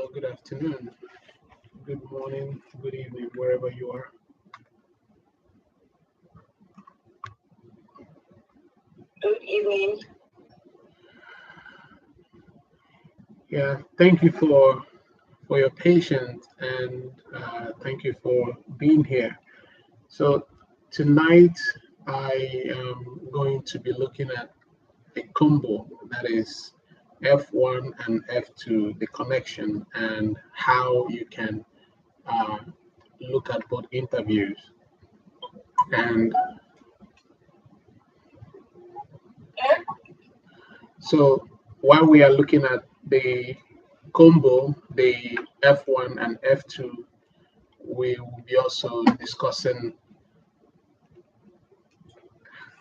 Hello, good afternoon, good morning, good evening, wherever you are. Good evening. Yeah, thank you for your patience and thank you for being here. So tonight I am going to be looking at a combo that is F1 and F2, the connection and how you can uh, look at both interviews. And so while we are looking at the combo, the F1 and F2, we will be also discussing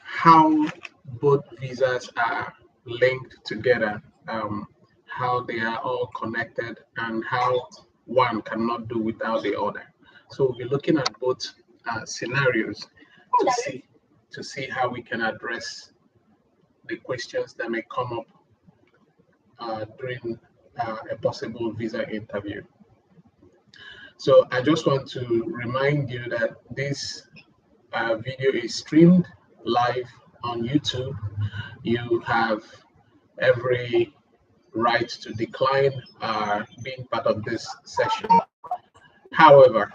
how both visas are linked together, how they are all connected, and how one cannot do without the other. So we'll be looking at both scenarios to see how we can address the questions that may come up during a possible visa interview. So I just want to remind you that this video is streamed live on YouTube. You have every right to decline being part of this session. However,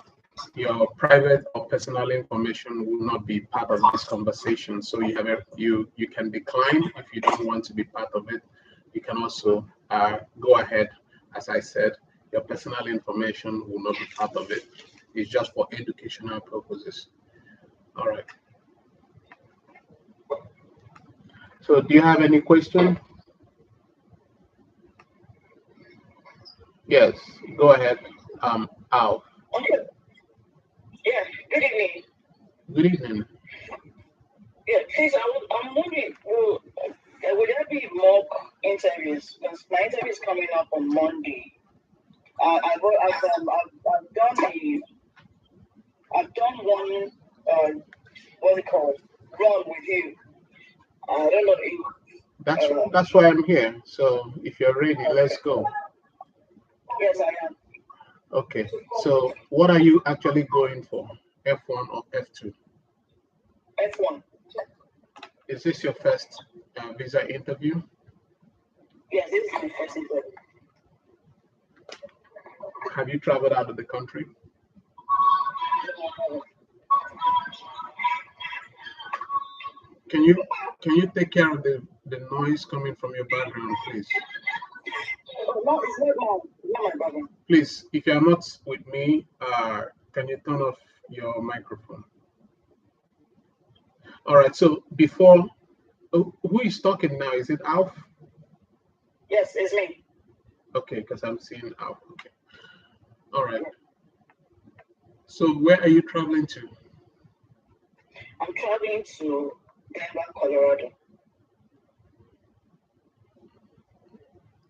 your private or personal information will not be part of this conversation. So you can decline if you don't want to be part of it. You can also go ahead. As I said, your personal information will not be part of it. It's just for educational purposes. All right. So do you have any question? Yes, go ahead. Al. Okay. Yeah, good evening. Good evening. Yeah, please, I'm wondering, will there be more interviews? Because my interview is coming up on Monday. I've done one, what's it called? Run with you. I don't know if. That's why I'm here. So if you're ready, let's go. Yes, I am. Okay. So what are you actually going for? F1 or F2? F1. Is this your first visa interview? Yes, this is my first interview. Have you traveled out of the country? Can you take care of the noise coming from your background, please? No, it's not my background. Please, if you are not with me, can you turn off your microphone? All right. So before, who is talking now? Is it Alf? Yes, it's me. Okay, because I'm seeing Alf. Okay. All right. So where are you traveling to? I'm traveling to Denver, Colorado.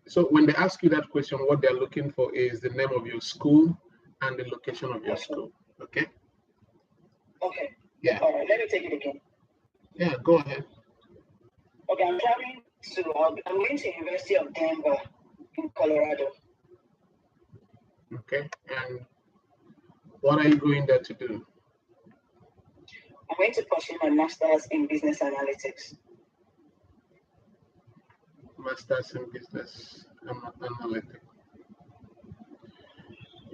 So when they ask you that question, what they're looking for is the name of your school and the location of your school. Okay? Okay. Yeah. All right, let me take it again. Yeah, go ahead. Okay, I'm going to University of Denver in Colorado. Okay. And what are you going there to do? I'm going to pursue my master's in business analytics. Master's in business analytics.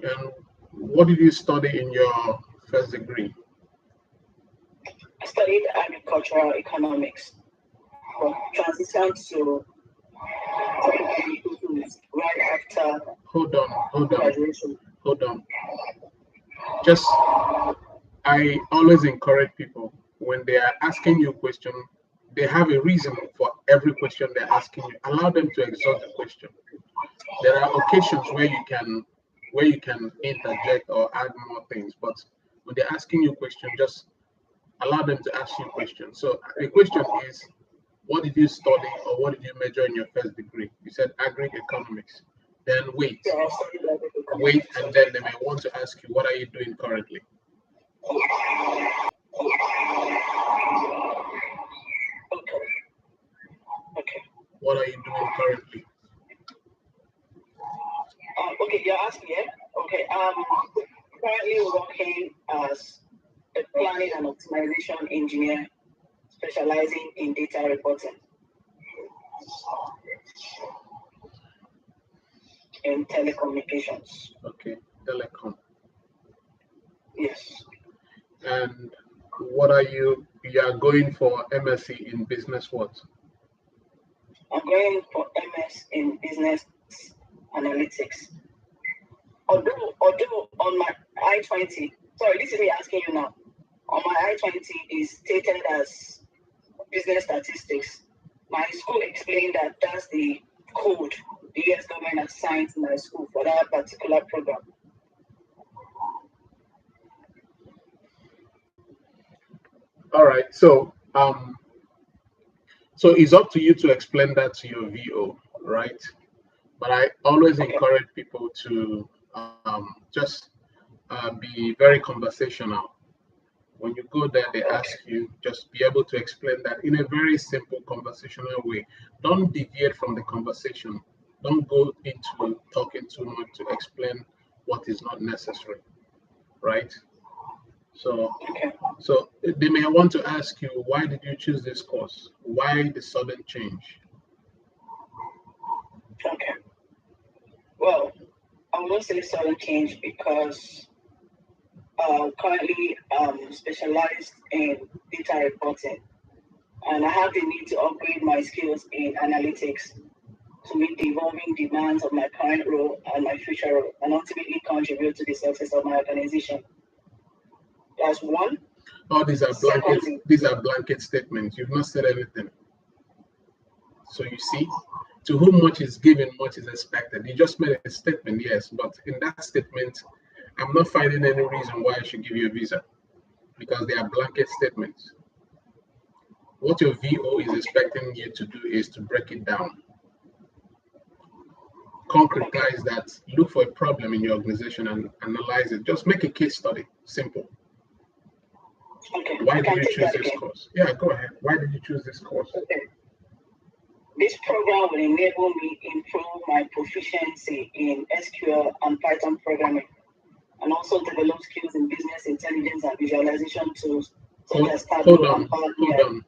And what did you study in your first degree? I studied agricultural economics, but transitioned to right after Hold on. graduation. Hold on. Just, I always encourage people when they are asking you a question, they have a reason for every question they're asking you. Allow them to exhaust the question. There are occasions where you can interject or add more things, but when they're asking you a question, just allow them to ask you a question. So the question is, what did you study or what did you major in your first degree? You said agri-economics. Then wait, and then they may want to ask you, what are you doing currently? Okay. What are you doing currently? Okay, you're Currently working as a planning and optimization engineer specializing in data reporting in telecommunications. Okay, telecom. Yes. And what are you? You are going for MSc in business what? I'm going for MS in business analytics. Although on my I-20, sorry, this is me asking you now. On my I-20 is stated as business statistics. My school explained that that's the code the US government assigned to my school for that particular program. All right. So it's up to you to explain that to your VO, right? But I always Okay. encourage people to just be very conversational. When you go there, they ask you, just be able to explain that in a very simple conversational way. Don't deviate from the conversation. Don't go into talking too much to explain what is not necessary, right? So, Okay. so they may want to ask you, why did you choose this course? Why the sudden change? Okay. Well, I will say sudden change because currently specialized in data reporting, and I have the need to upgrade my skills in analytics to meet the evolving demands of my current role and my future role, and ultimately contribute to the success of my organization. That's one. All these are blankets. Secondly, These are blanket statements. You've not said anything. So you see, to whom much is given, much is expected. You just made a statement, yes, but in that statement, I'm not finding any reason why I should give you a visa because they are blanket statements. What your VO is expecting you to do is to break it down, concretize that, look for a problem in your organization and analyze it. Just make a case study. Simple. okay, Why I did can you take choose that this again. course? Yeah, go ahead. Why did you choose this course? Okay. This program will enable me improve my proficiency in SQL and Python programming, and also develop skills in business intelligence and visualization tools such as Hold Tableau and on, Power hold BI. on.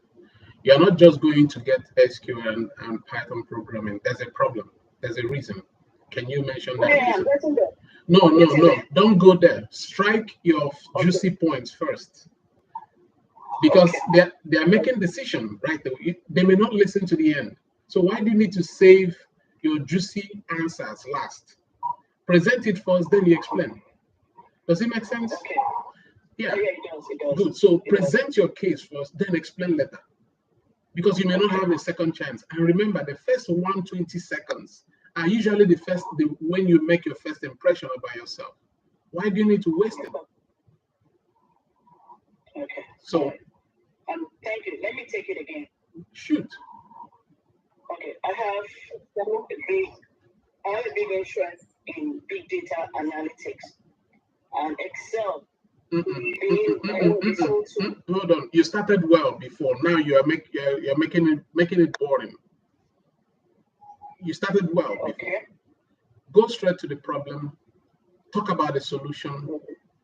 You're not just going to get SQL and Python programming. There's a problem. There's a reason. Can you mention Okay, that I'm reason? getting there. No, I'm no, getting no. there. Don't go there. Strike your Okay, juicy points first. okay, Because they're making decision right. They may not listen to the end. So why do you need to save your juicy answers last? Present it first, then you explain. Does it make sense? okay. Yeah, Oh, yeah, it does, it does, good. So it does. present your case first, then explain later. Because you may not Okay, have a second chance. And remember, the first 120 seconds are usually when you make your first impression about yourself. Why do you need to waste it? okay. All So right. Thank you. Let me take it again. shoot. Okay, I have a big interest in big data analytics and Excel being one of the sole tools. Hold on. You started well before. Now you're making it boring. You started well before. Okay, Go straight to the problem, talk about the solution,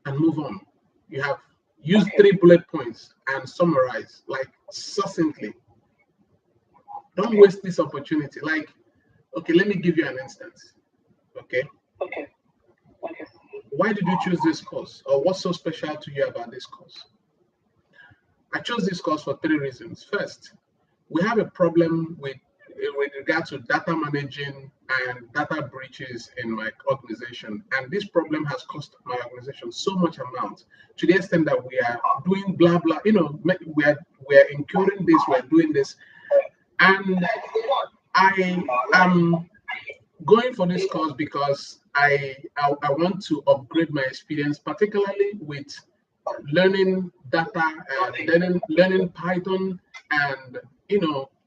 and move on. You have used okay, 3 bullet points and summarize like succinctly. Don't okay, waste this opportunity. Like, okay, let me give you an instance. Okay, okay, okay, why did you choose this course, or what's so special to you about this course? I chose this course for 3 reasons. First, we have a problem with regard to data managing and data breaches in my organization, and this problem has cost my organization so much amount to the extent that we are doing blah blah. We are incurring this, we are doing this, and I am going for this course because I want to upgrade my experience, particularly with learning data and learning Python, and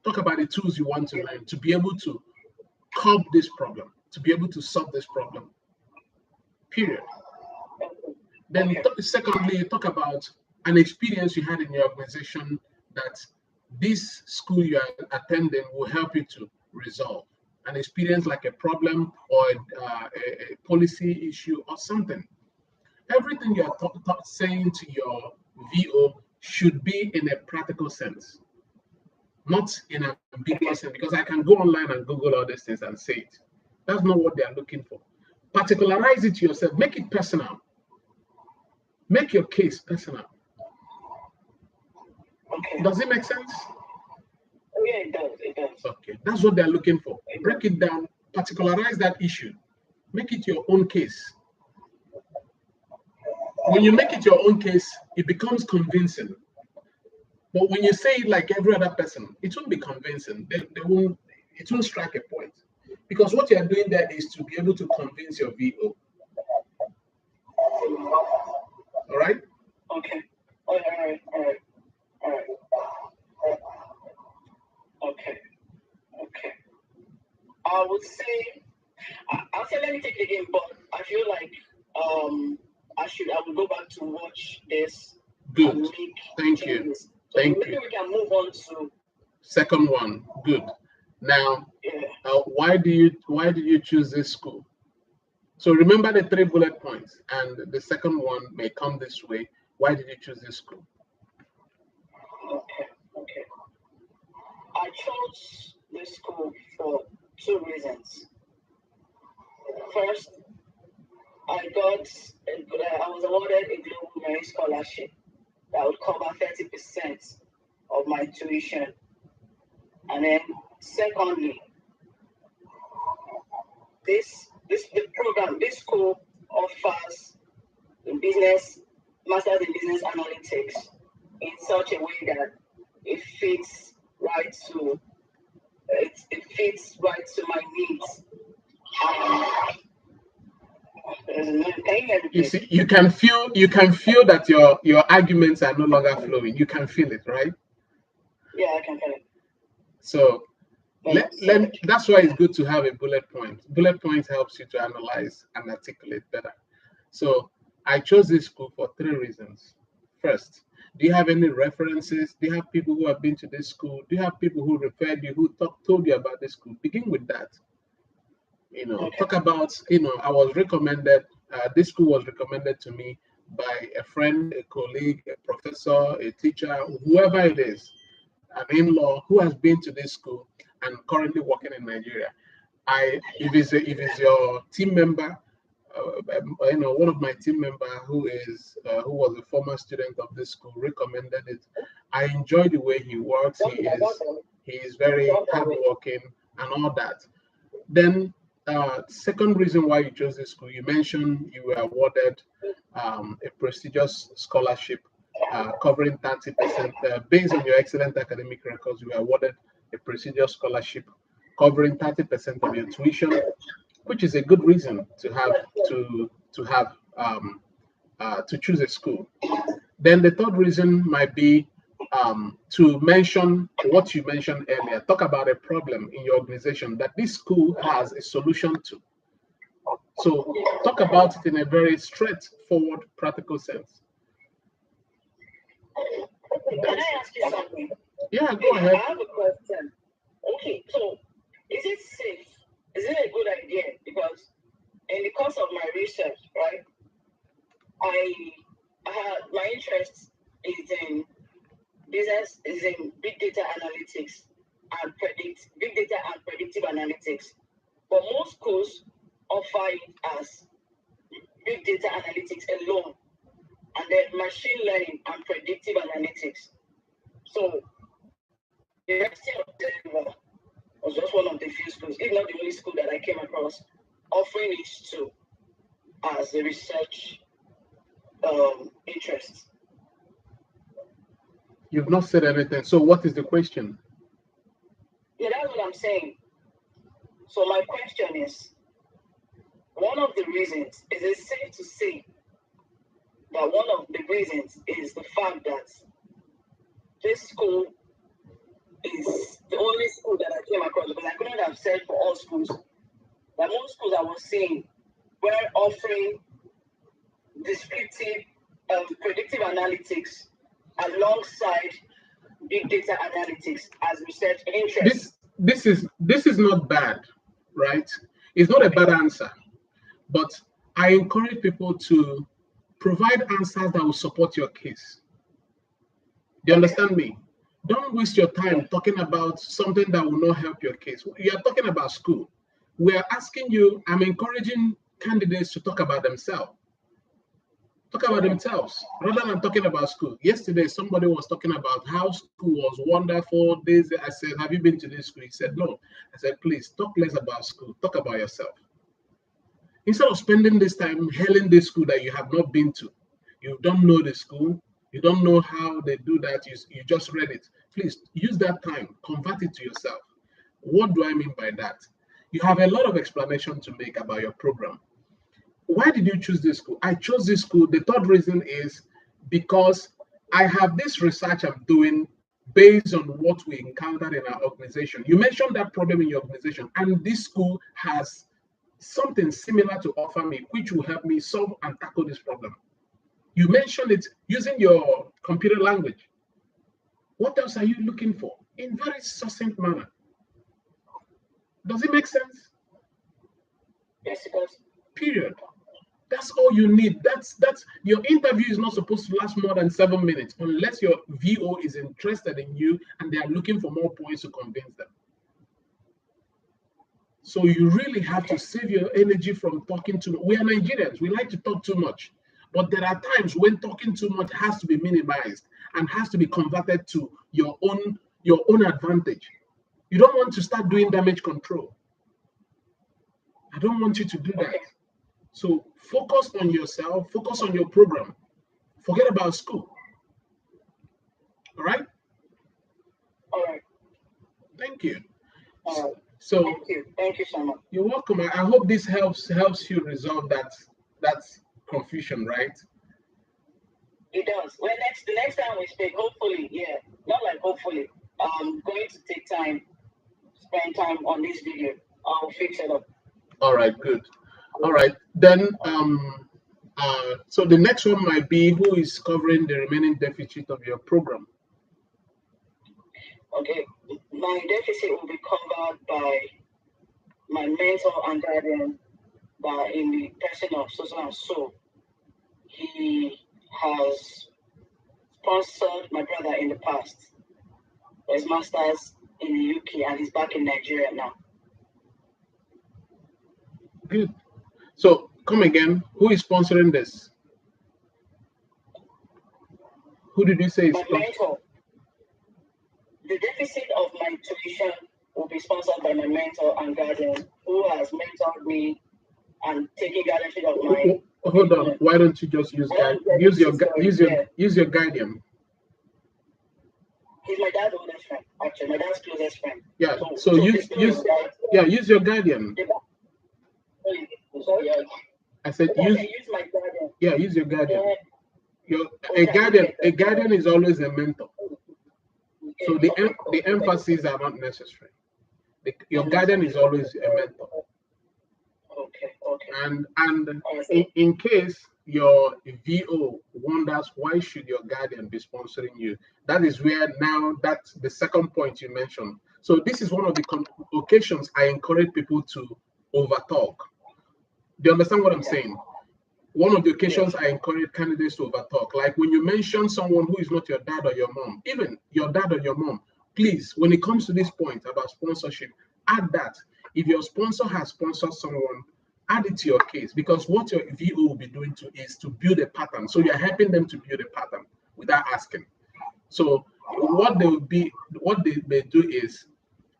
talk about the tools you want to learn to be able to curb this problem, to be able to solve this problem. Period. Then okay, secondly, talk about an experience you had in your organization that this school you are attending will help you to resolve. An experience like a problem or a policy issue or something. Everything you are saying to your VO should be in a practical sense, not in an ambiguous sense, because I can go online and Google all these things and say it. That's not what they are looking for. Particularize it to yourself, make it personal. Make your case personal. Okay. Does it make sense? Oh, yeah, it does. It does. Okay, that's what they're looking for. Break it down, particularize that issue, make it your own case. When you make it your own case, it becomes convincing. But when you say it like every other person, it won't be convincing. They won't. It won't strike a point, because what you are doing there is to be able to convince your VO. All right. Okay. All right. All right. All right. Okay. Okay. I would say, I'll say let me take it again, but I feel like I will go back to watch this. Good. And make Thank changes. you. So Thank maybe you. we can move on to Second one. Good. Now, yeah. Why did you choose this school? So remember the 3 bullet points, and the second one may come this way. Why did you choose this school? Okay. Okay. I chose this school for 2 reasons. First, I was awarded a global merit scholarship that would cover 30% of my tuition. And then secondly, this school offers masters in business analytics in such a way that it fits right to my needs. You see, you can feel that your arguments are no longer flowing. You can feel it, right? Yeah, I can feel it. So that's why it's good to have a bullet point. Bullet points helps you to analyze and articulate better. So I chose this school for 3 reasons. First, do you have any references? Do you have people who have been to this school? Do you have people who referred you, who told you about this school? Begin with that. Okay. Talk about, I was recommended, this school was recommended to me by a friend, a colleague, a professor, a teacher, whoever it is, an in-law who has been to this school and currently working in Nigeria. If it's your team member, one of my team member who was a former student of this school recommended it. I enjoy the way he works. He is very hardworking and all that. Then, second reason why you chose this school, you mentioned you were awarded a prestigious scholarship covering 30%. Based on your excellent academic records, you were awarded a prestigious scholarship covering 30% of your tuition, which is a good reason to choose a school. Then the third reason might be to mention what you mentioned earlier. Talk about a problem in your organization that this school has a solution to. So talk about it in a very straightforward, practical sense. Can I ask you something? Yeah, go ahead. I have a question. Okay, so is it safe? Is it a good idea? Because in the course of my research, right, my interest is in big data analytics and big data and predictive analytics. But most schools offer it as big data analytics alone, and then machine learning and predictive analytics. So the University of Denver was just one of the few schools, if not the only school that I came across, offering it to as a research interest. You've not said anything. So what is the question? Yeah, that's what I'm saying. So my question is, one of the reasons, is it safe to say that one of the reasons is the fact that this school is the only school that I came across, because I couldn't have said for all schools, that most schools I was seeing were offering descriptive predictive analytics alongside big data analytics as research interest. This is not bad, right? It's not a bad answer, but I encourage people to Provide answers that will support your case. Do you understand me? Don't waste your time talking about something that will not help your case. You are talking about school. We are asking you, I'm encouraging candidates to talk about themselves. Talk about themselves rather than talking about school. Yesterday, somebody was talking about how school was wonderful. This, I said, have you been to this school? He said, no. I said, please talk less about school. Talk about yourself. Instead of spending this time hailing this school that you have not been to, you don't know the school, you don't know how they do that, you just read it. Please use that time, convert it to yourself. What do I mean by that? You have a lot of explanation to make about your program. Why did you choose this school? I chose this school. The third reason is because I have this research I'm doing based on what we encountered in our organization. You mentioned that problem in your organization, and this school has something similar to offer me, which will help me solve and tackle this problem. You mentioned it using your computer language. What else are you looking for? In very succinct manner. Does it make sense? Yes, it does. Period. That's all you need. That's your interview is not supposed to last more than 7 minutes unless your VO is interested in you and they are looking for more points to convince them. So you really have to save your energy from talking too much. We are Nigerians, we like to talk too much. But there are times when talking too much has to be minimized and has to be converted to your own advantage. You don't want to start doing damage control. I don't want you to do that. So focus on yourself, focus on your program. Forget about school. All right? All right. Thank you. All right. So Thank you. Thank you so much. you're welcome. I hope this helps you resolve that confusion, right? It does. Well, the next time we speak, hopefully, yeah, not like hopefully, I'm going to take time, spend time on this video. I'll fix it up. All right, good. All right, then so the next one might be who is covering the remaining deficit of your program. Okay, my deficit will be covered by my mentor and guardian, by in the person of so and so. He has sponsored my brother in the past. His master's in the UK and he's back in Nigeria now. Good. So come again. Who is sponsoring this? Who did you say is my mentor? The deficit of my tuition will be sponsored by my mentor and guardian, who has mentored me and taken guardianship of my. Hold on. Why don't you just use your guardian? He's my dad's oldest friend. Actually, my dad's closest friend. Yeah. So use your guardian. Sorry. I said use my guardian. Yeah, use your guardian. A guardian is always a mentor. So the emphases are not necessary. Your guardian is always a mentor. Okay. And in case your VO wonders why should your guardian be sponsoring you, that is where now that's the second point you mentioned. So this is one of the occasions I encourage people to overtalk. Do you understand what I'm saying? One of the occasions I encourage candidates to overtalk, like when you mention someone who is not your dad or your mom, even your dad or your mom, please, when it comes to this point about sponsorship, add that. If your sponsor has sponsored someone, add it to your case, because what your VO will be doing is to build a pattern. So you're helping them to build a pattern without asking. So what they may do is,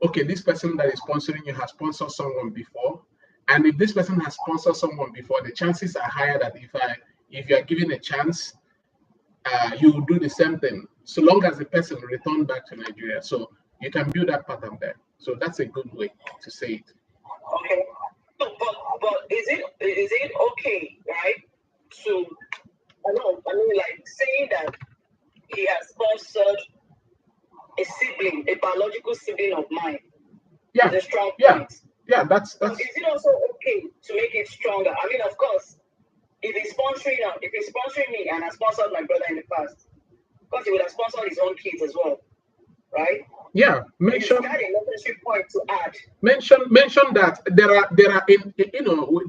okay, this person that is sponsoring you has sponsored someone before. And if this person has sponsored someone before, the chances are higher that if you are given a chance, you will do the same thing, so long as the person return back to Nigeria. So you can build that pattern there. So that's a good way to say it. Okay. But is it okay, right? To like saying that he has sponsored a sibling, a biological sibling of mine. Yeah. Is a strong point. Yeah, that's. So is it also okay to make it stronger? I mean, of course, if he's sponsoring me and has sponsored my brother in the past, of course he would have sponsored his own kids as well. right? Yeah, Is that a necessary point to add? mention that there are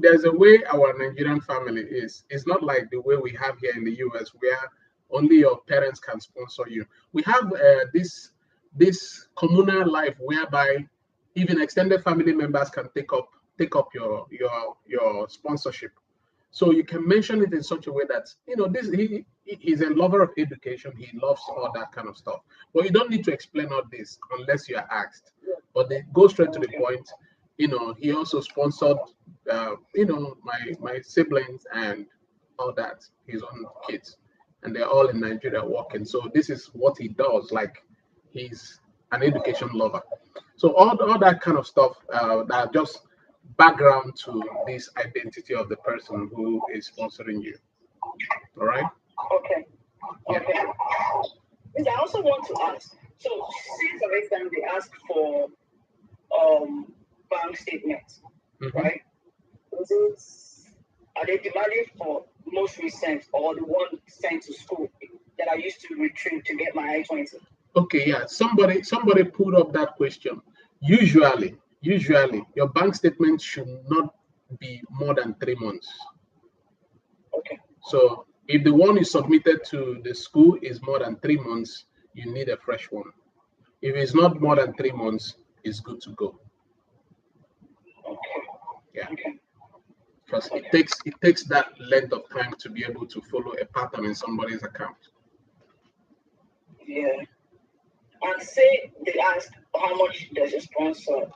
there's a way our Nigerian family is. It's not like the way we have here in the US where only your parents can sponsor you. We have this communal life whereby even extended family members can take up your sponsorship. So you can mention it in such a way that this he's a lover of education. He loves all that kind of stuff. But you don't need to explain all this unless you are asked. But they go straight to the Okay. point. He also sponsored my siblings and all that, his own kids, and they're all in Nigeria working. So this is what he does. Like he's an education lover. So all that kind of stuff that just background to this identity of the person who is sponsoring you. All right. Okay. Yeah. Okay. Yes, I also want to ask. So, say for instance, they ask for bank statements, Hmm. right? Is it are they demanding for most recent or the one sent to school that I used to retrieve to get my I-20? Okay. Yeah. Somebody put up that question. Usually, your bank statement should not be more than 3 months. Okay. So if the one you submitted to the school is more than 3 months, you need a fresh one. If it's not more than 3 months, it's good to go. Okay. Yeah. Okay. Because it Okay. takes it takes that length of time to be able to follow a pattern in somebody's account. Yeah. And say they ask how much does a sponsor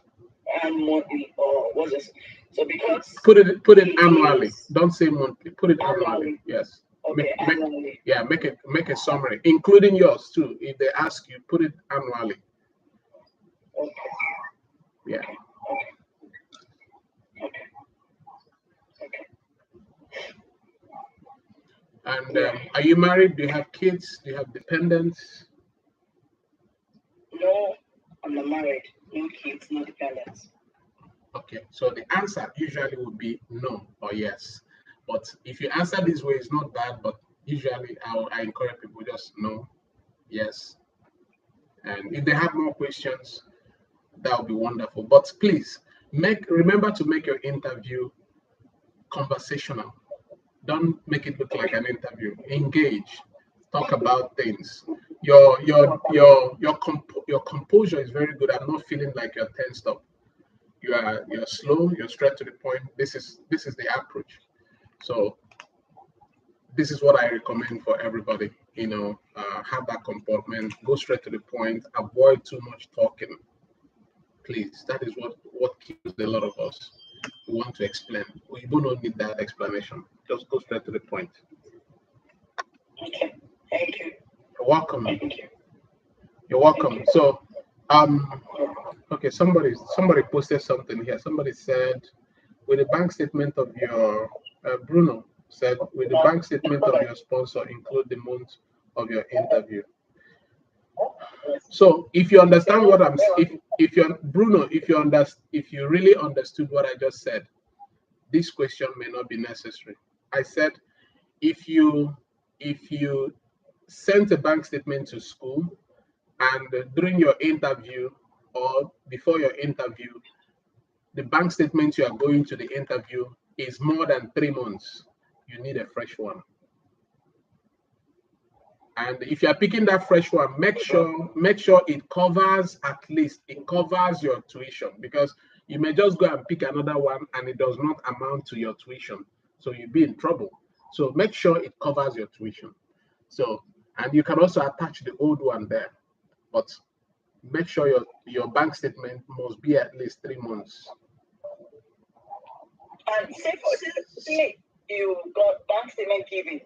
earn monthly or what's this? So because Put it he annually. is Don't say monthly. Put it annually. annually, Yes. Make okay, make annually. yeah. Make a summary, including yours too. If they ask you, put it annually. Okay. Yeah. Okay. Okay. Okay. Okay. And Yeah. are you married? Do you have kids? Do you have dependents? No, I'm not married. No kids, no dependents. Okay. So the answer usually would be no or yes. But if you answer this way, it's not bad. But usually, I encourage people just no, yes. And if they have more questions, that would be wonderful. But please remember to make your interview conversational. Don't make it look like Okay. an interview. Engage. Talk about things. Your composure is very good. I'm not feeling like you're tensed up. You're slow. You're straight to the point. This is the approach. So this is what I recommend for everybody. Have that comportment. Go straight to the point. Avoid too much talking. Please, that is what kills a lot of us. We want to explain. We don't need that explanation. Just go straight to the point. Okay. Thank you. You're welcome. Thank you. You're Thank welcome. you. So, okay, somebody posted something here. Somebody said, with the bank statement of your Bruno said, with the bank statement of your sponsor include the month of your interview. So if you understand what if you're Bruno, if you really understood what I just said, this question may not be necessary. I said if you sent a bank statement to school and during your interview or before your interview, the bank statement you are going to the interview is more than 3 months, you need a fresh one. And if you are picking that fresh one, make sure it covers your tuition, because you may just go and pick another one and it does not amount to your tuition. So you'll be in trouble. So make sure it covers your tuition. So, and you can also attach the old one there, but make sure your bank statement must be at least 3 months. And say you got bank statement given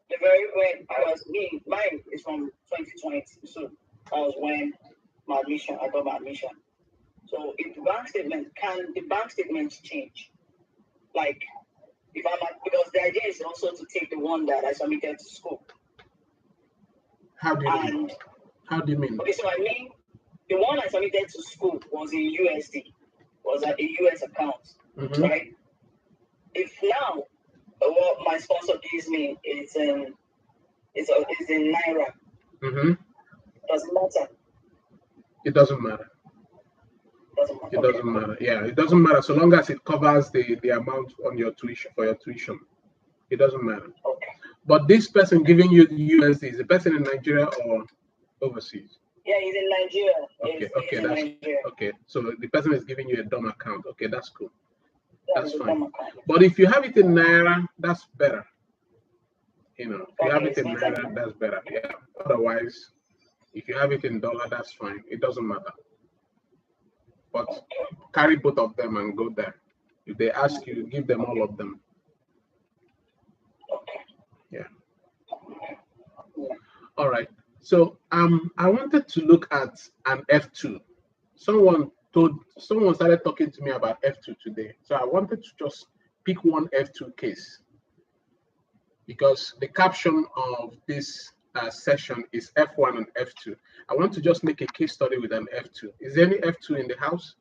the very when because mine is from 2020, so that was when I got my admission. So if the bank statement can the bank statements change? Like if because the idea is also to take the one that I submitted to school. How do you mean? And How do you mean? okay, so I mean the one I submitted to school was in USD, was a US account, Mm-hmm. right? If now what my sponsor gives me is in naira, Mm-hmm. doesn't matter. It doesn't matter. It Okay. doesn't matter. Yeah, it doesn't matter so long as it covers the amount on your tuition for your tuition. It doesn't matter. Okay. But this person giving you the USD is a person in Nigeria or overseas? Yeah, he's in Nigeria. Okay, He's in that's Nigeria. okay. So the person is giving you a dumb account. Okay, that's cool. Yeah, That's he's a fine. dumb account. But if you have it in Naira, that's better. You know, if you have Okay, it in it's better. Naira, that's better. Yeah. Otherwise, if you have it in dollar, that's fine. It doesn't matter. But carry both of them and go there. If they ask you, give them all of them. Okay. Yeah. Yeah. All right. So I wanted to look at an F2. Someone started talking to me about F2 today. So I wanted to just pick one F2 case because the caption of this session is F1 and F2. I want to just make a case study with an F2. Is there any F2 in the house?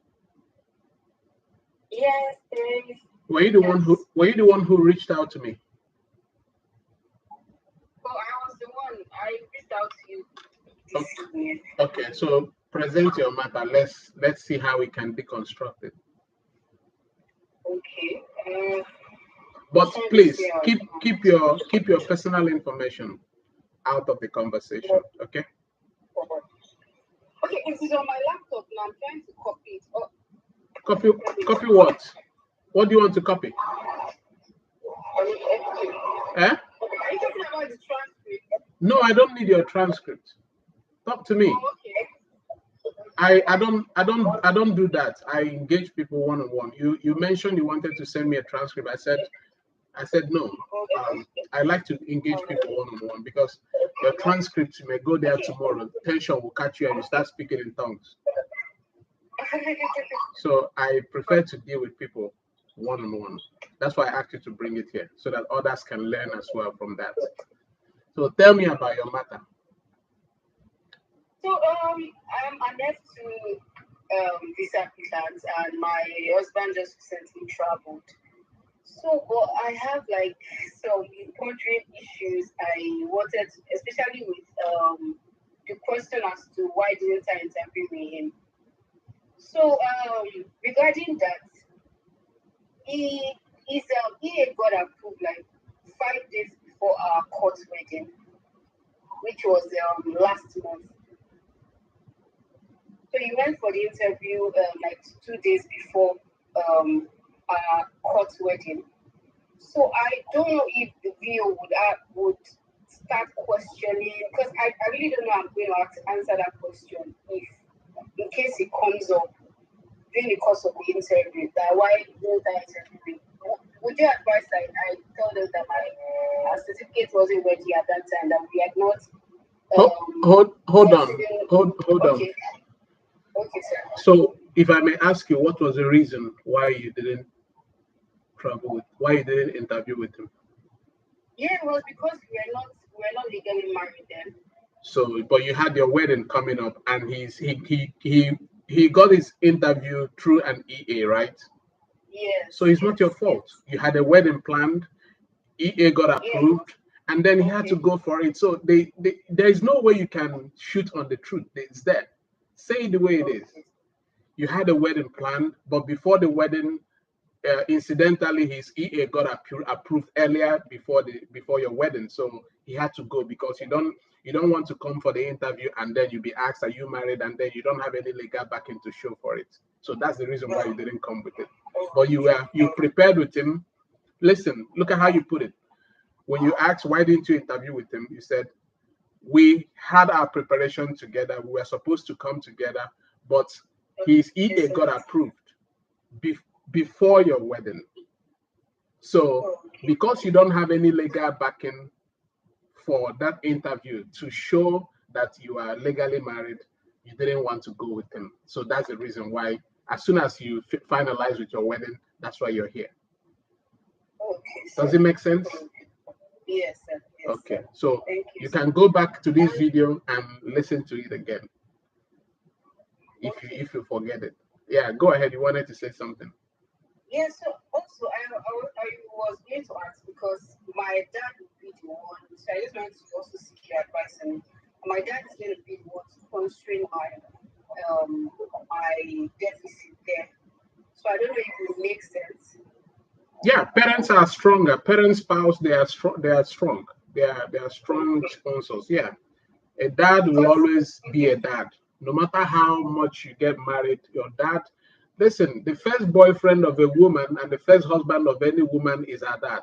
Yes, there is. Were you the one who reached out to me? Oh, I was the one. I reached out to you this evening. Okay, so present your matter. Let's see how we can deconstruct it. Okay. But please keep your personal information out of the conversation. Okay. Okay, it is on my laptop now. I'm trying to copy it. Oh. Copy what? What do you want to copy? Eh? Are you talking about the transcript? No, I don't need your transcript. Talk to me. Oh, okay. I don't do that. I engage people one-on-one. You mentioned you wanted to send me a transcript. I said no. I like to engage people one-on-one because your transcript, you may go there tomorrow, tension will catch you and you start speaking in tongues. So I prefer to deal with people one-on-one. That's why I asked you to bring it here so that others can learn as well from that. So tell me about your matter. So I'm an F2 visa applicant, and my husband just recently traveled. So, but I have like some important issues I wanted, especially with the question as to why didn't I interview him. So regarding that, he he got approved like 5 days before our court wedding, which was last month. So he went for the interview like 2 days before our court wedding. So I don't know if the VO would start questioning, because I really don't know how I'm going to have to answer that question if in case it comes up during the course of the interview that why didn't I interview me? Would you advise I tell them that my certificate wasn't ready at that time, that we had not Hold on. Okay. Okay, sir. So if I may ask you, what was the reason why you didn't why you didn't interview with him? Yeah, it was because we were not legally married then. So, but you had your wedding coming up, and he got his interview through an EA, right? Yes. So it's not your fault. You had a wedding planned, EA got approved, and then he had to go for it. So there is no way you can shoot on the truth. It's there. Say it the way it is. You had a wedding planned, but before the wedding, incidentally, his EA got approved earlier before your wedding, so he had to go because you don't want to come for the interview and then you be asked, "Are you married?" and then you don't have any legal backing to show for it. So that's the reason why you didn't come with it. But you prepared with him. Listen, look at how you put it. When you asked why didn't you interview with him, you said we had our preparation together. We were supposed to come together, but his EA got approved before your wedding. So because you don't have any legal backing for that interview to show that you are legally married, you didn't want to go with him. So that's the reason why as soon as you finalize with your wedding, that's why you're here. Okay. Does it make sense? Yes, sir. Yes, okay. Sir. So you can go back to this video and listen to it again if you forget it. Yeah, go ahead. You wanted to say something. Yeah, so also I was going to ask because my dad would be the one, so I just wanted to also seek your advice. And my dad is going to be the one to constrain my deficit there. So I don't know if it makes sense. Yeah, parents are stronger. Parents, spouse, they are strong. They are strong. They are strong sponsors. Yeah, a dad will Because always be a dad, no matter how much you get married. Your dad. Listen, the first boyfriend of a woman and the first husband of any woman is her dad.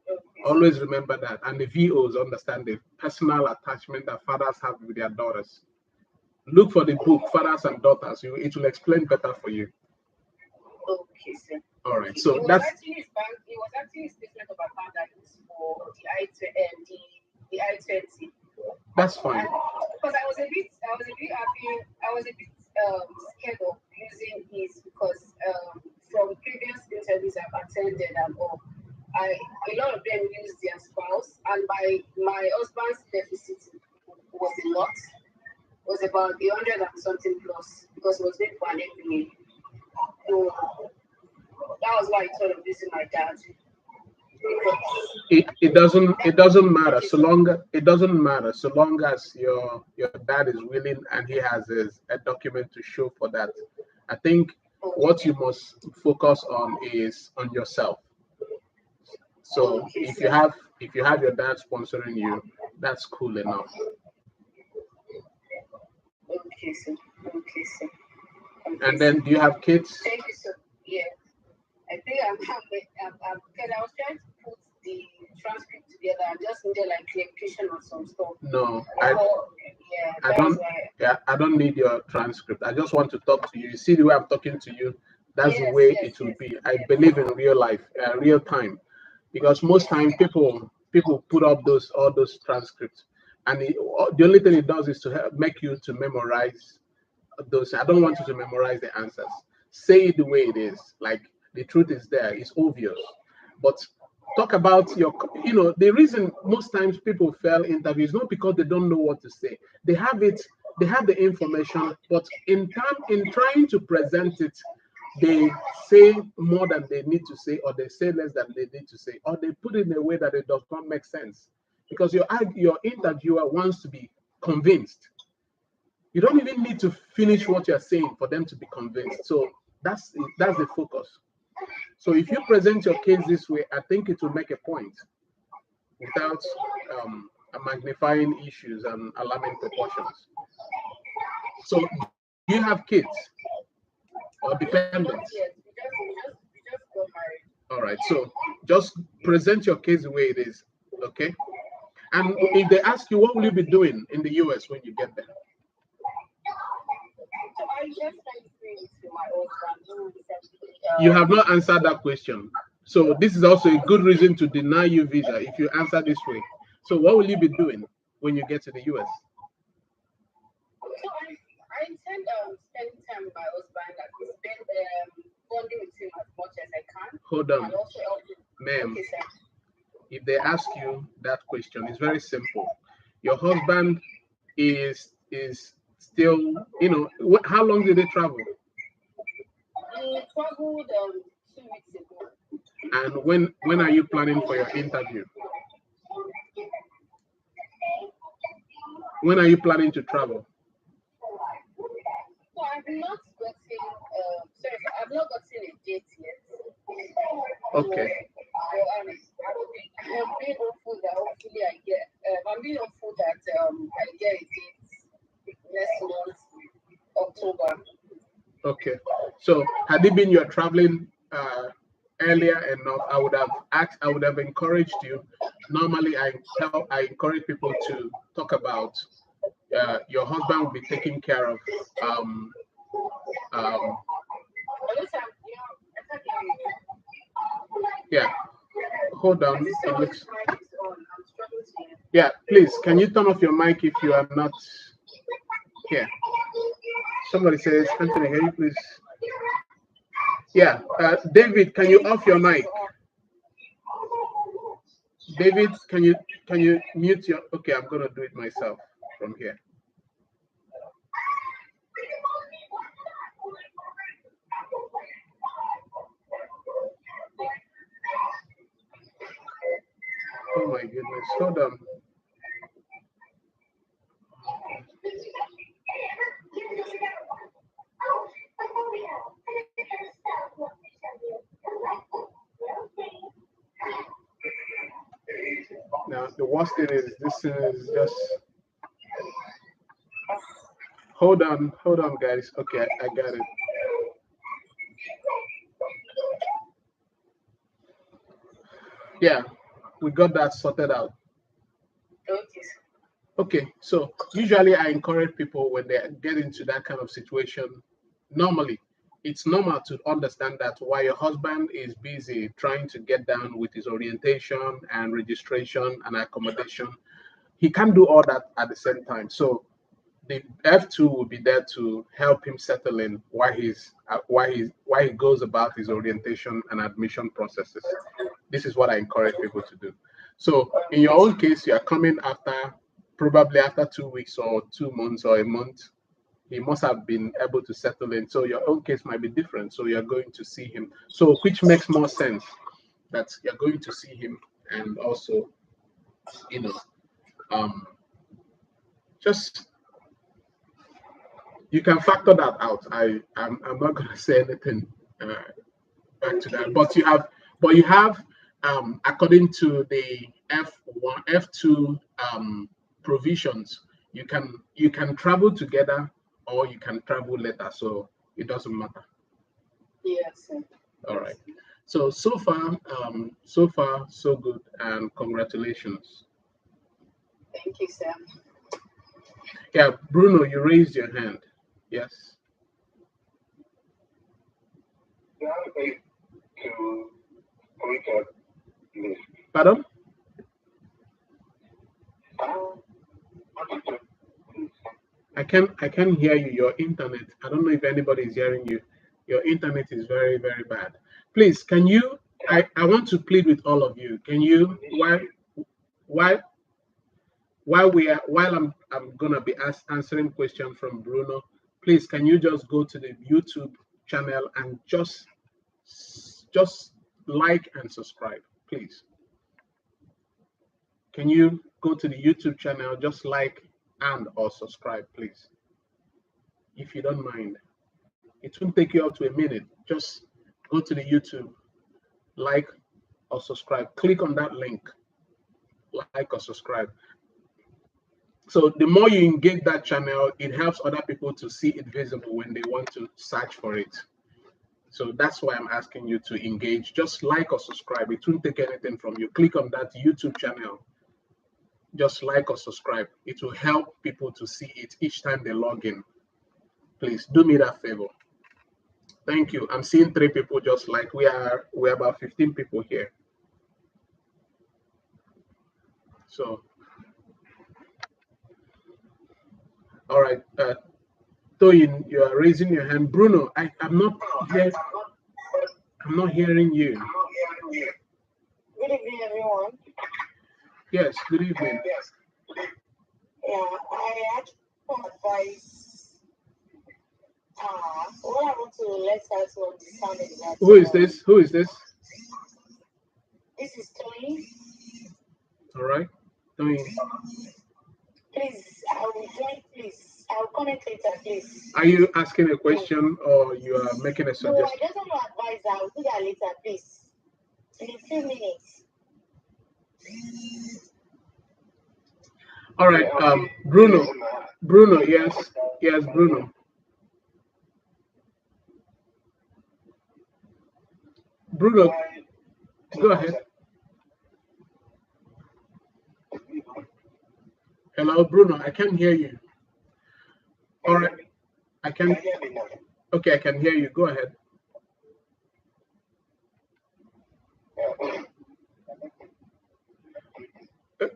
okay, sir. Always remember that. And the VOs understand the personal attachment that fathers have with their daughters. Look for the book, Fathers and Daughters. It will explain better for you. Okay, sir. All right. Okay. So that's It was actually a statement of account that is for the I-20. that's fine. Because I was a bit scared of using it because from previous interviews I've attended and all, a lot of them use their spouse, and my husband's deficit was a lot, was about 100 and something plus because it was made for an MBA. So that was why I thought of using my dad. It doesn't matter so long it doesn't matter so long as your dad is willing and he has a document to show for that. I think what you must focus on is on yourself. So Okay, if you sir. have if you have your dad sponsoring you, that's cool enough. Okay, sir. Okay, sir. Okay, And sir. then do you have kids? Thank you, sir. Yeah. I think because I was trying to put the transcript together. I just needed like clarification on some stuff. No, Yeah, I that was don't. why. Yeah, I don't need your transcript. I just want to talk to you. You see the way I'm talking to you. That's the Yes, way yes, it will yes, be. I yes. believe in real life, real time, because most time people put up those all those transcripts, and the only thing it does is to help make you to memorize those. I don't want you to memorize the answers. Say it the way it is. Like the truth is there. It's obvious, but talk about the reason most times people fail interviews not because they don't know what to say. They have it. They have the information, but in trying to present it, they say more than they need to say, or they say less than they need to say, or they put it in a way that it does not make sense. Because your interviewer wants to be convinced. You don't even need to finish what you're saying for them to be convinced. So that's the focus. So if you present your case this way, I think it will make a point without magnifying issues and alarming proportions. So do you have kids or dependents? Not yet. We just got married. All right. So just present your case the way it is. Okay. And if they ask you, what will you be doing in the US when you get there? So I just went through it with my husband who recently You have not answered that question. So this is also a good reason to deny you visa if you answer this way. So what will you be doing when you get to the US? so I intend spending time with my husband, like spend bonding with him as much as I can, Hold and on, also help him. ma'am. Okay, sir. If they ask you that question, it's very simple. Your husband is still, how long did they travel? We traveled 2 weeks ago. And when are you planning for your interview? When are you planning to travel? So I've not gotten a date yet. Okay. I'm being hopeful that hopefully I get. I'm being hopeful that I get a date next month, October. Okay. So had it been you're traveling earlier enough, I would have encouraged you. Normally, I encourage people to talk about your husband will be taking care of um, But listen, I can't hear you. yeah. Hold I on. think It someone's looks mic is on. I'm struggling to hear. yeah. Please, can you turn off your mic if you are not here? Somebody says, Anthony, can you please? Yeah. David, can you off your mic? David, can you mute your? Okay, I'm gonna do it myself from here. Oh my goodness. Hold on. now. The worst thing is this is just hold on, guys. Okay, I got it. Yeah, we got that sorted out. Okay. Okay, so usually I encourage people when they get into that kind of situation, normally it's normal to understand that while your husband is busy trying to get down with his orientation and registration and accommodation, he can't do all that at the same time. So the F2 will be there to help him settle in why he goes about his orientation and admission processes. This is what I encourage people to do. So in your own case, you are coming probably after 2 weeks or 2 months or a month. He must have been able to settle in. So your own case might be different. So you're going to see him. So which makes more sense that you're going to see him and also, you know, just you can factor that out. I'm not going to say anything back to that. But you have according to the F1 F2 provisions, you can travel together or you can travel later. So it doesn't matter. Yes, sir. All right. So far so good, and congratulations. Thank you, sir. Yeah, Bruno, you raised your hand. Yes. Pardon? I can hear you. Your internet. I don't know if anybody is hearing you. Your internet is very, very bad. Please, can you? I want to plead with all of you. Can you? Why while I'm gonna be answering questions from Bruno, please can you just go to the YouTube channel and just like and subscribe, please. Can you go to the YouTube channel, just like and or subscribe, please, if you don't mind. It won't take you up to a minute. Just go to the YouTube, like or subscribe. Click on that link, like or subscribe. So the more you engage that channel, it helps other people to see it visible when they want to search for it. So that's why I'm asking you to engage. Just like or subscribe. It won't take anything from you. Click on that YouTube channel. Just like or subscribe. It will help people to see it each time they log in. Please do me that favor. Thank you. I'm seeing 3 people just like we're about 15 people here. So, all right. Toyin, you are raising your hand. Bruno, I'm not hearing you. Good evening, everyone. Yes, good evening. Yeah, I actually want advice. What I want to let us to understand is that. Who is this? Who is this? This is Tony. All right, Tony. Please, I will join. Please, I will comment later. Please. Are you asking a question or you are making a suggestion? No, I just want to advise. I will do that later, please. In a few minutes. All right, Bruno. Bruno, yes, Bruno. Bruno, go ahead. Hello, Bruno. I can't hear you. All right, I can. Okay, I can hear you. Go ahead.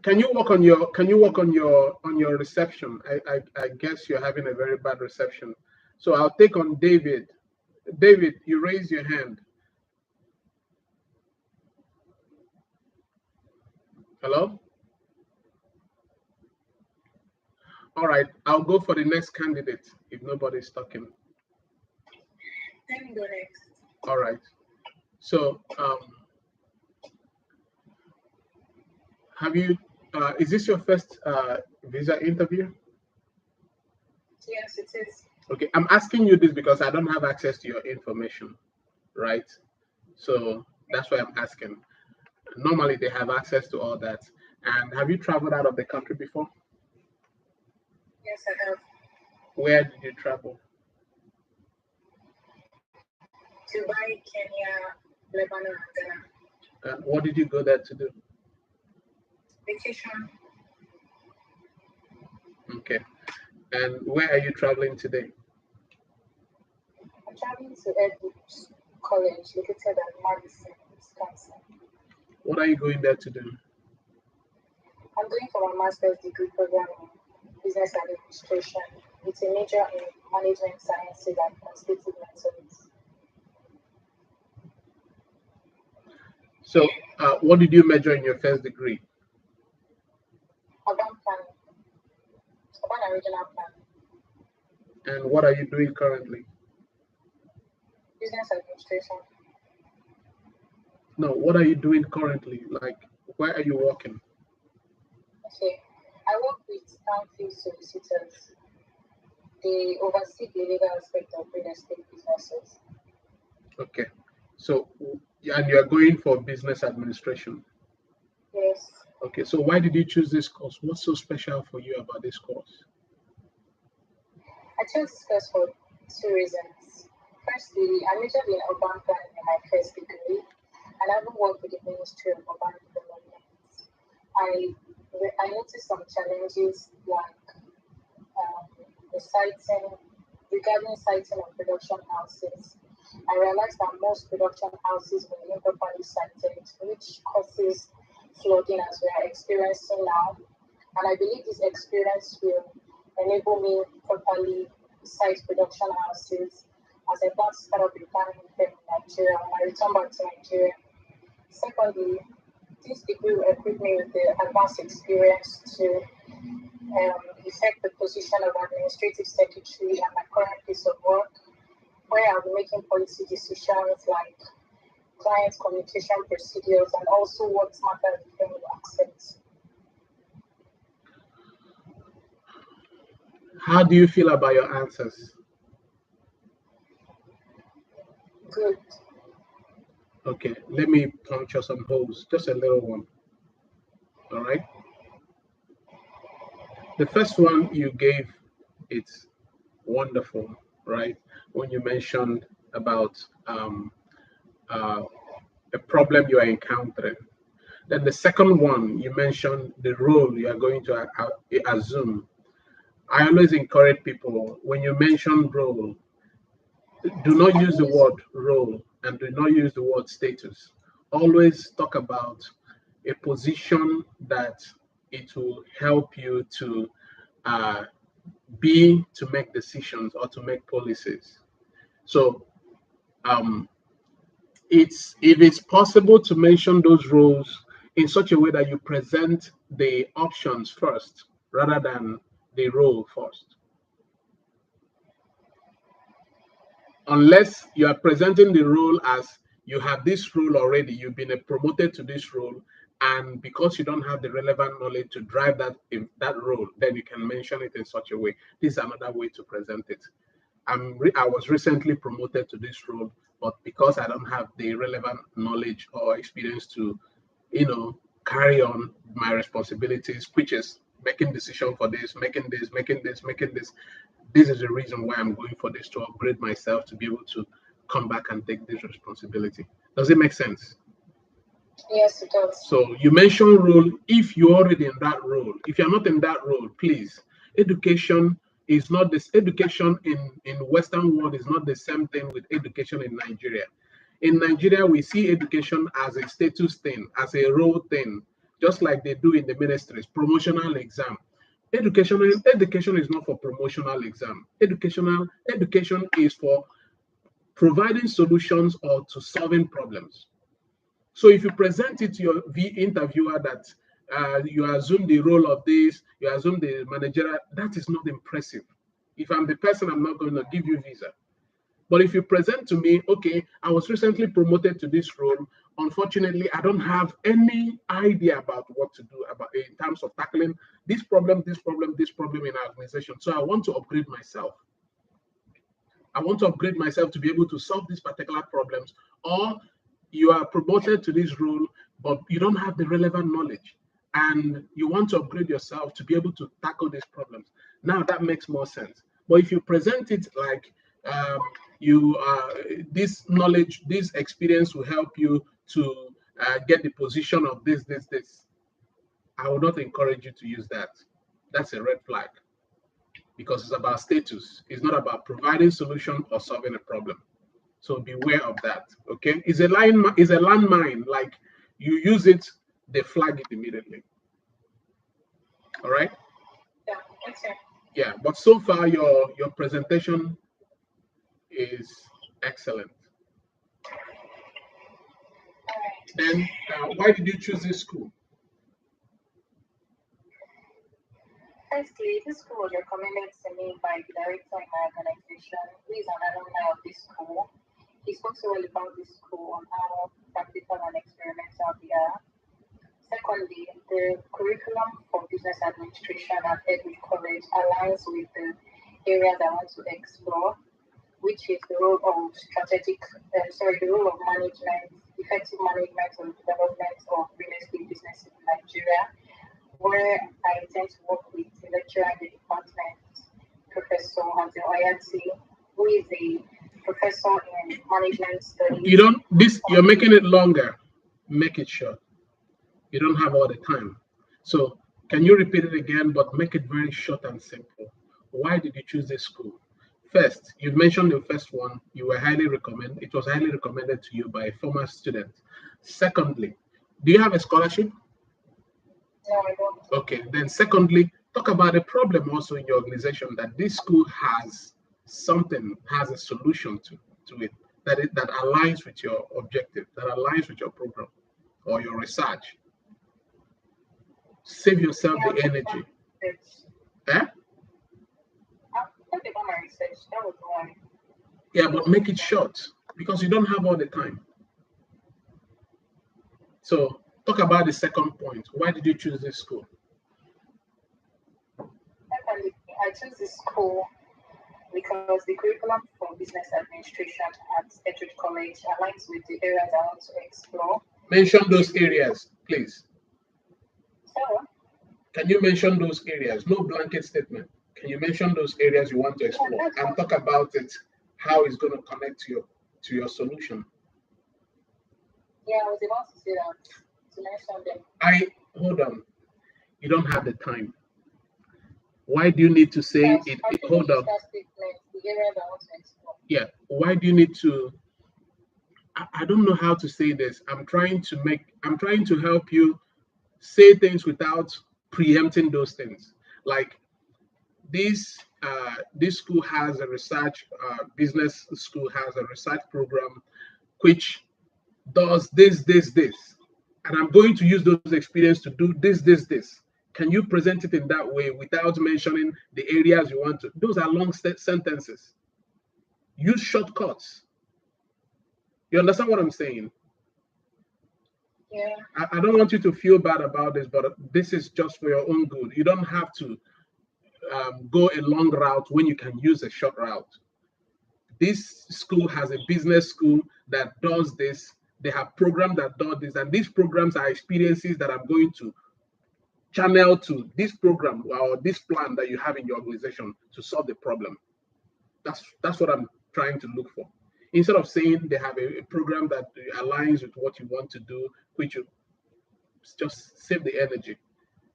Can you work on your reception? I guess you're having a very bad reception. So I'll take on David. David, you raise your hand. Hello? All right, I'll go for the next candidate if nobody's talking. Let me go next. All right. So have you is this your first visa interview? Yes, it is. Okay, I'm asking you this because I don't have access to your information, right? So that's why I'm asking. Normally they have access to all that. And have you traveled out of the country before? Yes, I have. Where did you travel? Dubai, Kenya, Lebanon, and Ghana. And what did you go there to do? Vacation. Okay. And where are you traveling today? I'm traveling to Edwards College, located at Madison, Wisconsin. What are you going there to do? I'm going for my master's degree program in business administration with a major in management sciences and quantitative methods. So, what did you major in your first degree? Urban planning, urban and regional planning, And what are you doing currently? business administration. No, what are you doing currently? Like, where are you working? Okay, I work with townfield solicitors. They oversee the legal aspect of real estate businesses. Okay. So, and you are going for business administration. Yes, Okay. So, why did you choose this course? What's so special for you about this course? I chose this course for two reasons. Firstly, I majored in urban planning in my first degree, and I haven't worked with the Ministry of Urban Development. I I noticed some challenges like the siting regarding siting of production houses. I realized that most production houses were improperly sited, which causes flooding as we are experiencing now. And I believe this experience will enable me properly site production houses as I plan to start up a planning firm in Nigeria when I return back to Nigeria. Secondly, this degree will equip me with the advanced experience to effect the position of administrative secretary at my current place of work, where I'll be making policy decisions like client communication procedures and also what matters the firm will accept. How do you feel about your answers? Good. Okay, let me puncture some holes, just a little one. All right. The first one you gave, it's wonderful, right? When you mentioned about uh, a problem you are encountering. Then the second one, you mentioned the role you are going to assume. I always encourage people when you mention role, do not use the word role and do not use the word status. Always talk about a position that it will help you to uh, be to make decisions or to make policies. So um, it's if it's possible to mention those roles in such a way that you present the options first rather than the role first. Unless you are presenting the role as you have this role already, you've been promoted to this role, and because you don't have the relevant knowledge to drive that role, then you can mention it in such a way. This is another way to present it. I was recently promoted to this role, but because I don't have the relevant knowledge or experience to, carry on my responsibilities, which is making decision for this, making this, making this, making this. This is the reason why I'm going for this to upgrade myself to be able to come back and take this responsibility. Does it make sense? Yes, it does. So you mentioned role. If you're already in that role, if you're not in that role, please, education is not this. Education in Western world is not the same thing with education in Nigeria. In Nigeria, we see education as a status thing, as a role thing, just like they do in the ministries, promotional exam. Education is not for promotional exam. Education is for providing solutions or to solving problems. So if you present it to your interviewer that you assume the role of this, you assume the manager, that is not impressive. If I'm the person, I'm not going to give you visa. But if you present to me, okay, I was recently promoted to this role. Unfortunately, I don't have any idea about what to do about in terms of tackling this problem, this problem, this problem in our organization. So I want to upgrade myself. I want to upgrade myself to be able to solve these particular problems. Or you are promoted to this role, but you don't have the relevant knowledge. and you want to upgrade yourself to be able to tackle these problems. Now that makes more sense. But if you present it like you this knowledge, this experience will help you to get the position of this, I will not encourage you to use that. That's a red flag, because it's about status. It's not about providing solution or solving a problem. So beware of that. Okay, it's a line, is a landmine. Like you use it, they flag it immediately. All right. Yeah, okay. Yeah, but so far your presentation is excellent. All right. Then why did you choose this school? Firstly, this school was recommended to me by the director in my organization, who is an alumni of this school. He spoke so well about this school and how practical and experimental they are. Secondly, the curriculum for business administration at Edward College aligns with the areas I want to explore, which is the role of the role of management, effective management and development of real estate businesses in Nigeria, where I intend to work with the lecturer in the department, Professor Hunter Oyati, who is a professor in management You studies. don't this you're making it longer. Make it short. You don't have all the time. So can you repeat it again, but make it very short and simple? Why did you choose this school? First, you mentioned the first one, you were highly recommended, it was highly recommended to you by a former student. Secondly, do you have a scholarship? No, I don't. Okay, then secondly, talk about a problem also in your organization that this school has something, has a solution to it that aligns with your objective, that aligns with your program or your research. Save yourself Yeah, the I've thought energy. about my research. Eh? I've thought about my research. That was why Yeah, I but was make it looking at. short because you don't have all the time. So talk about the second point. Why did you choose this school? Secondly, I chose this school because the curriculum for business administration at Edgewood College aligns with the areas I want to explore, Mention which those is the areas, please. so Can you mention those areas? No blanket statement. Can you mention those areas you want to yeah, explore that's and what talk about it, how it's going to connect to your solution? yeah, I was about to say that to mention them. I hold on. You don't have the time. Why do you need to say Yes, it? I think Hold use on. that statement, the areas I want to explore. Yeah. Why do you need to? I don't know how to say this. I'm trying to help you say things without preempting those things. Like this school has a research business school has a research program which does this, and I'm going to use those experience to do this. Can you present it in that way without mentioning the areas you want to? Those are long sentences. Use shortcuts. You understand what I'm saying? Yeah, I don't want you to feel bad about this, but this is just for your own good. You don't have to go a long route when you can use a short route. This school has a business school that does this. They have programs that do this, and these programs are experiences that I'm going to channel to this program or this plan that you have in your organization to solve the problem. That's what I'm trying to look for. Instead of saying they have a program that aligns with what you want to do, which you just save the energy.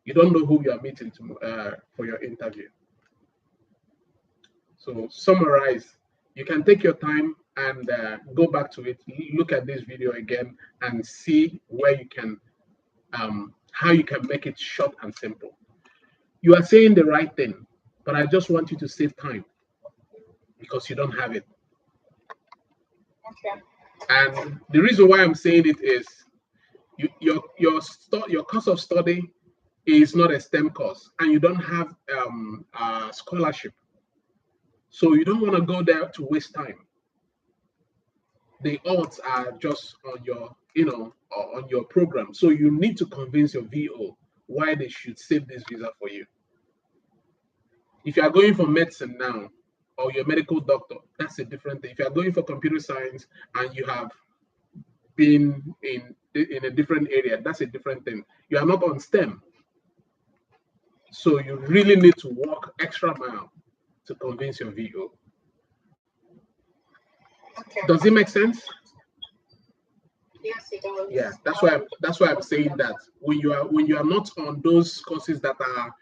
You don't know who you are meeting for your interview. So summarize. You can take your time and go back to it, look at this video again, and see where you can, how you can make it short and simple. You are saying the right thing, but I just want you to save time because you don't have it. okay. And the reason why I'm saying it is your course of study is not a STEM course, and you don't have a scholarship, so you don't want to go there to waste time. The odds are just on your, on your program. So you need to convince your VO why they should save this visa for you. If you are going for medicine now, or you're a medical doctor, that's a different thing. If you are going for computer science and you have being in a different area. That's a different thing. You are not on STEM. So you really need to walk extra mile to convince your VO. Okay. Does it make sense? Yes, it does. Yeah, that's why I'm saying that when you are not on those courses that are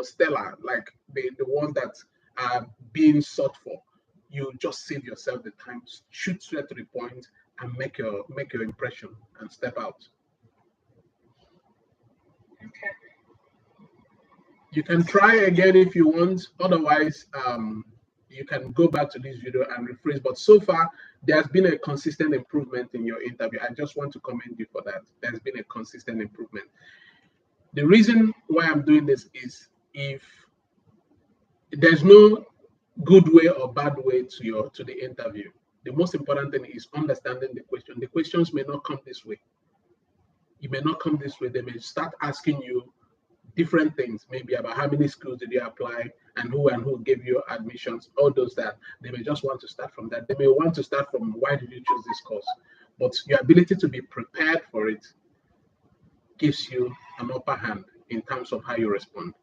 stellar, like the ones that are being sought for, you just save yourself the time, shoot straight to the point, and make your impression and step out. Okay. You can try again if you want. Otherwise, you can go back to this video and rephrase. But so far, there's been a consistent improvement in your interview. I just want to commend you for that. There's been a consistent improvement. The reason why I'm doing this is if there's no good way or bad way to the interview. The most important thing is understanding the question. The questions may not come this way. It may not come this way. They may start asking you different things, maybe about how many schools did you apply and who gave you admissions, all those that they may just want to start from that. They may want to start from why did you choose this course? But your ability to be prepared for it gives you an upper hand in terms of how you respond.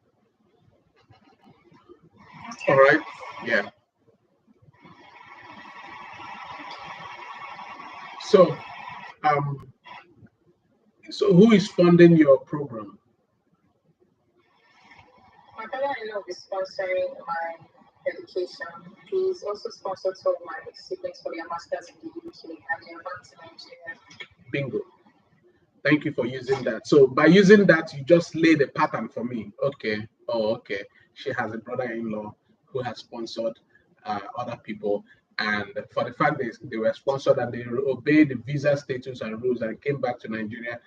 Okay. All right? Yeah. So, so who is funding your program? My brother-in-law is sponsoring my education. He's also sponsored some of my siblings for their masters in the UK and they're back to Nigeria. Bingo. Thank you for using that. So by using that, you just laid a pattern for me. Okay. Oh, okay. She has a brother-in-law who has sponsored other people. And for the fact that they were sponsored and they obeyed the visa status and rules and came back to Nigeria,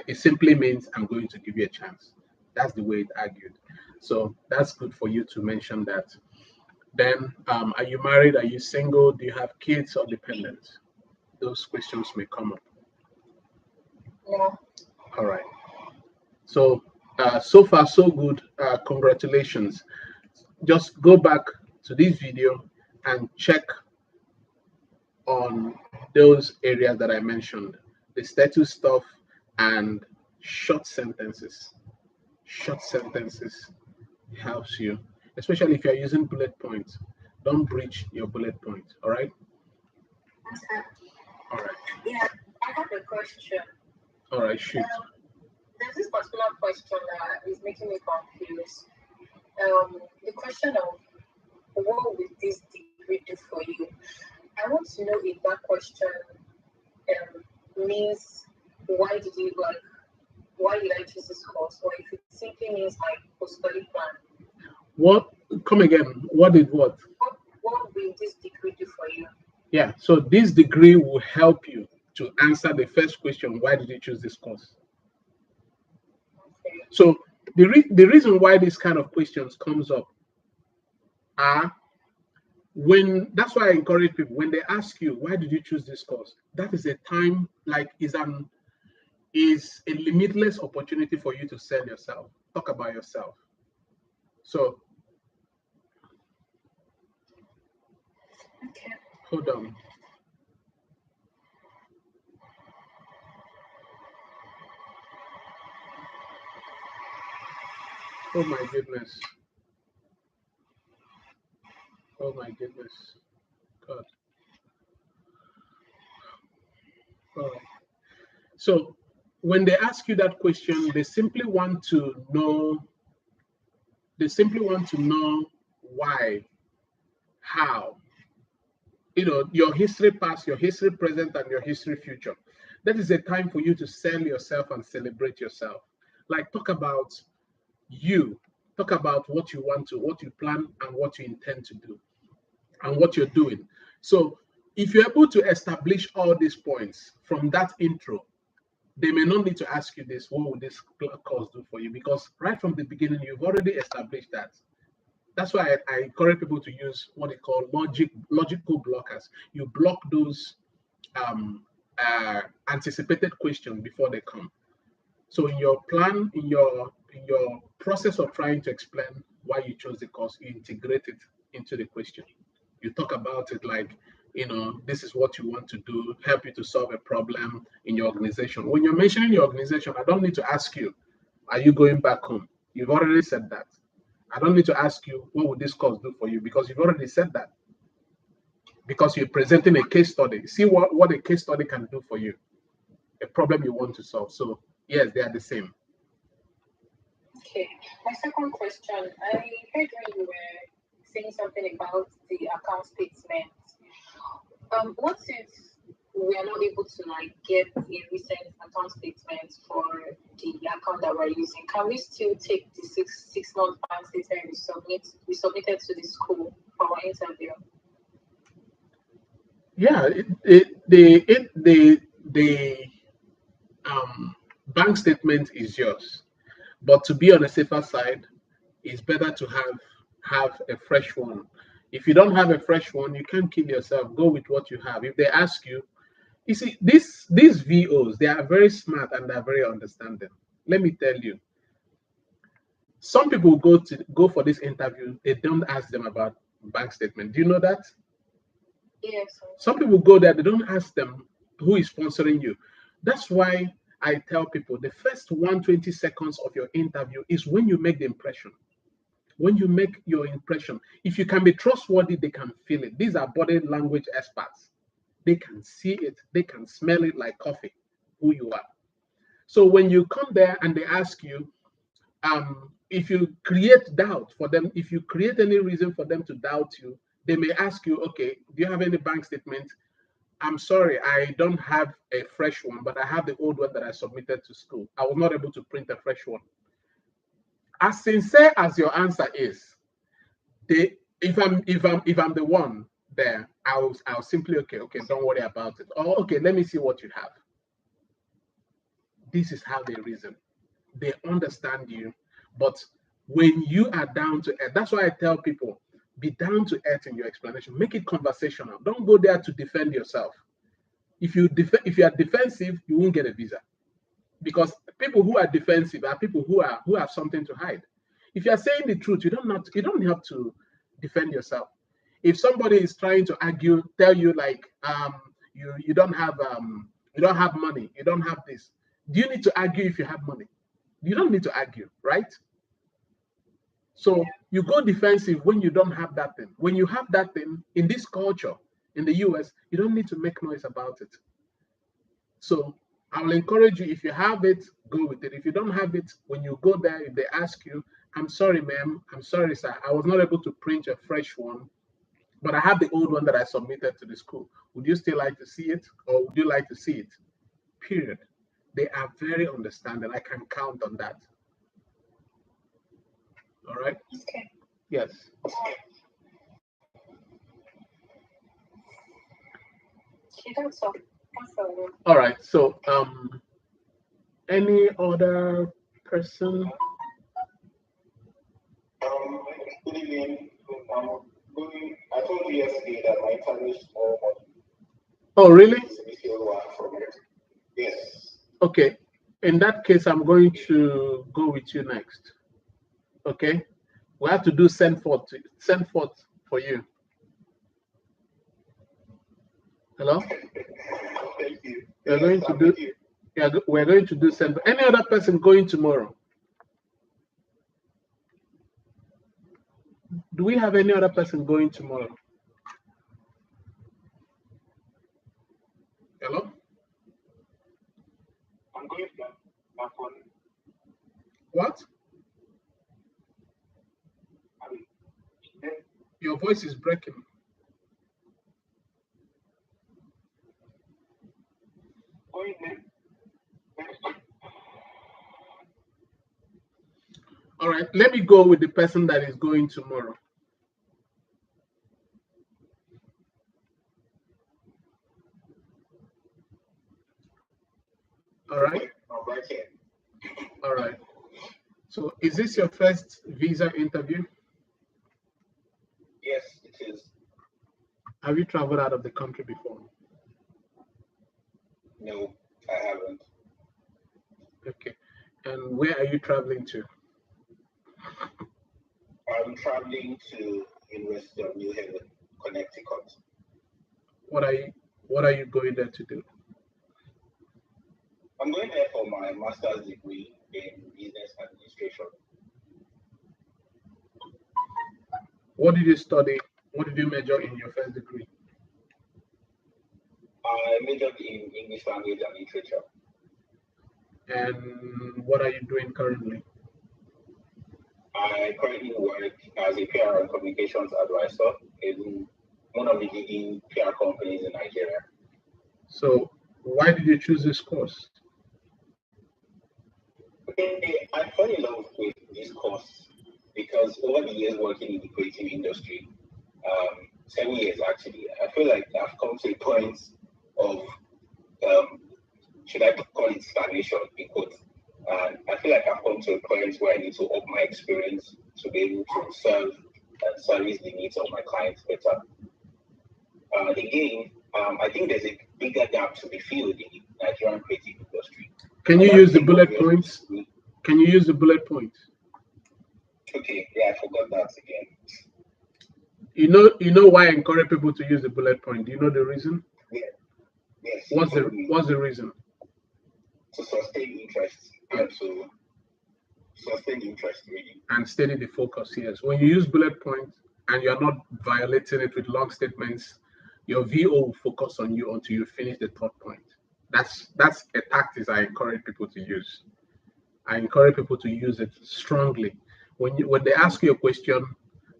it simply means I'm going to give you a chance. That's the way it argued. So that's good for you to mention that. Then, are you married? Are you single? Do you have kids or dependents? Those questions may come up. No. All right. So, so far so good. Congratulations. Just go back to this video and check on those areas that I mentioned, the status stuff and short sentences. Short sentences helps you, especially if you're using bullet points. Don't breach your bullet points. All right. Okay. All right. Yeah, I have a question. All right. Shoot. There's this particular question that is making me confused. The question of what will this degree do for you? I want to know if that question means why did I choose this course, or if it simply means my post-study plan. What? Come again. What did what? What will this degree do for you? Yeah. So this degree will help you to answer the first question: why did you choose this course? Okay. So the reason why this kind of questions comes up are that's why I encourage people when they ask you why did you choose this course, that is a time is a limitless opportunity for you to sell yourself, talk about yourself. So Okay. hold on. Oh my goodness. Oh my goodness. God. All right. So when they ask you that question, they simply want to know why, how, your history past, your history present, and your history future. That is a time for you to sell yourself and celebrate yourself. Like talk about you, talk about what you want to, what you plan, and what you intend to do, and what you're doing. So if you're able to establish all these points from that intro, they may not need to ask you this, what will this course do for you? Because right from the beginning, you've already established that. That's why I encourage people to use what they call logical blockers. You block those anticipated questions before they come. So in your plan, in your process of trying to explain why you chose the course, you integrate it into the question. You talk about it like this is what you want to do, help you to solve a problem in your organization. When you're mentioning your organization, I don't need to ask you, are you going back home? You've already said that. I don't need to ask you, what would this course do for you? Because you've already said that. Because you're presenting a case study. See what a case study can do for you, a problem you want to solve. So, yes, they are the same. Okay. My second question, I heard when you were saying something about the account statement. What if we are not able to get a recent account statement for the account that we're using? Can we still take the six-month bank statement we submitted to the school for our interview? Yeah, the bank statement is yours, but to be on the safer side, it's better to have a fresh one. If you don't have a fresh one, you can't kill yourself. Go with what you have. If they ask you, you see, these VOs, they are very smart and they're very understanding. Let me tell you, some people go for this interview, they don't ask them about bank statement. Do you know that? Yes. Some people go there, they don't ask them who is sponsoring you. That's why I tell people the first 120 seconds of your interview is when you make the impression. When you make your impression, if you can be trustworthy, they can feel it. These are body language experts. They can see it, they can smell it like coffee, who you are. So when you come there and they ask you, if you create doubt for them, if you create any reason for them to doubt you, they may ask you, okay, do you have any bank statement? I'm sorry, I don't have a fresh one, but I have the old one that I submitted to school. I was not able to print a fresh one. As sincere as your answer is, if I'm the one there, I'll simply, okay, don't worry about it. Or okay, let me see what you have. This is how they reason. They understand you. But when you are down to earth, that's why I tell people, be down to earth in your explanation. Make it conversational. Don't go there to defend yourself. If you are defensive, you won't get a visa. Because people who are defensive are people who have something to hide. If you are saying the truth, you don't have to defend yourself. If somebody is trying to argue, tell you like you don't have money, you don't have this. Do you need to argue if you have money? You don't need to argue, right? So you go defensive when you don't have that thing. When you have that thing in this culture in the US, you don't need to make noise about it. So I will encourage you, if you have it, go with it. If you don't have it, when you go there, if they ask you, I'm sorry, ma'am, I'm sorry, sir, I was not able to print a fresh one, but I have the old one that I submitted to the school. Would you still like to see it, or would you like to see it? Period. They are very understanding. I can count on that. All right? Okay. Yes. Okay, that's all. That's all. All right. So any other person? Good evening. I told you yesterday that my interview is tomorrow morning. Oh, really? Yes. Okay. In that case, I'm going to go with you next. Okay. We have to do send forth for you. Hello? Thank you. We're going to do. Yeah, we're going to do send. Any other person going tomorrow? Do we have any other person going tomorrow? Hello? I'm going to that one. What? Your voice is breaking. Going there. All right, let me go with the person that is going tomorrow. All right. I'm right here. All right. So, is this your first visa interview? Yes, it is. Have you traveled out of the country before? No, I haven't. Okay. And where are you traveling to? I'm traveling to University of New Haven, Connecticut. What are you going there to do? I'm going there for my master's degree in business administration. What did you study? What did you major in your first degree? I majored in English language and literature. And what are you doing currently? I currently work as a PR and communications advisor in one of the leading PR companies in Nigeria. So, why did you choose this course? Okay, I fell in love with this course because over the years working in the creative industry, 7 years actually, I feel like I've come to a point of, um, should I call it stagnation, in quotes. And I feel like I've come to a point where I need to up my experience to be able to serve and service the needs of my clients better. Again, I think there's a bigger gap to be filled in the Nigerian creative industry. Can And you that use the became bullet obvious points? to me. Can you use the bullet points? Okay, yeah, I forgot that again. You know why I encourage people to use the bullet point. Do you know the reason? Yeah, yes, you What's told the me what's the reason? to sustain interest Yeah. and to sustain interest really. And steady the focus. Yes. When you use bullet points and you're not violating it with long statements, your VO will focus on you until you finish the third point. That's a tactic I encourage people to use. I encourage people to use it strongly. When they ask you a question,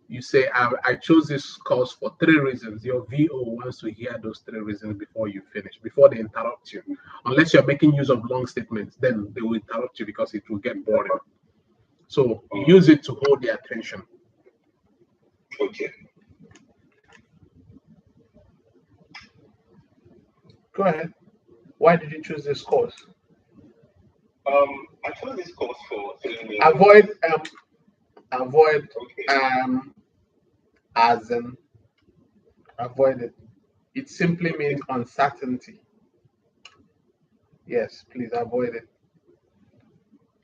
you say, I chose this course for 3 reasons. Your VO wants to hear those 3 reasons before you finish, before they interrupt you. Unless you're making use of long statements, then they will interrupt you because it will get boring. So use it to hold their attention. Okay. Go ahead. Why did you choose this course? I chose this course for 3 main Avoid reasons. avoid Okay. as in avoid it. It simply means uncertainty. Yes, please avoid it.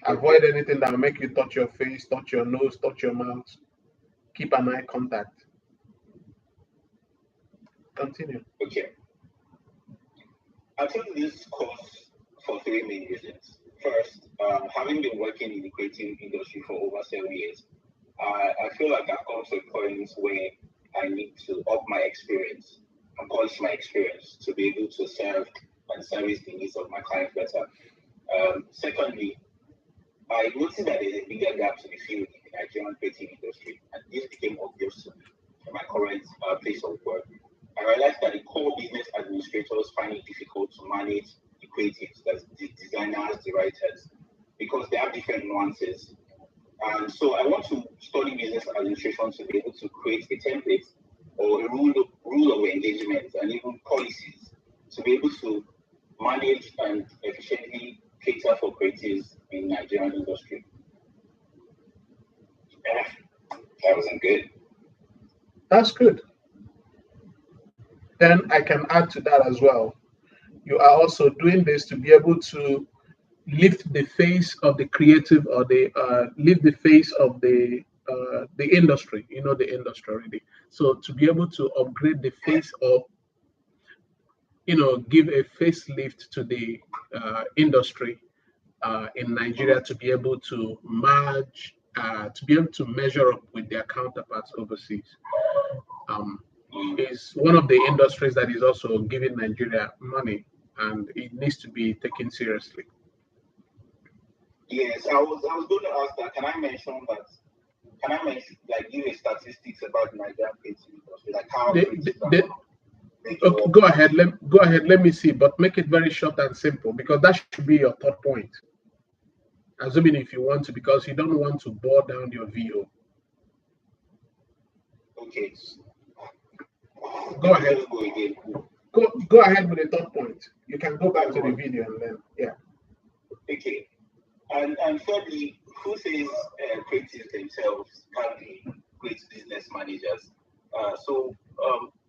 Avoid Okay. anything that will make you touch your face, touch your nose, touch your mouth. Keep an eye contact. Continue. Okay. I chose this course for 3 main reasons. First, having been working in the creative industry for over 7 years, I feel like I've come to a point where I need to up my experience and polish my experience to be able to serve and service the needs of my clients better. Secondly, I noticed that there's a bigger gap to be filled in the Nigerian creative industry, and this became obvious to me in my current place of work. I realized that the core business administrators find it difficult to manage the creatives, that's the designers, the writers, because they have different nuances. And so I want to study business administration to be able to create a template or a rule of engagement and even policies to be able to manage and efficiently cater for creatives in Nigerian industry. Yeah, that wasn't good. That's good. Then I can add to that as well. You are also doing this to be able to lift the face of the creative or the lift the face of the industry. You know the industry already. So to be able to upgrade the face of, give a facelift to the industry in Nigeria to be able to merge, to be able to measure up with their counterparts overseas. Um, is one of the industries that is also giving Nigeria money, and it needs to be taken seriously. Yes, I was going to ask that. Can I mention that? Can I mention like give a statistics about the Nigerian creative industry, like how They, they, creatives are they- making okay, up? go ahead. Go ahead. Let me see, but make it very short and simple because that should be your third point. Assuming if you want to, because you don't want to bore down your VO. Okay, Go let me ahead. just go again. Go ahead with the third point. You can go back Third to the one. video and then yeah. Okay, and thirdly, who says creatives themselves can be great business managers?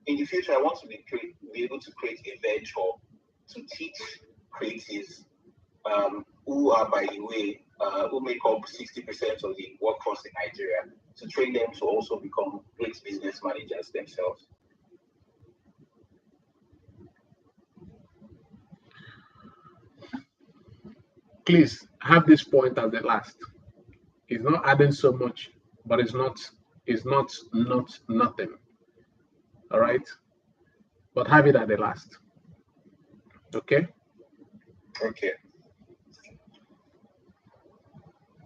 In the future, I want to be able to create a venture to teach creatives who are, by the way, who make up 60% of the workforce in Nigeria, to train them to also become great business managers themselves. please have this point as the last. It's not adding so much, but it's not nothing. All right, but have it at the last. Okay. Okay.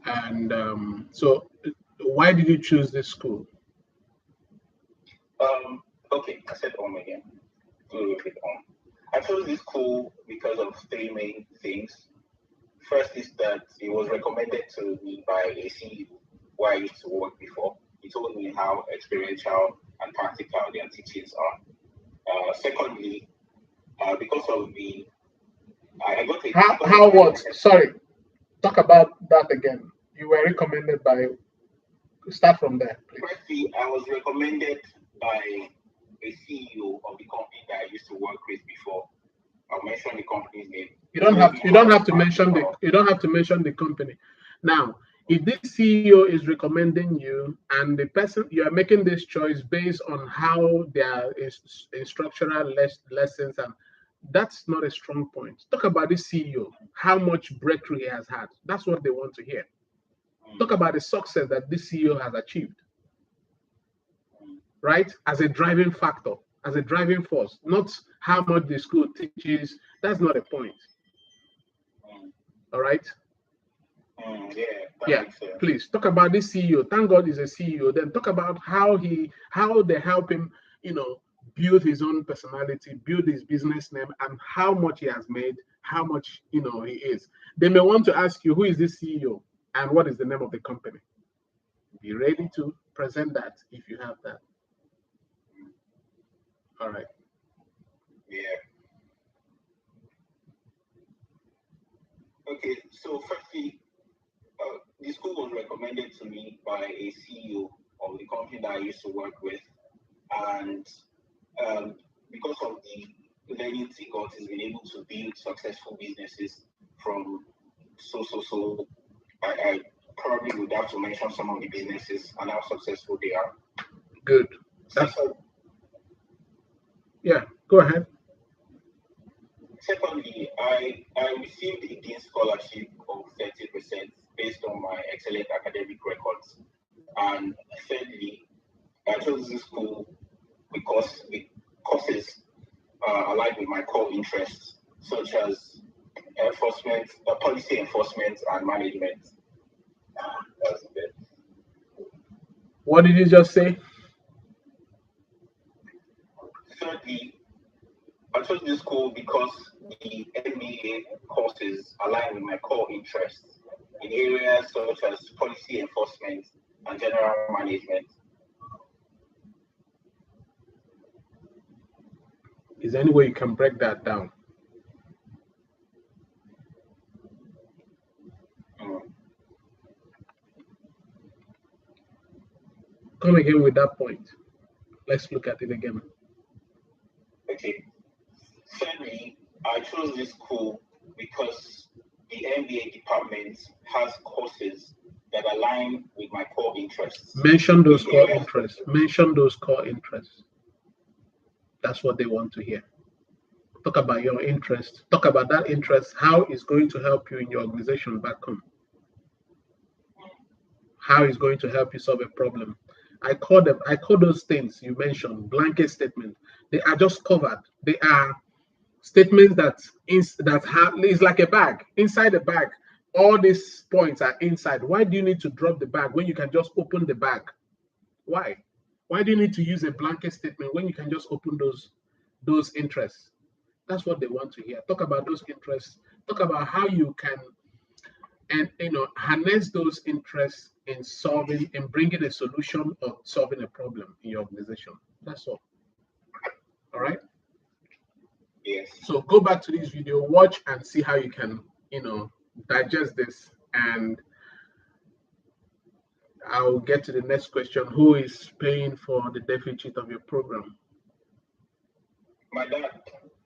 And so, why did you choose this school? Okay, I said again. A little bit I chose this school because of three main things. First is that it was recommended to me by a CEO where I used to work before. He told me how experiential and practical their teachings are. Secondly, because of the I got a because of How my what? Sorry, talk about that again. You were recommended by. Start from there, please. firstly, I was recommended by a CEO of the company that I used to work with before. I'll mention the company's name. You don't have to mention the company. Now, if this CEO is recommending you and the person you are making this choice based on how their instructional lessons, and that's not a strong point. Talk about this CEO, how much breakthrough he has had. That's what they want to hear. Talk about the success that this CEO has achieved, right? As a driving factor, as a driving force, not how much the school teaches. That's not a point. All right. Yeah, Please talk about this CEO. Thank God he's a CEO. Then talk about how they help him, build his own personality, build his business name, and how much he has made, how much he is. They may want to ask you, who is this CEO and what is the name of the company? Be ready to present that if you have that. All right. Yeah. Okay, so firstly, the school was recommended to me by a CEO of the company that I used to work with, and because of the learnings he got, he's been able to build successful businesses from so. I probably would have to mention some of the businesses and how successful they are. Good. Yeah, go ahead. Secondly, I received a Dean scholarship of 30% based on my excellent academic records. And thirdly, I chose this school because the courses aligned with my core interests, such as policy enforcement, and management. That's it. What did you just say? Thirdly, I chose this school because the MBA courses align with my core interests in areas such as policy enforcement and general management. Is there any way you can break that down? Come again with that point. Let's look at it again. Okay. Thirdly, I chose this school because the MBA department has courses that align with my core interests. Mention those core interests. Mention those core interests. That's what they want to hear. Talk about your interest. Talk about that interest, how it's going to help you in your organization back home. How it's going to help you solve a problem. I call those things you mentioned blanket statements. They are just covered. They are statements is like a bag. Inside the bag, all these points are inside. Why do you need to drop the bag when you can just open the bag? Why? Why do you need to use a blanket statement when you can just open those interests? That's what they want to hear. Talk about those interests. Talk about how you can harness those interests in bringing a solution or solving a problem in your organization. That's all. All right. Yes. So go back to this video, watch and see how you can, digest this. And I'll get to the next question. Who is paying for the deficit of your program? My dad.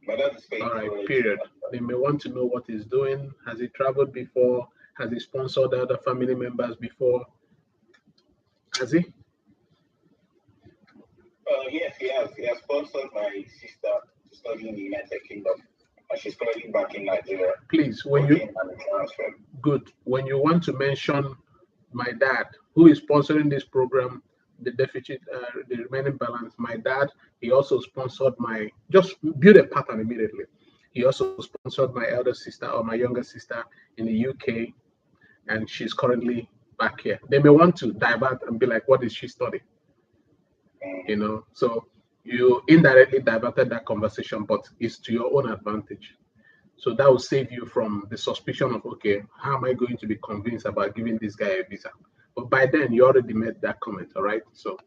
My dad is paying. All right, period. They may want to know what he's doing. Has he traveled before? Has he sponsored other family members before? Has he? Yes, he has. He has sponsored my sister to study in the United Kingdom. and she's currently back in Nigeria Please, when you working on the transfer. good, when you want to mention my dad, who is sponsoring this program, the deficit, the remaining balance, my dad, he also sponsored my, just build a pattern immediately. He also sponsored my elder sister or my younger sister in the UK, and she's currently back here. They may want to divert and be like, what did she study? You know, so you indirectly diverted that conversation, but it's to your own advantage. So that will save you from the suspicion of, okay, how am I going to be convinced about giving this guy a visa? But by then, you already made that comment, all right? So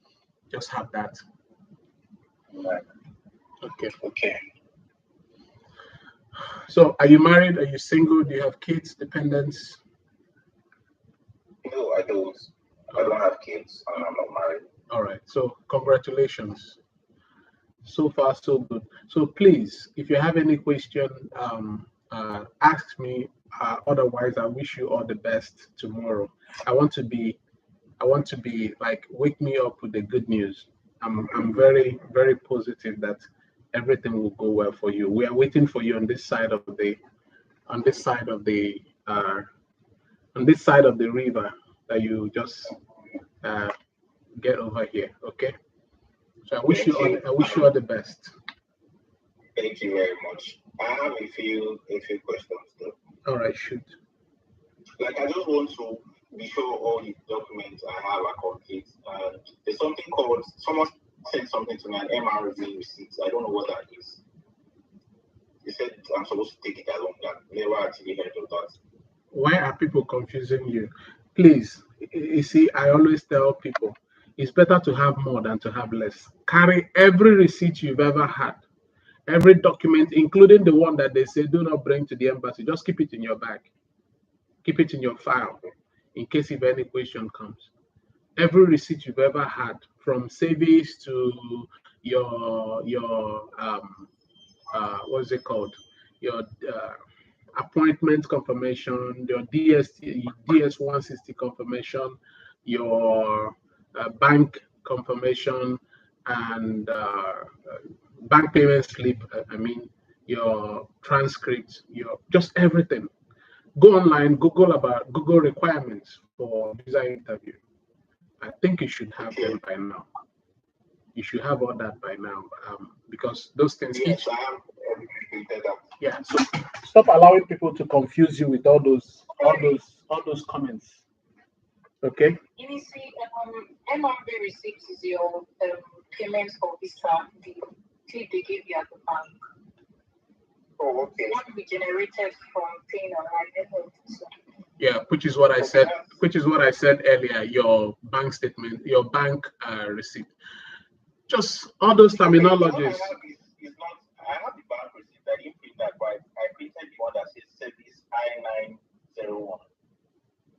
just have that. Right. Okay. Okay. So are you married? Are you single? Do you have kids, dependents? No, I don't. I don't have kids, and I'm not married. All right. So congratulations. So far, so good. So please, if you have any question, ask me. Otherwise, I wish you all the best tomorrow. I want to be, like, wake me up with the good news. I'm very, very positive that everything will go well for you. We are waiting for you on this side of the, on this side of the, uh, on this side of the river that you just uh, get over here. Okay. So Thank you. I wish you all the best. Thank you very much. I have a few questions though. All right, shoot. Like I just want to be sure all the documents I have are complete. And there's something called someone sent something to me, an MRV receipt. I don't know what that is. They said I'm supposed to take it along. That never actually heard of that. Why are people confusing you? Please, you see, I always tell people it's better to have more than to have less. Carry every receipt you've ever had, every document, including the one that they say do not bring to the embassy. Just keep it in your bag, keep it in your file in case if any question comes. Every receipt you've ever had, from savings to your what's it called, your appointment confirmation, your DS 160 confirmation, your bank confirmation, and bank payment slip. I mean, your transcripts, your just everything. Go online, Google requirements for visa interview. I think you should have Okay. them by now. You should have all that by now, because those things Yes, each, I have everything up. yeah. So stop allowing people to confuse you with all those comments. Okay. You see, MRB receipts is your payment for visa, the fee they give you at the bank. Oh, okay. It won't be generated from paying online. Yeah, which is what I said. Which is what I said earlier. Your bank statement, your bank receipt, just all those terminologies. Is not. I have the bank receipt. I didn't print that, but I printed the one that says service I-901.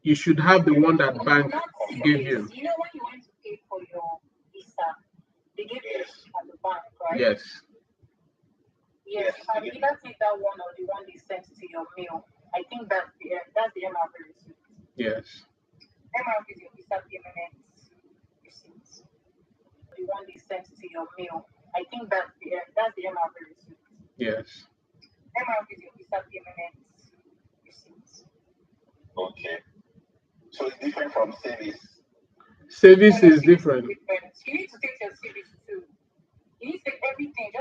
You should have the one that bank Not gave serious. you. You know when you went to pay for your visa, they give you Yes. at the bank, right? Yes. Yes. And either take that one or the one they sent to your mail. I think that's the MRB receipt. Yes. MRB is your visa payment receipt. The one they sent to your mail. I think that's the MRB receipt. Yes. MRB is your visa payment receipt. Okay. So it's different from service. Service is different. You need to take your service too. You need to take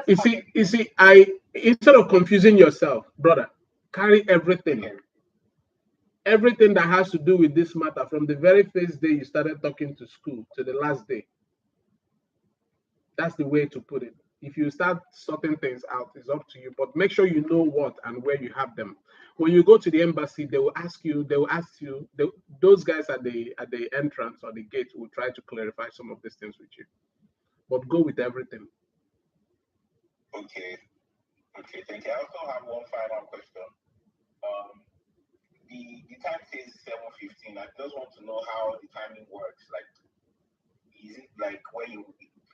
everything. You see, I instead of confusing yourself, brother, carry everything. Everything that has to do with this matter from the very first day you started talking to school to the last day. That's the way to put it. If you start sorting things out, it's up to you. But make sure you know what and where you have them. When you go to the embassy, they will ask you. Those guys at the entrance or the gate will try to clarify some of these things with you. But go with everything. Okay. Okay. Thank you. I also have one final question. The time says 7:15. I just want to know how the timing works. Like, is it like when you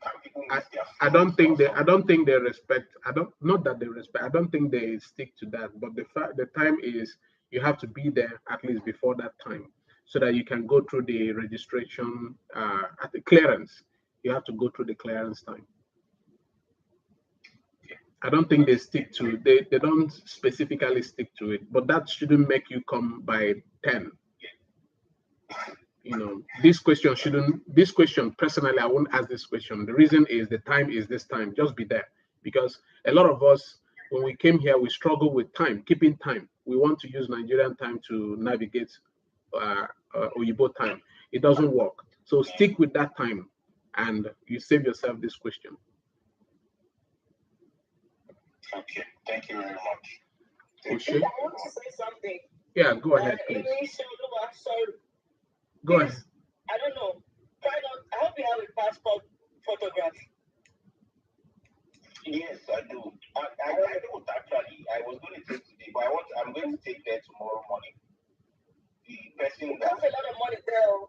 can people miss their I don't think they respect. Not that they respect. I don't think they stick to that. But the time is you have to be there at least before that time, so that you can go through the registration at the clearance. You have to go through the clearance time. I don't think they stick to they don't specifically stick to it, but that shouldn't make you come by 10. You know, this question personally, I won't ask this question. The reason is the time is this time. Just be there. Because a lot of us, when we came here, we struggle with time, keeping time. We want to use Nigerian time to navigate Oyibo time. It doesn't work. So stick with that time and you save yourself this question. Okay, thank you very much. Okay. I want to say something. Yeah, go ahead, please. Sorry. Go ahead. I don't know. Try not. I hope you have a passport photograph. Yes, I do. I don't actually. I was going to take today, but I'm going to take there tomorrow morning. The person That's a lot of money there.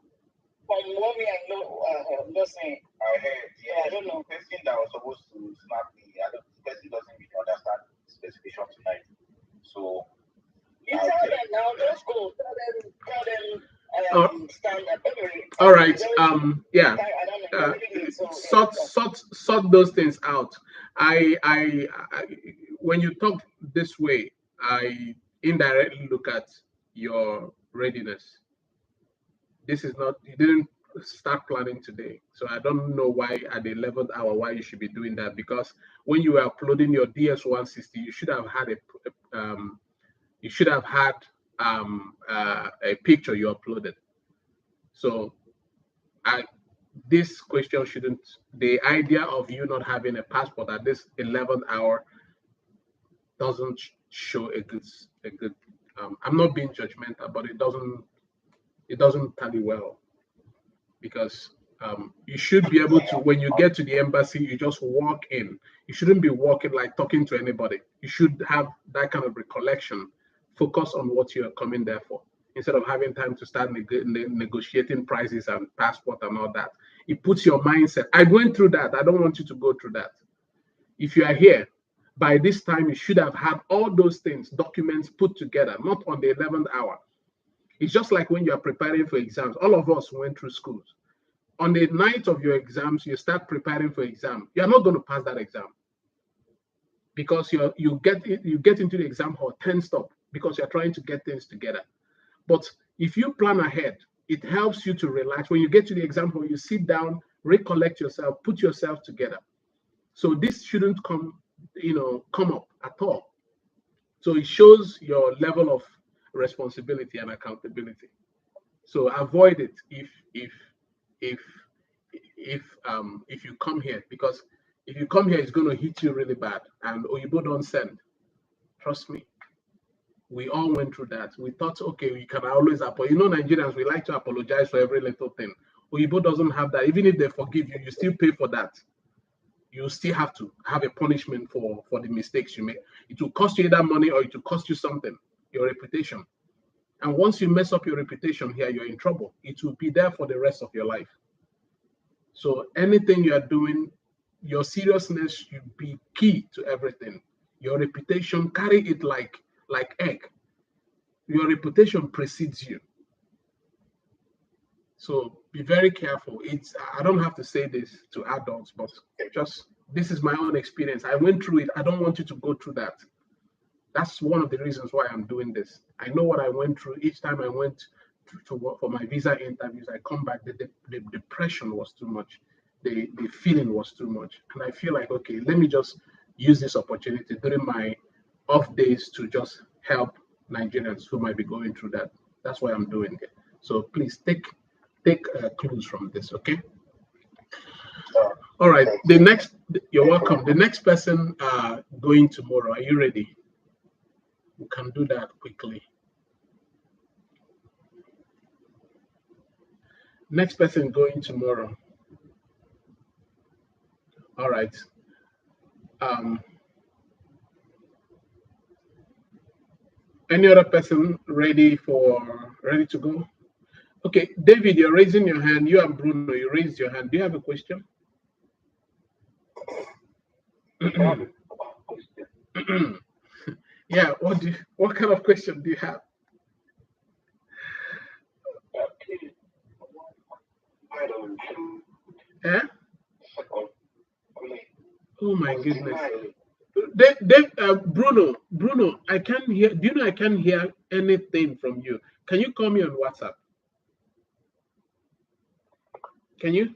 From what I know, I'm just saying. I heard, yeah, I don't know. The person that was supposed to snap me, the person doesn't really understand the specification tonight. So you tell them now, just go. Tell them stand up. All right. Yeah. Sort those things out. I when you talk this way, I indirectly look at your readiness. This is not, you didn't start planning today, so I don't know why at the 11th hour why you should be doing that, because when you were uploading your DS160 you should have had a picture you uploaded. So this question shouldn't, the idea of you not having a passport at this 11th hour doesn't show a good I'm not being judgmental, but it doesn't tally well, because you should be able to, when you get to the embassy, you just walk in. You shouldn't be walking like talking to anybody. You should have that kind of recollection, focus on what you're coming there for, instead of having time to start negotiating prices and passport and all that. It puts your mindset. I went through that. I don't want you to go through that. If you are here, by this time, you should have had all those things, documents put together, not on the 11th hour. It's just like when you are preparing for exams. All of us went through schools. On the night of your exams, you start preparing for exam. You're not going to pass that exam, because you get into the exam hall tensed up because you're trying to get things together. But if you plan ahead, it helps you to relax. When you get to the exam hall, you sit down, recollect yourself, put yourself together. So this shouldn't come up at all. So it shows your level of responsibility and accountability. So avoid it if you come here, because if you come here, it's going to hit you really bad. And Oyibo don't send. Trust me. We all went through that. We thought, okay, we can always apologize. You know, Nigerians, we like to apologize for every little thing. Oyibo doesn't have that. Even if they forgive you, you still pay for that. You still have to have a punishment for the mistakes you make. It will cost you either money or it will cost you something, your reputation. And once you mess up your reputation here, you're in trouble. It will be there for the rest of your life. So anything you are doing, your seriousness should be key to everything. Your reputation, carry it like egg. Your reputation precedes you. So be very careful. I don't have to say this to adults, but just this is my own experience. I went through it. I don't want you to go through that. That's one of the reasons why I'm doing this. I know what I went through each time I went to work for my visa interviews. I come back, the depression was too much. The feeling was too much. And I feel like, okay, let me just use this opportunity during my off days to just help Nigerians who might be going through that. That's why I'm doing it. So please take clues from this, okay? All right. You're welcome. The next person going tomorrow. Are you ready? We can do that quickly. Next person going tomorrow. All right. Any other person ready to go? Okay, David, you're raising your hand. You and Bruno, you raised your hand. Do you have a question? Yeah. What kind of question do you have? Eh? Oh my goodness. Bruno, I can't hear. Do you know I can't hear anything from you? Can you call me on WhatsApp? Can you?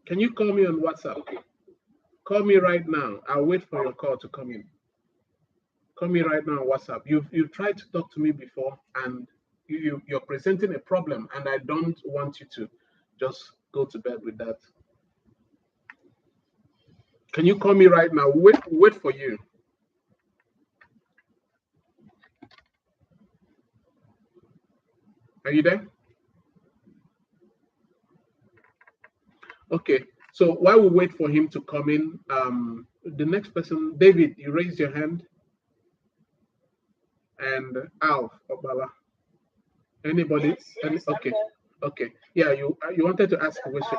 Can you call me on WhatsApp? Call me right now. I'll wait for your call to come in. Call me right now on WhatsApp. You've tried to talk to me before, and you're presenting a problem, and I don't want you to just go to bed with that. Can you call me right now? Wait for you. Are you there? Okay. So while we wait for him to come in, the next person, David, you raised your hand, and Alf Obala. Anybody? Yes, Okay. Okay. Yeah, you wanted to ask a question.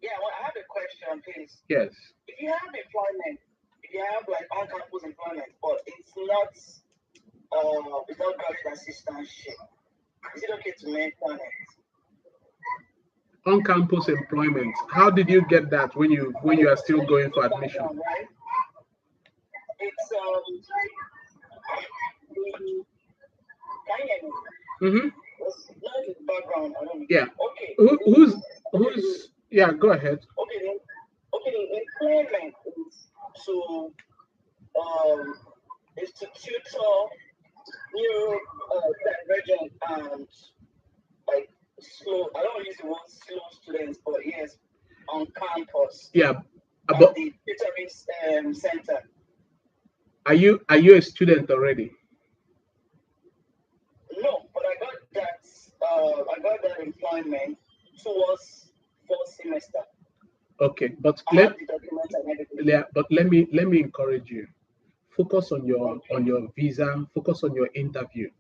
I have a question, please. Yes. If you have employment, if you have like on-campus employment, but it's not graduate assistantship, is it okay to mention it? On-campus employment. How did you get that when you are still going for admission? Right? It's Mm-hmm. not the background. I don't know. Yeah. Okay. Who's? Yeah. Go ahead. Okay. The employment is to is to tutor new divergent and like slow. I don't use the word slow students, but yes, on campus. Yeah. At About the tutoring center. are you a student already? No, but I got that. I got that employment towards fourth semester. Okay, but I have the documents and everything. but let me encourage you. Focus on your visa. Focus on your interview.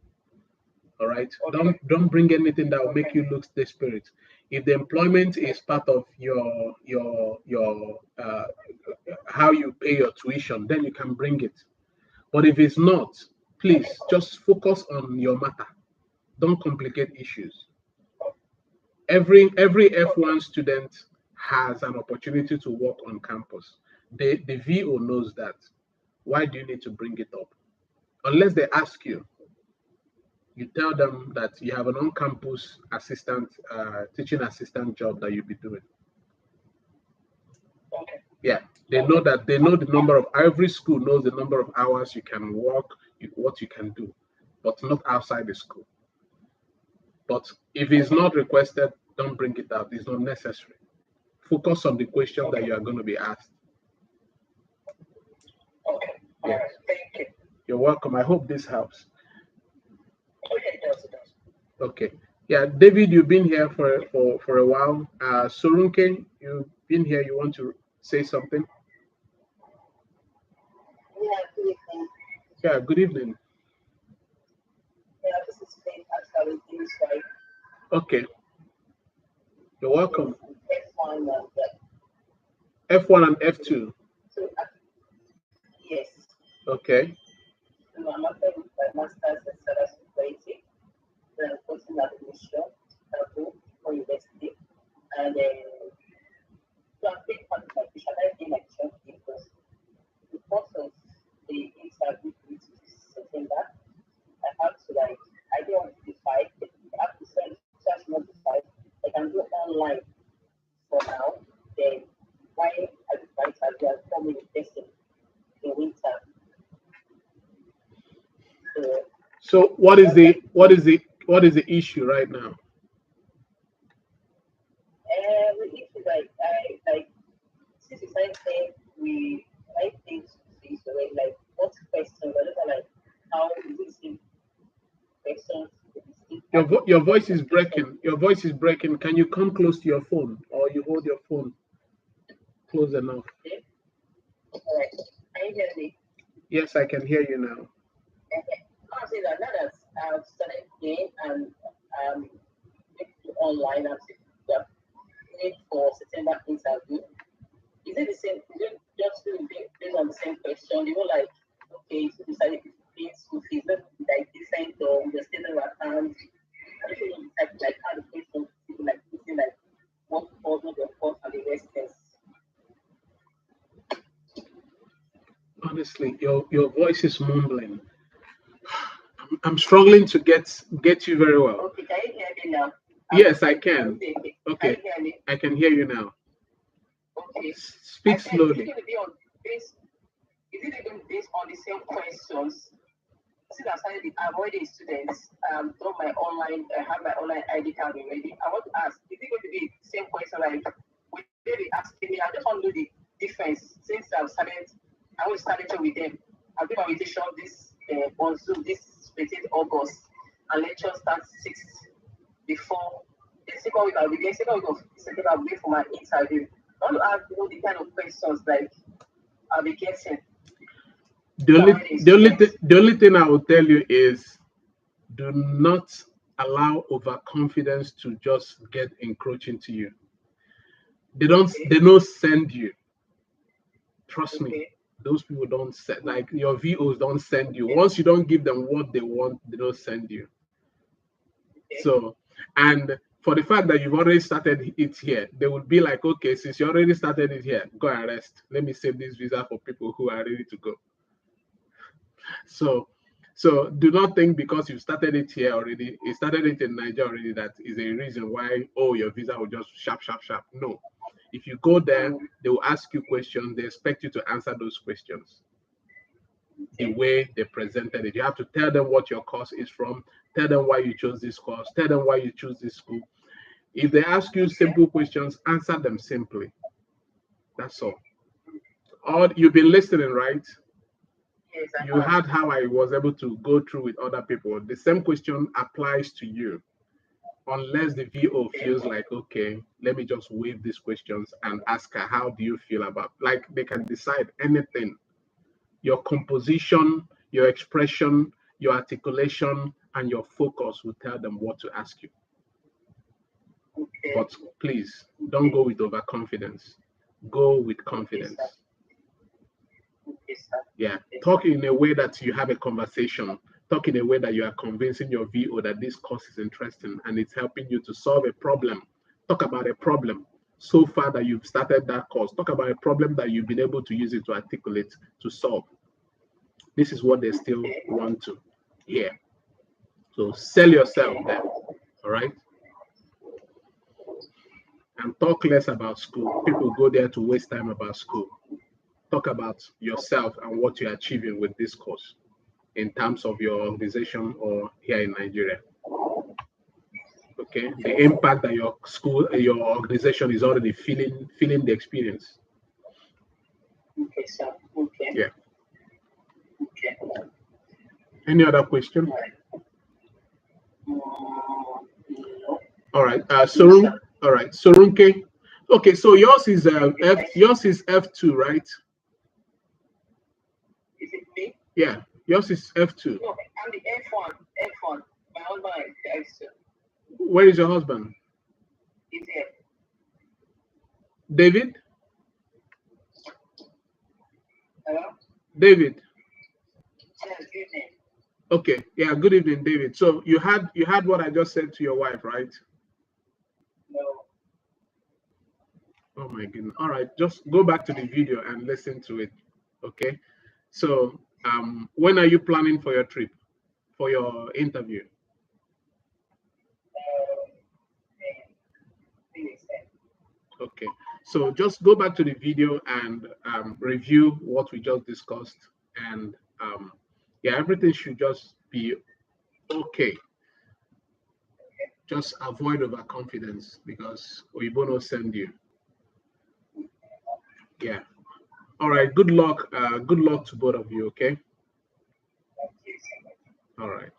All right. Okay. Don't bring anything that will make you look desperate. If the employment is part of your how you pay your tuition, then you can bring it. But if it's not, please just focus on your matter. Don't complicate issues. Every F1 student has an opportunity to work on campus. The VO knows that. Why do you need to bring it up? Unless they ask you, you tell them that you have an on-campus assistant, teaching assistant job that you'll be doing. Okay. Yeah, they know that. They know the number of, every school knows the number of hours you can work, what you can do, but not outside the school. But if it's not requested, don't bring it out. It's not necessary. Focus on the question that you are going to be asked. Okay. All right. Thank you. You're welcome. I hope this helps. Okay, it does. Okay. Yeah, David, you've been here for a while. Sorunke, you've been here. You want to say something? Yeah, good evening. Yeah, good evening. Yeah, this is Faith actually this right. Okay, you're welcome. Yes, F1 and F1 and F2. so yes. Okay. So I'm after with my master's in cybersecurity. Then I'm putting admission for university. And so I'm taking my specialized in action because because of the interview which is September, I have to like I don't want to decide. I have to send just not decide. I can do online for now. Then why I decide that we are forming a testing in winter. So So what is the issue right now? we need to like since it's like saying we like things to see so like what questions whatever like how is it same questions Your voice is breaking. Your voice is breaking. Can you come close to your phone, or you hold your phone close enough? okay? All right. Can you hear me? Yes, I can hear you now. Okay. I'll say that now that I've started playing and um online and yeah, need for September interview. Is it the same? Is it just based on the same question? You know, like, okay, so decided to pay school fees, but like different or the statement of account. I don't know, like how the question like using like what falls, what your cost and the rest is. Honestly, your voice is mumbling. I'm struggling to get you very well. Okay, can you hear me now? Yes, I can. Can Okay, you hear me? I can hear you now. Okay. Speak I said, slowly. is it even based on the same questions? Since I've already a student, done my online, I have my online ID card already. I want to ask, is it going to be the same question? Like, will they be asking me? I just want to know the difference since I was starting with them. I've been on orientation this on Zoom this 15th August, and lecture starts 6th before the second week. I'll be there. Second week of September, I'll be for my interview. I want to ask the kind of questions like I'll be getting. The only thing I will tell you is do not allow overconfidence to just get encroaching to you. They don't send you. Trust me. Those people don't send, like your VOs don't send you. Once you don't give them what they want, they don't send you. So, and for the fact that you've already started it here, they would be like, okay, since you already started it here, go and rest. Let me save this visa for people who are ready to go. So do not think because you started it here already, you started it in Nigeria already, that is a reason why, oh, your visa will just sharp. No. If you go there, they will ask you questions. They expect you to answer those questions the way they presented it. You have to tell them what your course is from, tell them why you chose this course, tell them why you choose this school. If they ask you simple questions, answer them simply. That's all. You've been listening, right? Yes, you heard how I was able to go through with other people. The same question applies to you, unless the VO feels like, okay, let me just waive these questions and ask her, how do you feel about, like they can decide anything. Your composition, your expression, your articulation, and your focus will tell them what to ask you. But please, don't go with overconfidence. Go with confidence. Yeah, talk in a way that you have a conversation. Talk in a way that you are convincing your VO that this course is interesting and it's helping you to solve a problem. Talk about a problem so far that you've started that course. Talk about a problem that you've been able to use it to articulate, to solve. This is what they still want to hear. So sell yourself there, all right? And talk less about school. People go there to waste time about school. Talk about yourself and what you're achieving with this course in terms of your organization or here in Nigeria. Okay, the impact that your school, your organization is already feeling the experience. Okay, sir. Okay. Yeah. Okay. Any other question? All right. Sorun. All right. Sorunke. Okay, so yours is yours is F2, right? Is it me? Yeah, yours is F2. No, I'm the F1. F1. My husband is F2. Where is your husband? He's here. David? Hello? David. Yes, good evening. Okay, yeah, good evening, David. So you had what I just said to your wife, right? No. Oh my goodness. All right, just go back to the video and listen to it. Okay. So when are you planning for your trip, for your interview? Okay. So just go back to the video and review what we just discussed. And yeah, everything should just be okay. Just avoid overconfidence because we will send you. Yeah. All right. Good luck. Good luck to both of you. Okay. All right.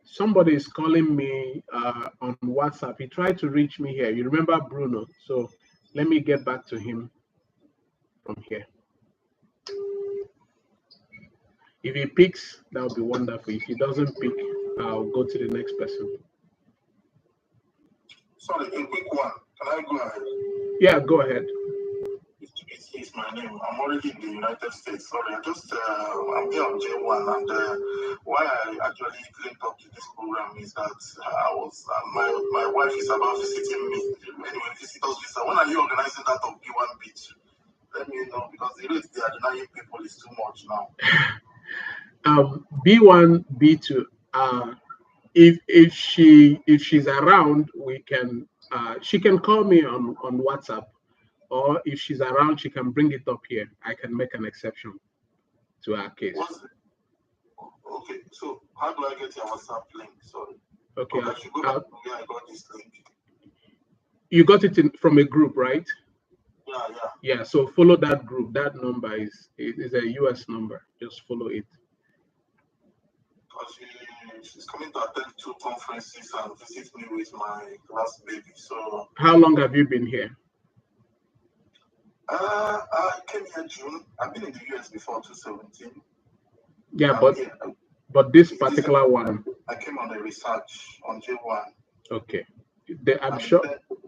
Somebody is calling me on WhatsApp. He tried to reach me here. You remember Bruno? So let me get back to him from here. If he picks, that would be wonderful. If he doesn't pick, I'll go to the next person. Sorry, a quick one. Can I go ahead? Yeah, go ahead. It's my name. I'm already in the United States. Sorry, I'm here on J1, and why I actually linked up to this program is that I was my wife is about visiting me. Anyway, visitors visa. When are you organizing that on B1 Beach? Let me know because the rate they are denying people is too much now. B1, B2. If she's around, we can she can call me on WhatsApp, or if she's around, she can bring it up here. I can make an exception to our case. Okay, so how do I get your WhatsApp link? Sorry. Okay, I should go back to where I got this link. You got it from a group, right? Yeah. Yeah, so follow that group. That number is a US number. Just follow it. Because she's coming to attend 2 conferences and visit me with my last baby. So how long have you been here? I came here June. I've been in the US before 2017. Yeah, but this particular one, I came on a research on J1. Okay. I'm sure.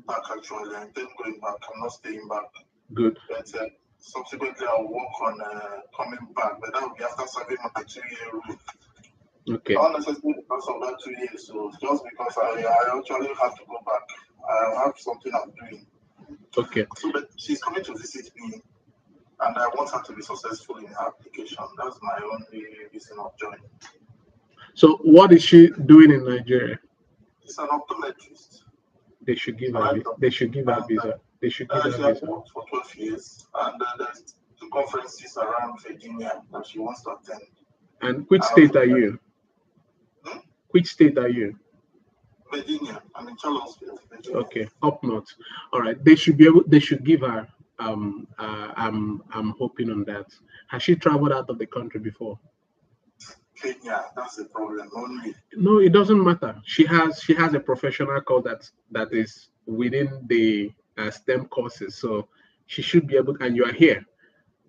Back actually, I intend going back. I'm not staying back. Good. But subsequently, I'll work on coming back, but that will be after serving my 2-year rule. Okay. Not necessarily because of that 2 years, so just because I actually have to go back. I have something I'm doing. Okay. So, but she's coming to visit me, and I want her to be successful in her application. That's my only reason of joining. So, what is she doing in Nigeria? She's an optometrist. They should give her. They should give her visa. They should give her visa. She has worked for 12 years, and there's 2 conferences around Virginia that she wants to attend. And which state are you? Which state are you? Virginia. I'm in Charlottesville, Virginia. Okay, up north. All right. They should be able. They should give her. I'm hoping on that. Has she traveled out of the country before? Kenya. That's the problem. Only. No, it doesn't matter. She has a professional course that is within the STEM courses, so she should be able. And you are here,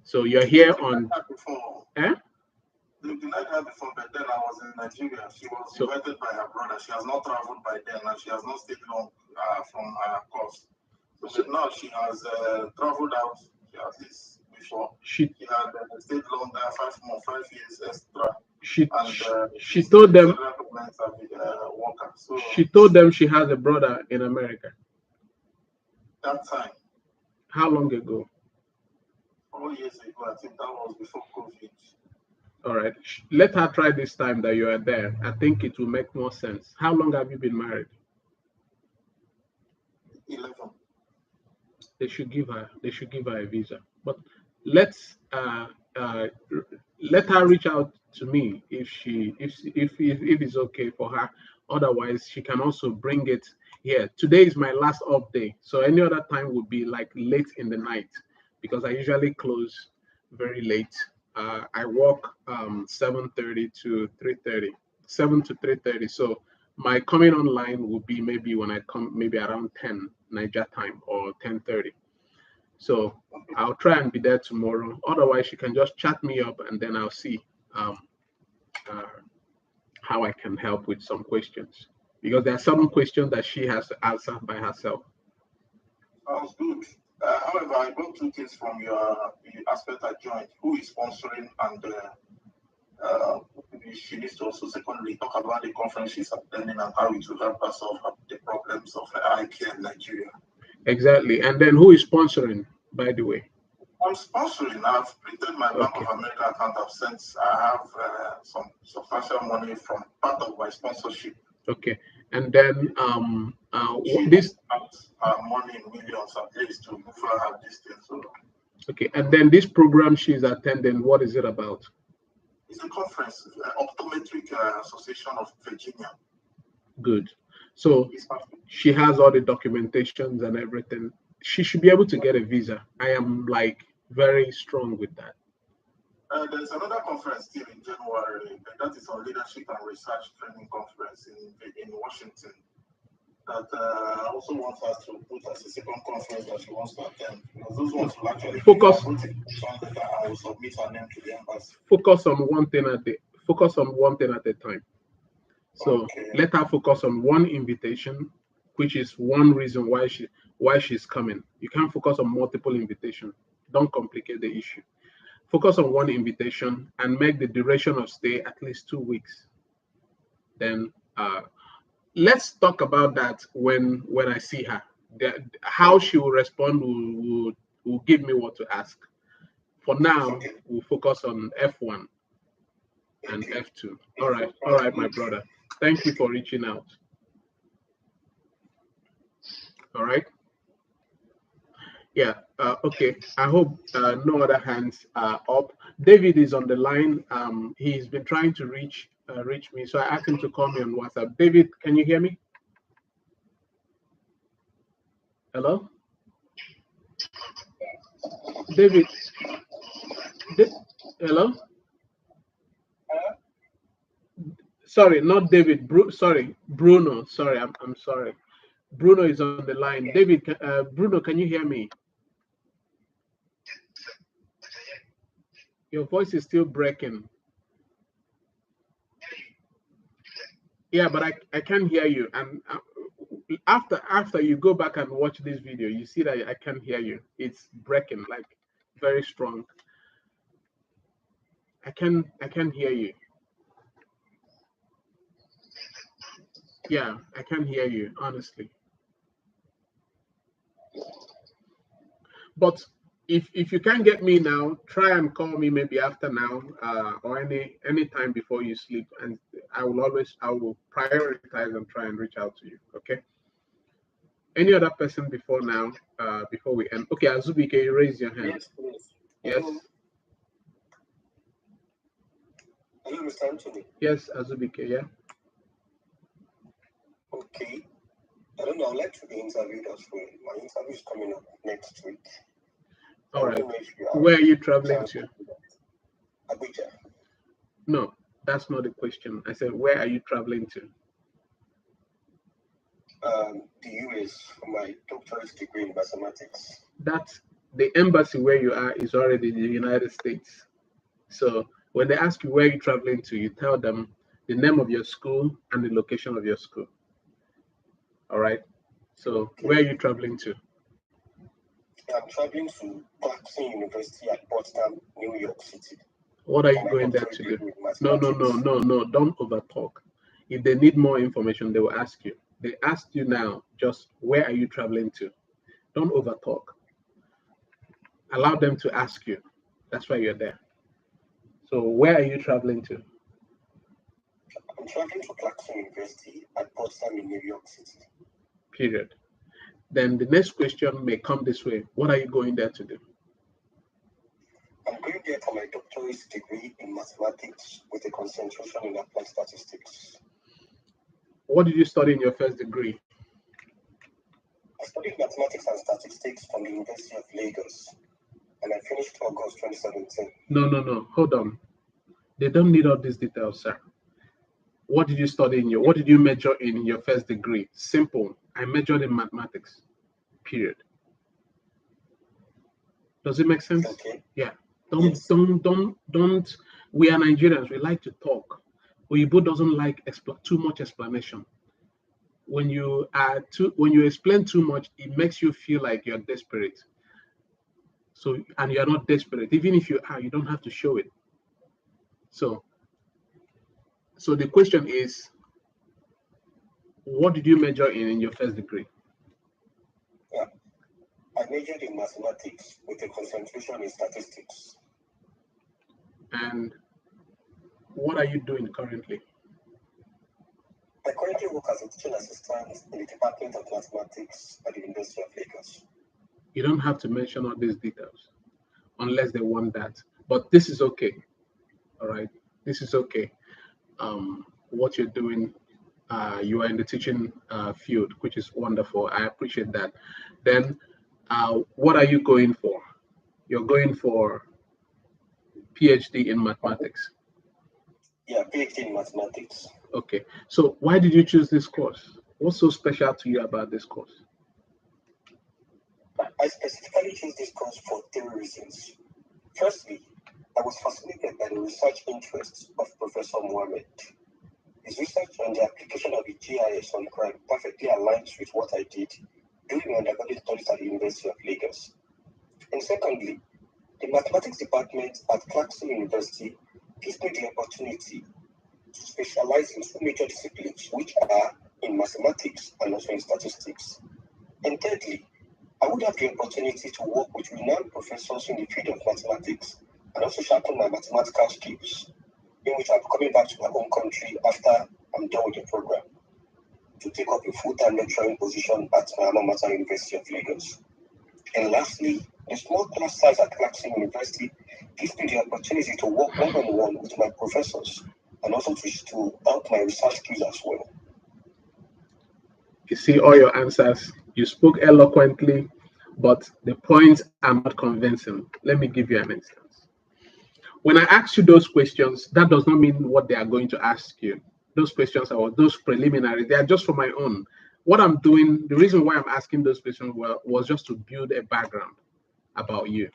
so you're here on. Before. Eh? They denied her before, but then I was in Nigeria. She was invited by her brother. She has not traveled by then, and she has not stayed long from her course. So now she has traveled out at least before. She had stayed longer, 5 years extra. She told them. She told them she has a brother in America. That time. How long ago? 4 years ago. I think that was before COVID. All right. Let her try this time that you are there. I think it will make more sense. How long have you been married? 11. They should give her a visa. But let's let her reach out to me if it's okay for her. Otherwise, she can also bring it here. Today is my last off day, so any other time would be like late in the night because I usually close very late. I work 7:30 to 3:30, 7 to 3:30. So my coming online will be maybe when I come, maybe around 10 Niger time or 10:30. So I'll try and be there tomorrow. Otherwise, you can just chat me up and then I'll see how I can help with some questions. Because there are some questions that she has to answer by herself. Sounds good. However, I got 2 things from your aspect I joined. Who is sponsoring and she needs to also secondly talk about the conference she's attending and how it will help us solve the problems of eye care in Nigeria. Exactly. And then who is sponsoring, by the way? I'm sponsoring. I've printed my Bank of America account. I have some substantial money from part of my sponsorship. Okay. And then this money in millions at least to move her this thing. So. Okay. And then this program she's attending, what is it about? It's a conference, Optometric Association of Virginia. Good. So she has all the documentations and everything. She should be able to get a visa. I am like very strong with that. There's another conference still in January, and that is on leadership and research training conference in Washington. That also wants us to put as a second conference that she wants to attend. Because those ones will actually focus. I will submit her name to the embassy. Focus on one thing at a time. So let her focus on one invitation, which is one reason why she's coming. You can't focus on multiple invitations. Don't complicate the issue. Focus on one invitation and make the duration of stay at least 2 weeks. Then let's talk about that when I see her. How she will respond will give me what to ask. For now, Okay. we'll focus on F1 and Okay. F2. All right, my brother. Thank you for reaching out. All right. Yeah. Okay. I hope no other hands are up. David is on the line. He's been trying to reach me, so I asked him to call me on WhatsApp. David, can you hear me? Hello, David. Hello. Sorry, not David. Sorry, Bruno. Sorry, I'm sorry. Bruno is on the line. David, Bruno, can you hear me? Your voice is still breaking. Yeah, but I can't hear you. And after you go back and watch this video, you see that I can't hear you. It's breaking, like very strong. I can't hear you. Yeah, I can't hear you, honestly. But if you can't get me now, try and call me maybe after now, or any time before you sleep, and I will prioritize and try and reach out to you. Okay. Any other person before now, before we end? Okay, Azubi, can you raise your hand? Yes, please. Yes. Hello, Mr. Anthony. Yes, Azubike, yeah. Okay. I don't know. I'd like to be interviewed as well. My interview is coming up next week. All right. Where are you traveling to? Abuja. No, that's not the question. I said, where are you traveling to? The US for my doctorate degree in mathematics. That's the embassy where you are is already in the United States. So when they ask you where you're traveling to, you tell them the name of your school and the location of your school. All right. So okay. Where are you traveling to? I'm traveling to Clarkson University at Potsdam, New York City. What are you going there to do? No. Don't overtalk. If they need more information, they will ask you. They asked you now, just where are you traveling to? Don't overtalk. Allow them to ask you. That's why you're there. So where are you traveling to? I'm traveling to Clarkson University at Potsdam in New York City. Period. Then the next question may come this way. What are you going there to do? I'm going there for my doctorate degree in mathematics with a concentration in applied statistics. What did you study in your first degree? I studied mathematics and statistics from the University of Lagos, and I finished August 2017. No. Hold on. They don't need all these details, sir. What did you study what did you major in your first degree? Simple. I majored in mathematics. Period. Does it make sense? Okay. Yeah. Don't. We are Nigerians. We like to talk. Oyibo doesn't like too much explanation. When you explain too much, it makes you feel like you're desperate. So, and you're not desperate. Even if you are, you don't have to show it. So the question is, what did you major in your first degree? Yeah. I majored in mathematics with a concentration in statistics. And what are you doing currently? I currently work as a teaching assistant in the Department of Mathematics at the University of Lagos. You don't have to mention all these details unless they want that. But this is okay. All right. This is okay. What you're doing, you are in the teaching field, which is wonderful. I appreciate that. Then, what are you going for? You're going for PhD in mathematics. Yeah, PhD in mathematics. Okay. So why did you choose this course? What's so special to you about this course? I specifically chose this course for 3 reasons. Firstly, I was fascinated by the research interests of Professor Mohammed. His research on the application of the GIS on crime perfectly aligns with what I did during my undergraduate studies at the University of Lagos. And secondly, the mathematics department at Clarkson University gives me the opportunity to specialize in 2 major disciplines, which are in mathematics and also in statistics. And thirdly, I would have the opportunity to work with renowned professors in the field of mathematics and also sharpen my mathematical skills, in which I'll be coming back to my home country after I'm done with the program to take up a full-time lecturing position at my alma mater, University of Lagos. And lastly, the small class size at Clarkson University gives me the opportunity to work one-on-one with my professors and also to help my research skills as well. You see all your answers. You spoke eloquently, but the points are not convincing. Let me give you an instance. When I ask you those questions, that does not mean what they are going to ask you. Those questions are those preliminary. They are just for my own. What I'm doing, the reason why I'm asking those questions was just to build a background about you.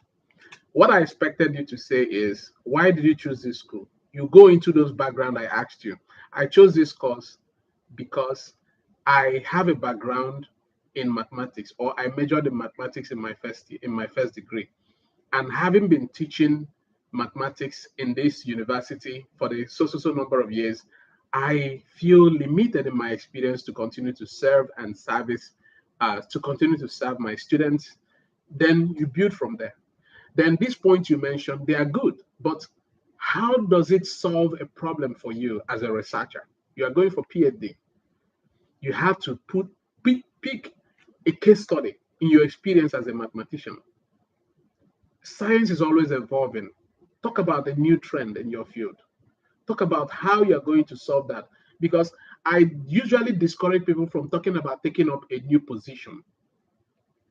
What I expected you to say is, why did you choose this school? You go into those background I asked you. I chose this course because I have a background in mathematics, or I majored in mathematics in my first degree. And having been teaching mathematics in this university for the so number of years, I feel limited in my experience to continue to serve and service, to continue to serve my students. Then you build from there. Then these points you mentioned, they are good, but how does it solve a problem for you as a researcher? You are going for PhD. You have to pick a case study in your experience as a mathematician. Science is always evolving. Talk about a new trend in your field. Talk about how you're going to solve that. Because I usually discourage people from talking about taking up a new position.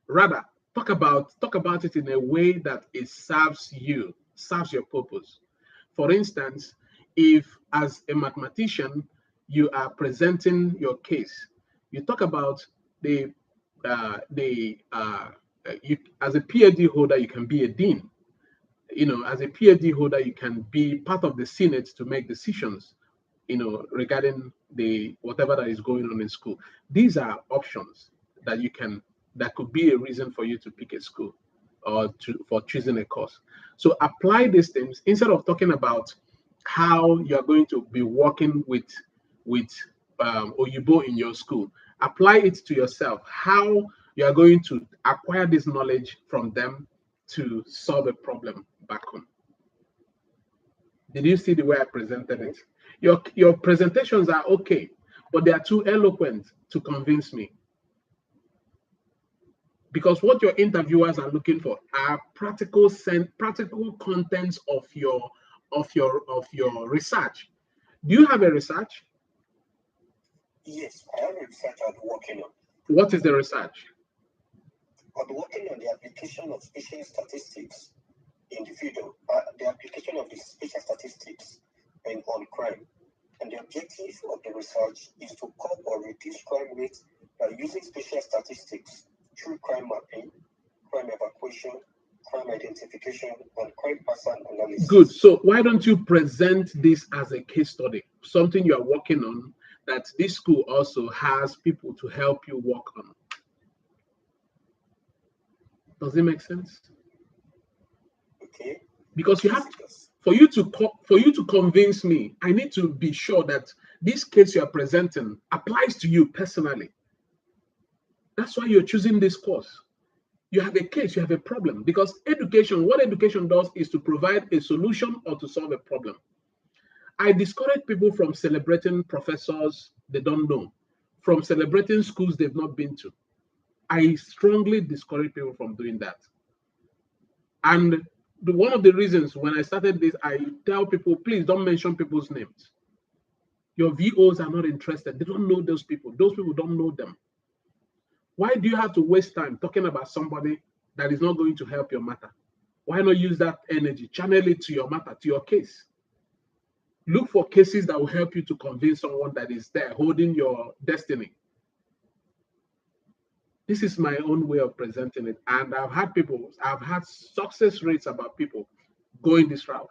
Rather, talk about it in a way that it serves you, serves your purpose. For instance, if as a mathematician you are presenting your case, you talk about the you as a PhD holder, you can be a dean. As a PhD holder, you can be part of the Senate to make decisions, regarding the whatever that is going on in school. These are options that could be a reason for you to pick a school or for choosing a course. So apply these things instead of talking about how you're going to be working with Oyibo in your school. Apply it to yourself, how you are going to acquire this knowledge from them to solve a problem back home. Did you see the way I presented it? Your presentations are okay, but they are too eloquent to convince me. Because what your interviewers are looking for are practical contents of your research. Do you have a research? Yes, I have a research I'm working on. What is the research? I'm working on the application of spatial statistics in the field of the application of the spatial statistics and on crime. And the objective of the research is to curb or reduce crime rates by using spatial statistics through crime mapping, crime evacuation, crime identification, and crime pattern analysis. Good. So why don't you present this as a case study, something you are working on that this school also has people to help you work on? Does it make sense? Okay. Because you have for you to convince me, I need to be sure that this case you are presenting applies to you personally. That's why you're choosing this course. You have a case, you have a problem. Because what education does is to provide a solution or to solve a problem. I discourage people from celebrating professors they don't know, from celebrating schools they've not been to. I strongly discourage people from doing that. And one of the reasons when I started this, I tell people, please don't mention people's names. Your VOs are not interested. They don't know those people. Those people don't know them. Why do you have to waste time talking about somebody that is not going to help your matter? Why not use that energy, channel it to your matter, to your case? Look for cases that will help you to convince someone that is there holding your destiny. This is my own way of presenting it. And I've had success rates about people going this route.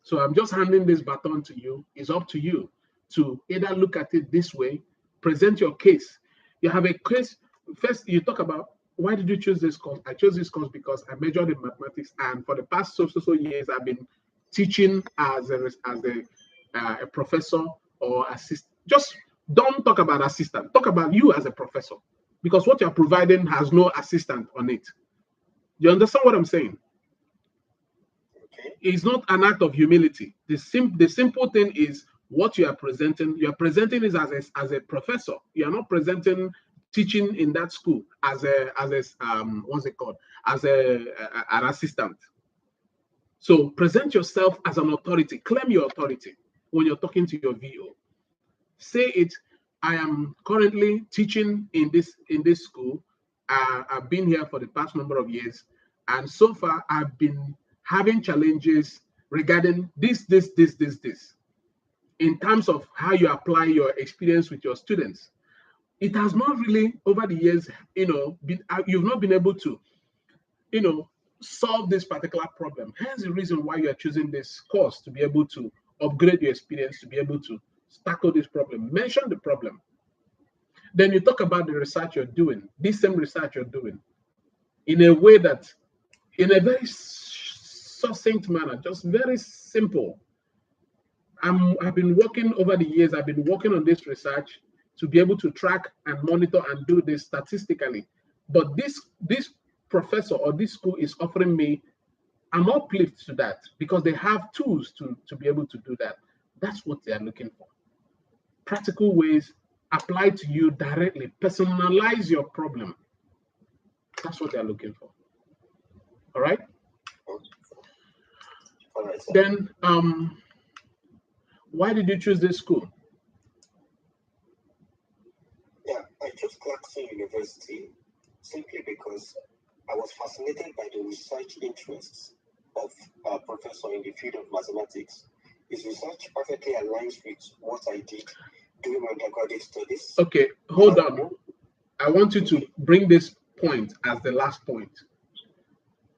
So I'm just handing this baton to you. It's up to you to either look at it this way, present your case. You have a case. First, you talk about, why did you choose this course? I chose this course because I majored in mathematics, and for the past so years, I've been teaching as a professor or assistant. Just don't talk about assistant. Talk about you as a professor. because what you're providing has no assistant on it. You understand what I'm saying? Okay. It's not an act of humility. The simple thing is what you are presenting. You are presenting is as a professor. You are not presenting teaching in that school as a what's it called, as an assistant. So present yourself as an authority. Claim your authority when you're talking to your VO. Say it. I am currently teaching in this school. I've been here for the past number of years, and so far I've been having challenges regarding this. In terms of how you apply your experience with your students, it has not really over the years, you've not been able to, solve this particular problem. Hence the reason why you are choosing this course, to be able to upgrade your experience, to be able to tackle this problem. Mention the problem. Then you talk about the research you're doing, this same research you're doing, in a way that, in a very succinct manner, just very simple. I've been working over the years, I've been working on this research to be able to track and monitor and do this statistically. But this professor or this school is offering me an uplift to that because they have tools to be able to do that. That's what they are looking for. Practical ways apply to you directly. Personalize your problem. That's what they're looking for. All right? All right, sir. Then, why did you choose this school? Yeah, I chose Clarkson University simply because I was fascinated by the research interests of a professor in the field of mathematics. His research perfectly aligns with what I did during my undergraduate studies. Okay, hold on. I want you to bring this point as the last point.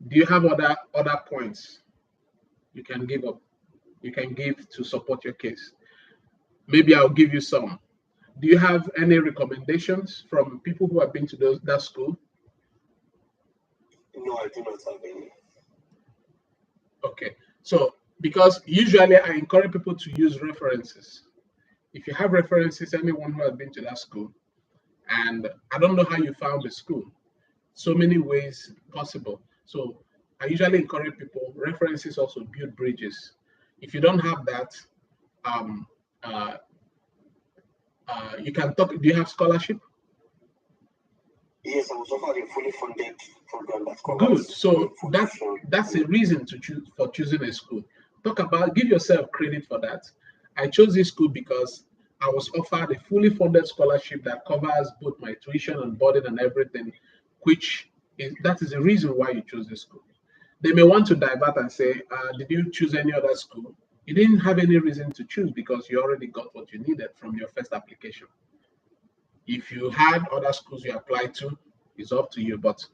Do you have other points you can give up? You can give to support your case. Maybe I'll give you some. Do you have any recommendations from people who have been to that school? No, I do not have any. Okay, so because usually I encourage people to use references. If you have references, anyone who has been to that school, and I don't know how you found the school, so many ways possible. So I usually encourage people, references also build bridges. If you don't have that, uh, you can talk. Do you have scholarship? Yes, I was offered a fully funded program that Good. covers So that's tuition. a reason to choose for choosing a school. Give yourself credit for that. I chose this school because I was offered a fully funded scholarship that covers both my tuition and boarding and everything, that is the reason why you chose this school. They may want to divert and say, did you choose any other school? You didn't have any reason to choose because you already got what you needed from your first application. If you had other schools you applied to, it's up to you. But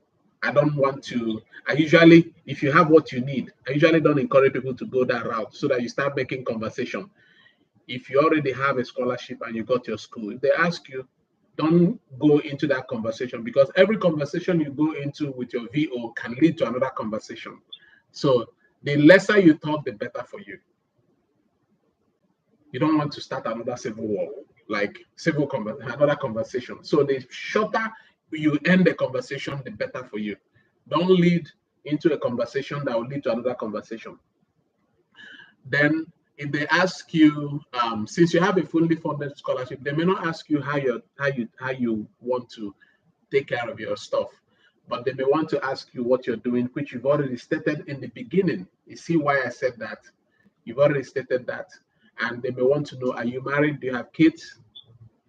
I don't want to. If you have what you need, I usually don't encourage people to go that route so that you start making conversation. If you already have a scholarship and you got your school, if they ask you, don't go into that conversation because every conversation you go into with your VO can lead to another conversation. So the lesser you talk, the better for you. You don't want to start another civil war, like another conversation. So the shorter you end the conversation, the better for you. Don't lead into a conversation that will lead to another conversation. Then if they ask you, since you have a fully funded scholarship, they may not ask you how you want to take care of your stuff, but they may want to ask you what you're doing, which you've already stated in the beginning. You see why I said that? You've already stated that. And they may want to know, are you married? Do you have kids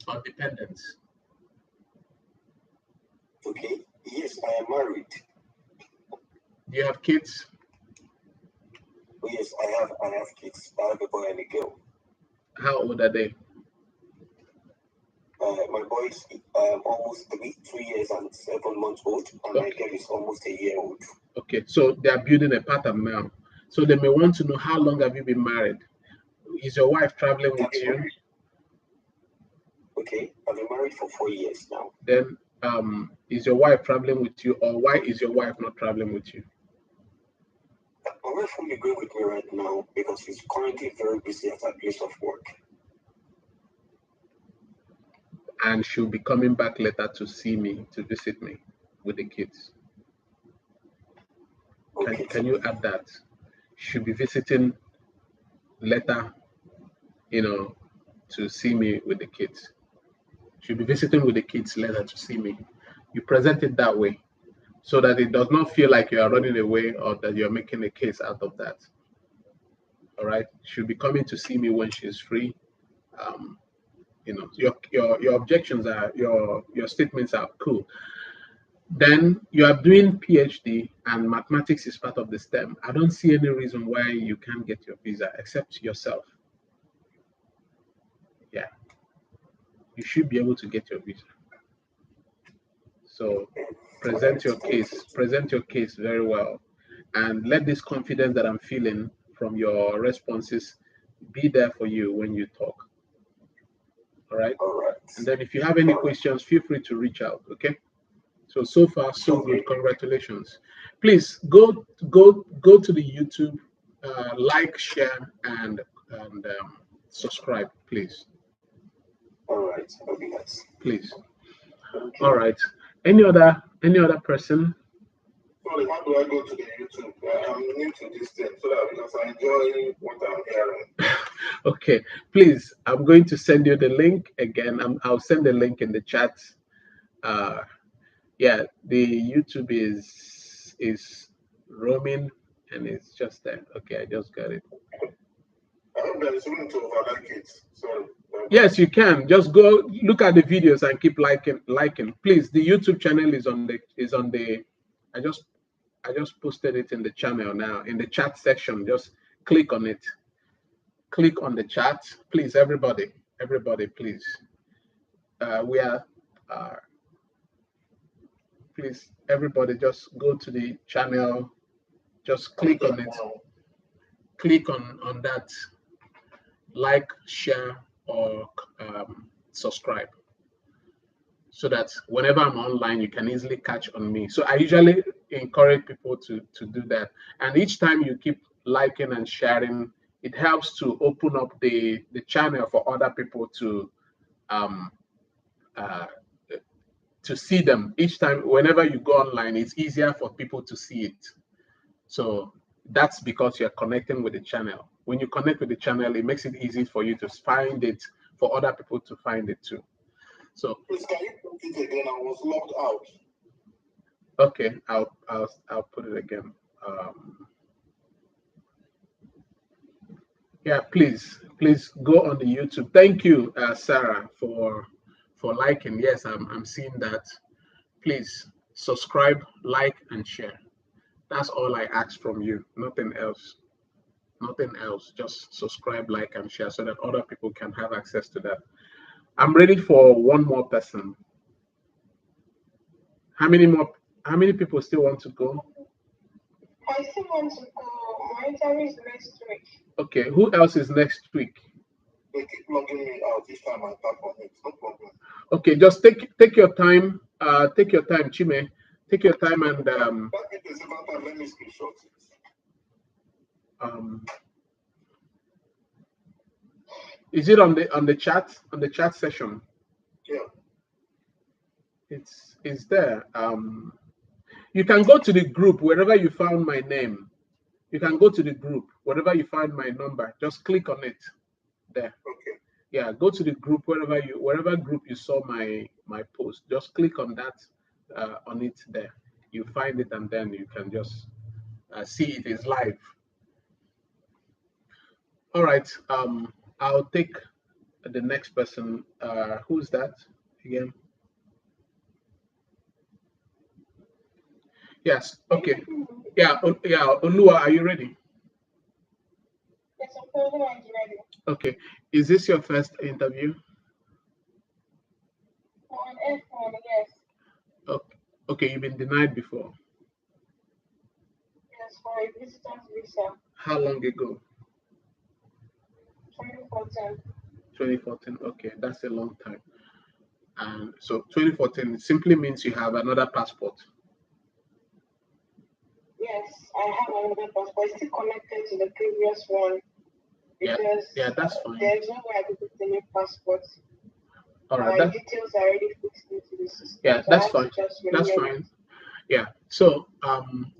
or dependents? Okay. Yes, I am married. Do you have kids? Oh, yes, I have kids. I have a boy and a girl. How old are they? My boy is almost 3 years and 7 months old, and my girl is almost a year old. Okay, so they are building a pattern now. So they may want to know, how long have you been married? Is your wife traveling with you? Okay, I've been married for 4 years now. Then is your wife traveling with you, or why is your wife not traveling with you? My wife will be going with me right now because she's currently very busy at her place of work. and she'll be coming back later to see me, to visit me with the kids. Can you add that? She'll be visiting later, to see me with the kids. She'll be visiting with the kids later to see me. You present it that way so that it does not feel like you are running away or that you're making a case out of that. All right. She'll be coming to see me when she's free. Your objections are your statements are cool. Then you are doing PhD and mathematics is part of the STEM. I don't see any reason why you can't get your visa except yourself. Yeah. You should be able to get your visa. So present your case very well, and let this confidence that I'm feeling from your responses be there for you when you talk. All right. And then if you have any questions, feel free to reach out. Okay. So far so good. Congratulations. Please go to the YouTube, like, share, and subscribe, please. All right. Okay, please. All right. Any other person? Sorry, how do I go to the YouTube? I'm new to this thing, so that because I enjoy what I'm hearing. Okay, please. I'm going to send you the link again. I'll send the link in the chat. Yeah, the YouTube is roaming and it's just there. Okay, I just got it. I hope there is room to overlike it. Sorry. Yes, you can. Just go look at the videos and keep liking. Please, the YouTube channel is on the. I just posted it in the channel now in the chat section. Just click on it. Click on the chat, please. Everybody, please. We are. Please, everybody, just go to the channel. Just click on it. Click on that. Like, share, or subscribe, so that whenever I'm online, you can easily catch on me. So I usually encourage people to do that. And each time you keep liking and sharing, it helps to open up the channel for other people to see them. Each time, whenever you go online, it's easier for people to see it. So that's because you're connecting with the channel. When you connect with the channel, it makes it easy for you to find it, for other people to find it too. So please, can you put it again? I was logged out. Okay, I'll put it again. Yeah, please go on the YouTube. Thank you, Sarah, for liking. Yes, I'm seeing that. Please subscribe, like, and share. That's all I ask from you. Nothing else. Nothing else. Just subscribe, like, and share so that other people can have access to that. I'm ready for one more person. How many people still want to go? I still want to go. My interview is next week. Okay, who else is next week? They keep logging me out each time I tap on it. No problem. Okay, just take your time. Take your time, Chime. Take your time and let me screenshot it. Is it on the chat session? Yeah. It's there. You can go to the group wherever you found my name. You can go to the group wherever you find my number. Just click on it there. Okay. Yeah, go to the group wherever group you saw my post. Just click on that on it there. You find it and then you can just see it is live. All right. I'll take the next person. Who's that again? Yes. Okay. Yeah. Olua, are you ready? Yes, I'm ready. Okay. Is this your first interview? On F1, yes. Okay. You've been denied before. Yes, for a visitor's visa. How long ago? 2014. 2014. Okay, that's a long time. And so 2014 simply means you have another passport. Yes, I have another passport. It's still connected to the previous one. Because yeah, that's fine. There's no way I could put the new passport. All right, My details are already fixed into the system, yeah, so I that's have to fine. just That's renew it. fine. Yeah. So,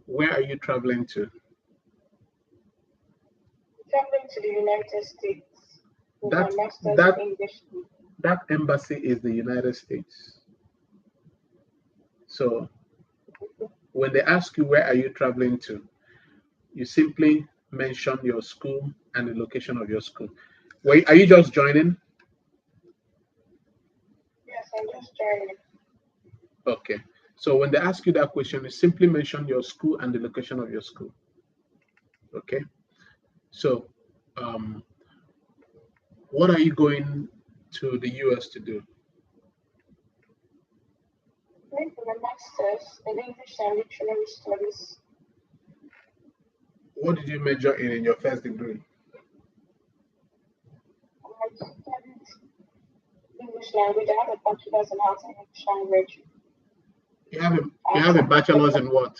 where are you traveling to? Traveling to the United States for my That master's in that English. that embassy is the United States. So when they ask you where are you traveling to, you simply mention your school and the location of your school. Wait, are you just joining? Yes, I'm just joining. Okay. So when they ask you that question, you simply mention your school and the location of your school. Okay. So, um, what are you going to the US to do? Going for my master's in English and literary studies. What did you major in your first degree? I studied English language. I have a bachelor's in arts and English language. You have a you At have a Upper bachelor's Federal, in what?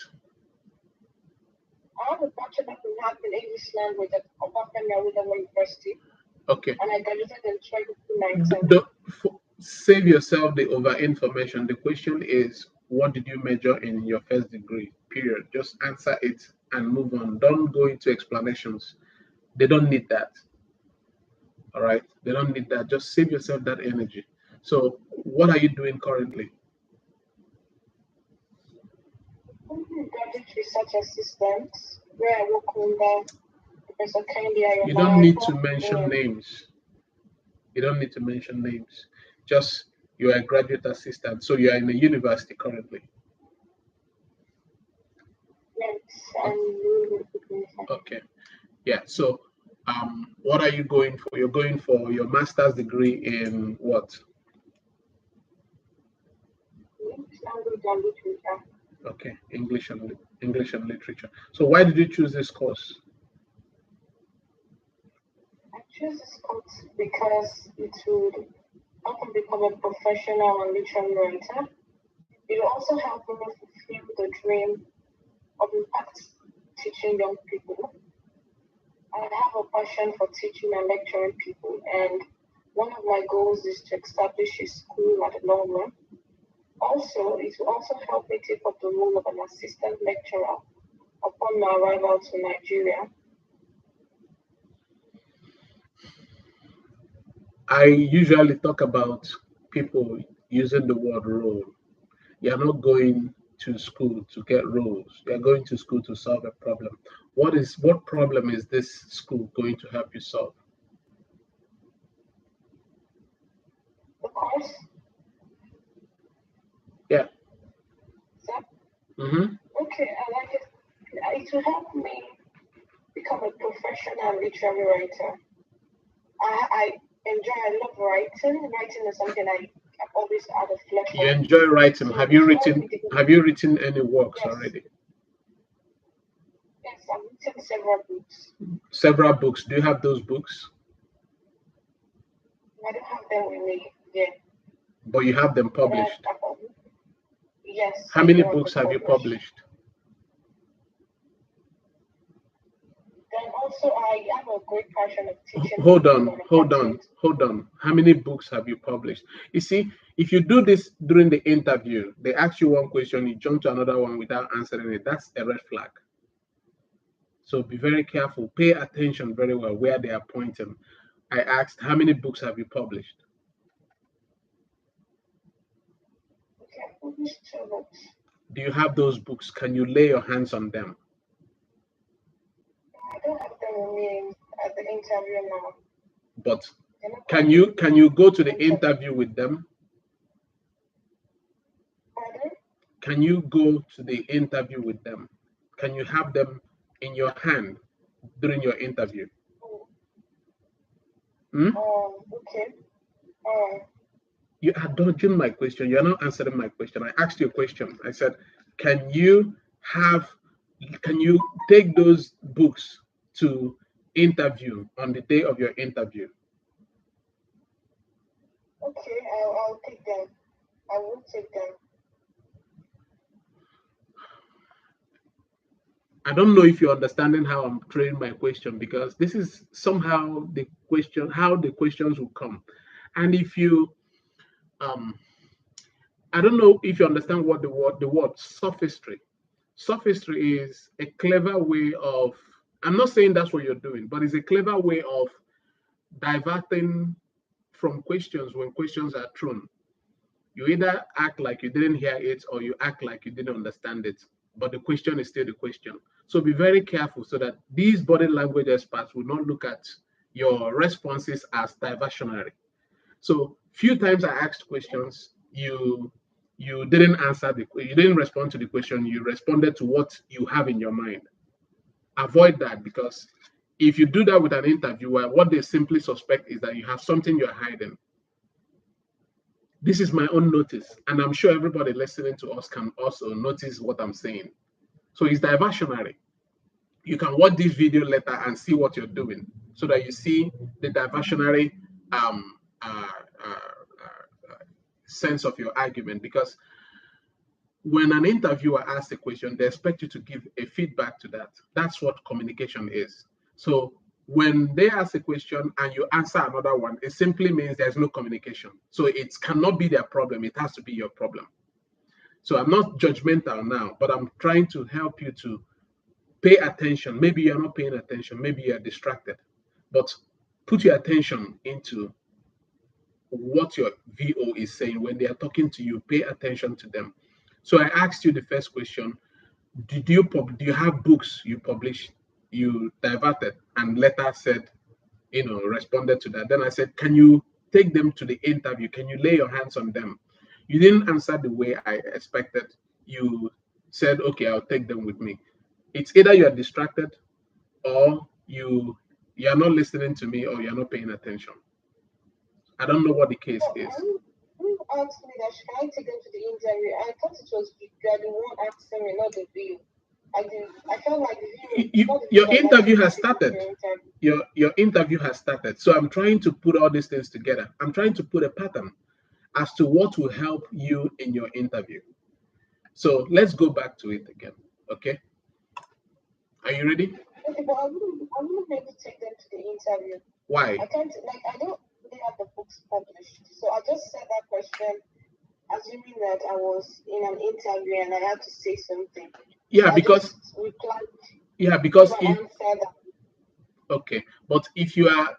I have a bachelor's in arts in English language at Upper Federal University, Okay. and I graduated in 2019. Save yourself the over information. The question is, what did you major in your first degree? Period. Just answer it and move on. Don't go into explanations. They don't need that. All right. They don't need that. Just save yourself that energy. So, what are you doing currently? I'm a graduate research assistant where I work under Professor Kendi You don't need to Ayomarako. mention names. You don't need to mention names. Just you are a graduate assistant. So, you are in a university currently. Yes, O- I'm really good. Okay. Yeah. So, what are you going for? You're going for your master's degree in what? English language and literature. Okay, English and literature. So, why did you choose this course? I chose this course because it would help me become a professional and literary writer. It will also help me fulfill the dream of impact teaching young people. I have a passion for teaching and lecturing people, and one of my goals is to establish a school at the long run. Also, it will also help me take up the role of an assistant lecturer upon my arrival to Nigeria. I usually talk about people using the word role. You're not going to school to get roles. You're going to school to solve a problem. What problem is this school going to help you solve? The course, Yeah. so, Mm-hmm. okay, I like it. It will help me become a professional literary writer. I enjoy, I love writing. Writing is something I've always had a flair You for. enjoy writing. So it will help me. Have you written any works Yes, already? yes, I've written several books. Several books. Do you have those books? I don't have them with me yet, But you have them but published. yes, How I many do have books them have you published. published? Then also, I have a great passion of teaching Hold people on, and hold on, impacting. hold on. How many books have you published? You see, if you do this during the interview, they ask you one question, you jump to another one without answering it. That's a red flag. So be very careful. Pay attention very well where they are pointing. I asked, how many books have you published? Okay, I published two books. Do you have those books? Can you lay your hands on them? I don't have them with me at the interview now. But They're not can coming you with can me you go at to the the interview. interview with them? Pardon? Can you go to the interview with them? Can you have them in your hand during your interview? Oh, Hmm? okay. Um, You are dodging my question. You're not answering my question. I asked you a question. I said, can you have, can you take those books to interview on the day of your interview? okay, I'll take them. I will take them. I don't know if you're understanding how I'm throwing my question because this is somehow the question, how the questions will come. And if you um, I don't know if you understand what the word sophistry. Sophistry is a clever way of. I'm not saying that's what you're doing, but it's a clever way of diverting from questions when questions are thrown. You either act like you didn't hear it or you act like you didn't understand it, but the question is still the question. So be very careful so that these body language experts will not look at your responses as diversionary. So few times I asked questions, you didn't answer you didn't respond to the question, you responded to what you have in your mind. Avoid that, because if you do that with an interviewer, what they simply suspect is that you have something you're hiding. This is my own notice, and I'm sure everybody listening to us can also notice what I'm saying. So it's diversionary. You can watch this video later and see what you're doing so that you see the diversionary um, uh, sense of your argument. Because when an interviewer asks a question, they expect you to give a feedback to that. That's what communication is. So when they ask a question and you answer another one, it simply means there's no communication. So it cannot be their problem. It has to be your problem. So I'm not judgmental now, but I'm trying to help you to pay attention. Maybe you're not paying attention. Maybe you're distracted. But put your attention into what your VO is saying when they are talking to you. Pay attention to them. So I asked you the first question: do you have books you publish? You diverted and later said, responded to that. Then I said, can you take them to the interview? Can you lay your hands on them? You didn't answer the way I expected. You said, okay, I'll take them with me. It's either you're distracted or you're not listening to me or you're not paying attention. I don't know what the case is. You asked me that should I take them to the interview? I thought it was you are the one asking me, not the view. I felt like the view. Your interview has started. Your interview has started. So I'm trying to put all these things together. I'm trying to put a pattern as to what will help you in your interview. So let's go back to it again. Okay. Are you ready? Okay, but I wouldn't be able to take them to the interview. Why? I can't, I don't really have the books published. So I just said that question assuming that I was in an interview and I had to say something. Yeah, because okay, but if you are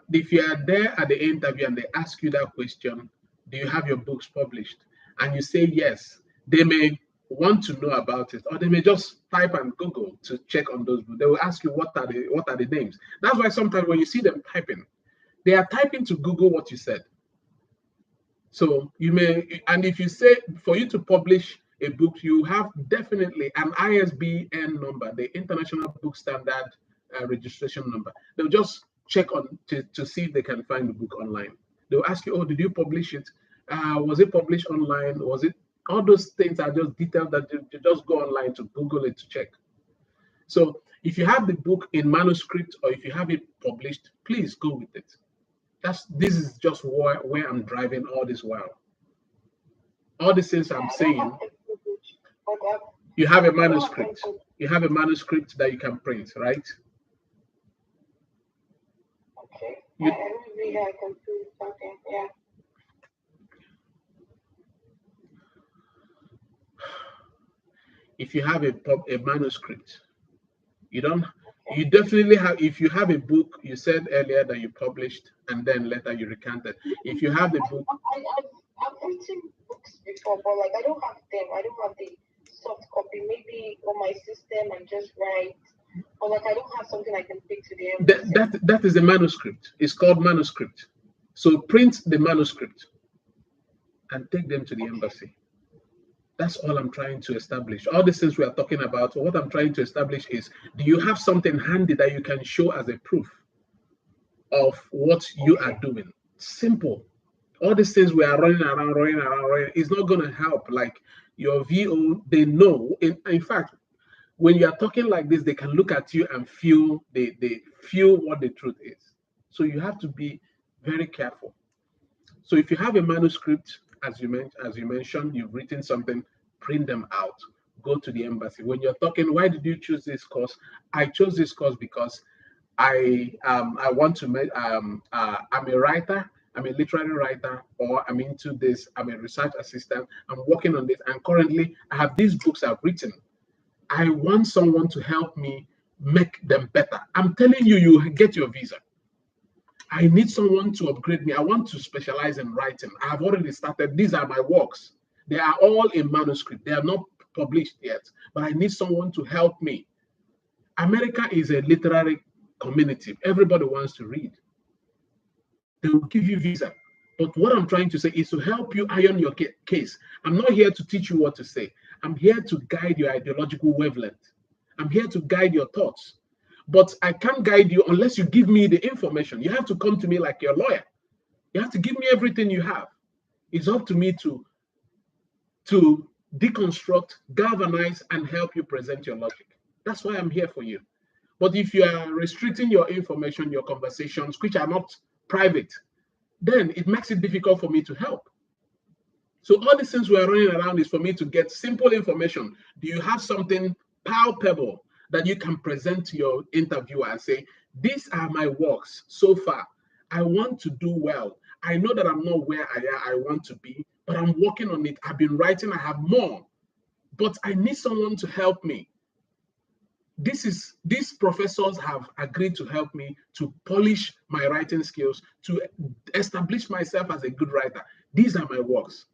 there at the interview and they ask you that question, do you have your books published? And you say yes, they may want to know about it, or they may just type and Google to check on those books. They will ask you what are the names. That's why sometimes when you see them typing, they are typing to Google what you said. So you may, and if you say for you to publish a book, you have definitely an ISBN number, the International Book Standard registration number. They'll just check on to see if they can find the book online. They'll ask you, oh, did you publish it? Was it published online? Was it? All those things are just details that you just go online to Google it to check. So if you have the book in manuscript or if you have it published, please go with it. This is just where I'm driving all this while. All the things I'm saying, you have a manuscript. You have a manuscript that you can print, right? Okay. I can print something, yeah. If you have a manuscript, you definitely have. If you have a book, you said earlier that you published and then later you recanted. If you have the book, I've written books before, but like I don't have them. I don't have the soft copy. Maybe on my system and just write, or like I don't have something I can take to the embassy. That is a manuscript. It's called manuscript. So print the manuscript and take them to the embassy. That's all I'm trying to establish. All the things we are talking about, what I'm trying to establish is, do you have something handy that you can show as a proof of what you are doing? Simple. All these things we are running around, is not going to help. Like your VO, they know. In fact, when you are talking like this, they can look at you and feel they feel what the truth is. So you have to be very careful. So if you have a manuscript, as you mentioned, you've written something, print them out. Go to the embassy. When you're talking, why did you choose this course? I chose this course because I want to make. I'm a writer, I'm a literary writer, or I'm into this, I'm a research assistant, I'm working on this, and currently I have these books I've written. I want someone to help me make them better. I'm telling you, you get your visa. I need someone to upgrade me. I want to specialize in writing. I have already started. These are my works. They are all in manuscript. They are not published yet, but I need someone to help me. America is a literary community. Everybody wants to read. They will give you visa. But what I'm trying to say is to help you iron your case. I'm not here to teach you what to say. I'm here to guide your ideological wavelength. I'm here to guide your thoughts. But I can't guide you unless you give me the information. You have to come to me like your lawyer. You have to give me everything you have. It's up to me to deconstruct, galvanize, and help you present your logic. That's why I'm here for you. But if you are restricting your information, your conversations, which are not private, then it makes it difficult for me to help. So all these things we're running around is for me to get simple information. Do you have something palpable that you can present to your interviewer and say, these are my works so far. I want to do well. I know that I'm not where I want to be, but I'm working on it. I've been writing, I have more, but I need someone to help me. These professors have agreed to help me to polish my writing skills, to establish myself as a good writer. These are my works.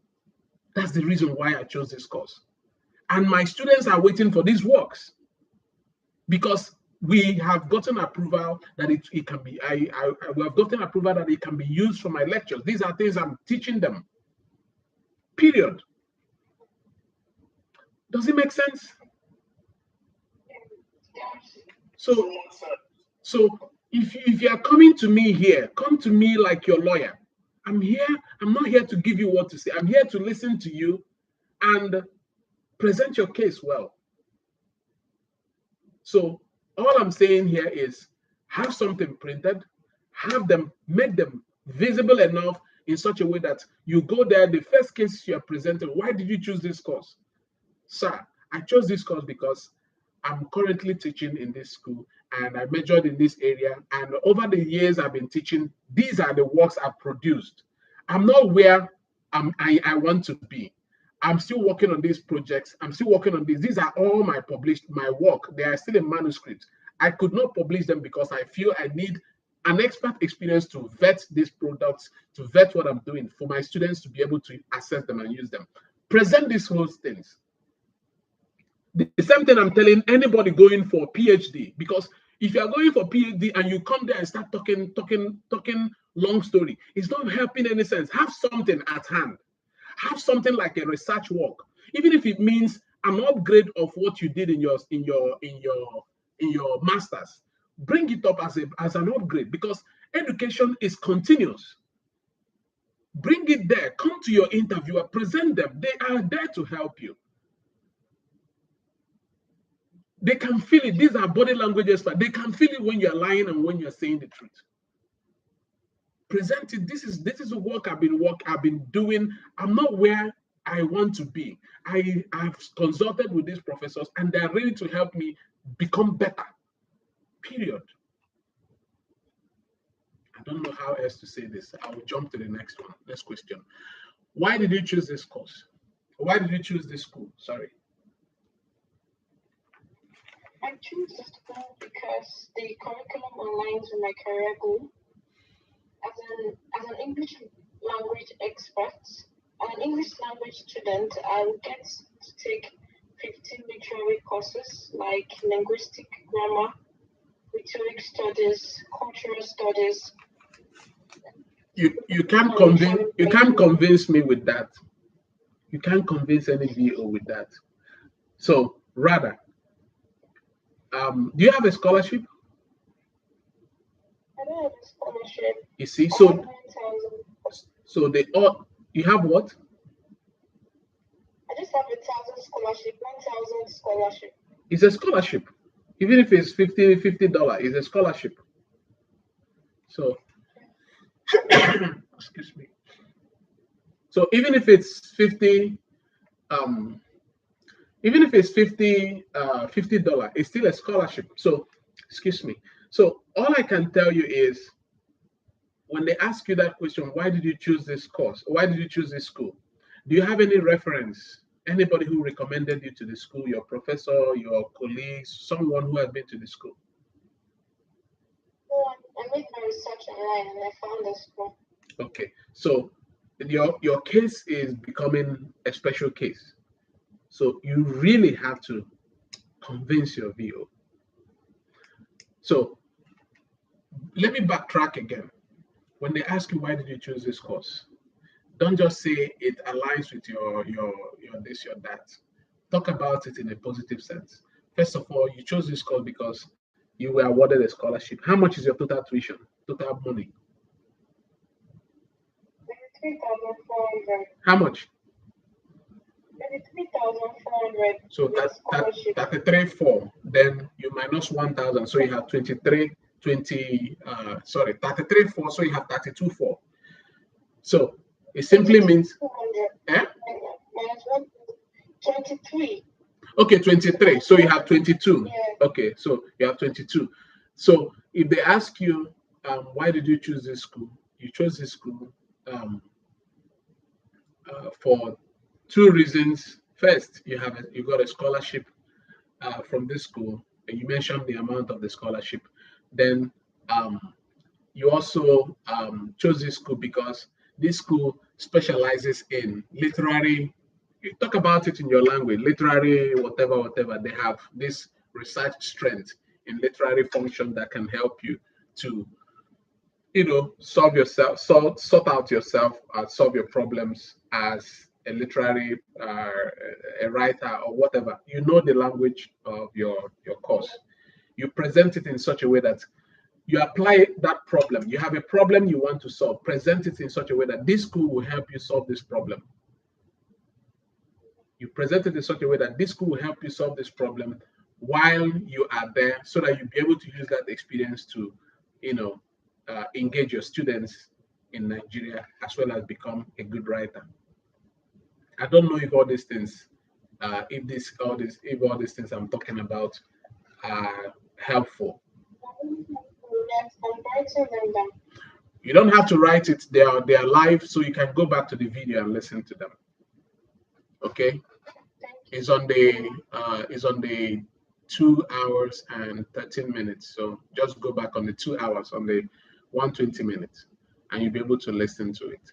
That's the reason why I chose this course. And my students are waiting for these works because we have gotten approval that it can be, we have gotten approval that it can be used for my lectures. These are things I'm teaching them, period. Does it make sense? So if you are coming to me here, come to me like your lawyer. I'm here. I'm not here to give you what to say. I'm here to listen to you and present your case well. So all I'm saying here is have something printed, have them, make them visible enough in such a way that you go there, the first case you are presenting, why did you choose this course? Sir, I chose this course because I'm currently teaching in this school and I majored in this area. And over the years I've been teaching, these are the works I've produced. I'm not where I want to be. I'm still working on these projects. I'm still working on these. These are all my work. They are still in manuscript. I could not publish them because I feel I need an expert experience to vet these products, to vet what I'm doing for my students to be able to access them and use them. Present these whole things. The same thing I'm telling anybody going for PhD, because if you are going for PhD and you come there and start talking long story, it's not helping any sense. Have something at hand. Have something like a research work, even if it means an upgrade of what you did in your masters. Bring it up as an upgrade because education is continuous. Bring it there. Come to your interviewer. Present them. They are there to help you. They can feel it. These are body languages, but they can feel it when you're lying and when you're saying the truth. Present it. This is the work I've been doing. I'm not where I want to be. I've consulted with these professors and they're ready to help me become better. Period. I don't know how else to say this. I will jump to the next one. Next question. Why did you choose this course? Why did you choose this school? Sorry. I chose this school because the curriculum aligns with my career goal. As an English language expert, an English language student, I will get to take 15 literary courses like linguistic, grammar, rhetoric studies, cultural studies. You can't convince me with that. You can't convince any VO with that. So rather, do you have a scholarship? I don't have a scholarship. You see, so they all, you have what? I just have 1,000 scholarship, 1,000 scholarship. It's a scholarship. Even if it's $50, it's a scholarship. So, excuse me. So even if it's 50, even if it's $50, it's still a scholarship. So, excuse me. So all I can tell you is when they ask you that question, why did you choose this course? Why did you choose this school? Do you have any reference? Anybody who recommended you to the school, your professor, your colleagues, someone who has been to the school? I made my research online and I found the school. Okay, so your case is becoming a special case. So you really have to convince your VO. So let me backtrack again. When they ask you why did you choose this course, don't just say it aligns with your this, your that. Talk about it in a positive sense. First of all, you chose this course because you were awarded a scholarship. How much is your total tuition, total money? 3,400. How much? Maybe 3,400. So that 33,400, then you minus 1,000, so you have 33,400, so you have 32,400. So it simply means 200. eh? Minus 23. Okay, 23. So you have 22. Yeah. Okay, so you have 22. So if they ask you, why did you choose this school? You chose this school for two reasons. First, you got a scholarship from this school, and you mentioned the amount of the scholarship. Then you also chose this school because this school specializes in literary. You talk about it in your language, literary, whatever, whatever. They have this research strength in literary function that can help you to, sort out yourself, solve your problems as a literary, a writer or whatever. You know the language of your course. You present it in such a way that you apply that problem. You have a problem you want to solve. Present it in such a way that this school will help you solve this problem. You present it in such a way that this school will help you solve this problem while you are there, so that you'll be able to use that experience to, engage your students in Nigeria as well as become a good writer. I don't know if all these things, if all these things I'm talking about are helpful. Yes, I'm writing them down. You don't have to write it. They are live, so you can go back to the video and listen to them. Okay, it's on the 2 hours and 13 minutes. So just go back on the 2 hours on the 120 minutes, and you'll be able to listen to it.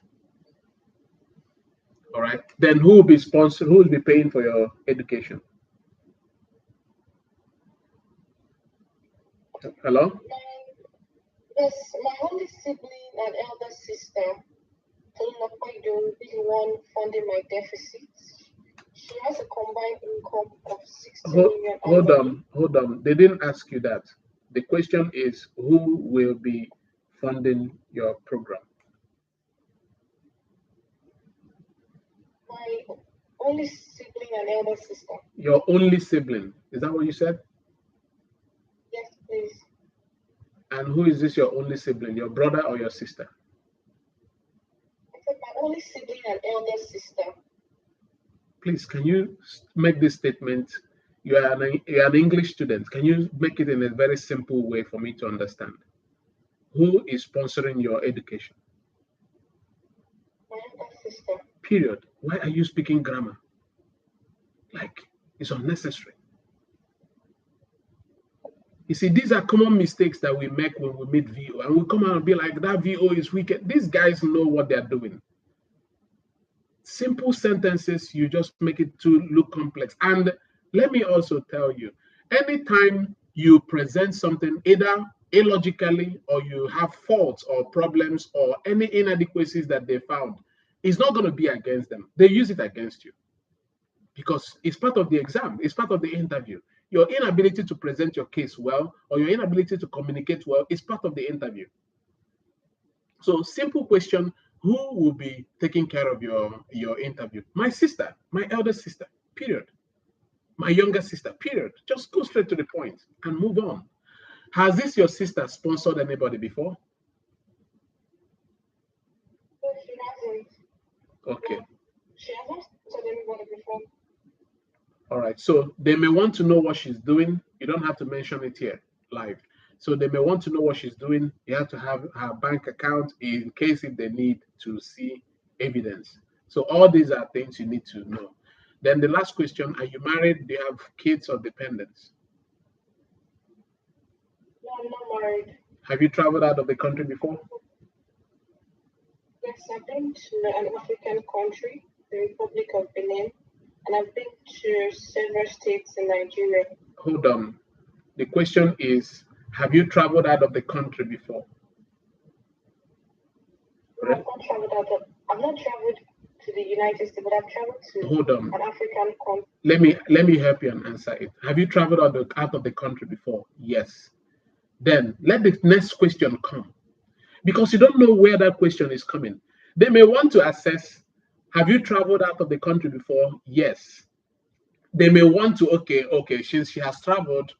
All right. Then who will be sponsored? Who will be paying for your education? Hello? Yes, my only sibling and elder sister, will be the one funding my deficits. She has a combined income of 60 million. Hold on. They didn't ask you that. The question is, who will be funding your program? My only sibling and elder sister. Your only sibling. Is that what you said? Yes, please. And who is this your only sibling? Your brother or your sister? I said my only sibling and elder sister. Please, can you make this statement? You're an English student. Can you make it in a very simple way for me to understand? Who is sponsoring your education? My elder sister. Period. Why are you speaking grammar? Like, it's unnecessary. You see, these are common mistakes that we make when we meet VO, and we come out and be like, that VO is wicked. These guys know what they're doing. Simple sentences, you just make it to look complex. And let me also tell you, anytime you present something either illogically or you have faults or problems or any inadequacies that they found, it's not going to be against them. They use it against you because it's part of the exam, it's part of the interview. Your inability to present your case well or your inability to communicate well is part of the interview. So simple question, who will be taking care of your interview? My sister, my elder sister, period. My younger sister, period. Just go straight to the point and move on. Has this your sister sponsored anybody before? No, she hasn't. Okay. No, she hasn't sponsored anybody before. All right. So they may want to know what she's doing. You don't have to mention it here live. So they may want to know what she's doing. You have to have her bank account in case if they need to see evidence. So all these are things you need to know. Then the last question, are you married? Do you have kids or dependents? No, I'm not married. Have you traveled out of the country before? Yes, I've been to an African country, the Republic of Benin, and I've been to several states in Nigeria. Hold on. The question is, have you traveled out of the country before? No, I've not traveled to the United States, but I've traveled to Hold on. an African country. Let me help you and answer it. Have you traveled out of the country before? Yes. Then let the next question come. Because you don't know where that question is coming. They may want to assess, have you traveled out of the country before? Yes. They may want to, okay, since she has traveled,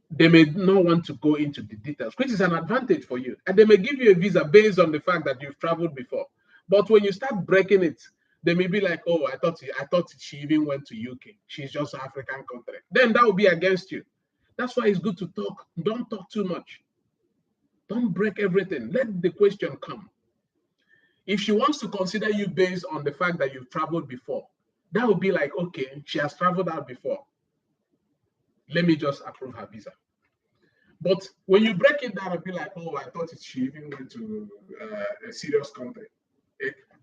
they may not want to go into the details, which is an advantage for you. And they may give you a visa based on the fact that you've traveled before. But when you start breaking it, they may be like, oh, I thought she even went to UK. She's just an African country. Then that will be against you. That's why it's good to talk. Don't talk too much. Don't break everything. Let the question come. If she wants to consider you based on the fact that you've traveled before, that would be like, okay, she has traveled out before. Let me just approve her visa. But when you break it down and be like, oh, I thought she even went to a serious country.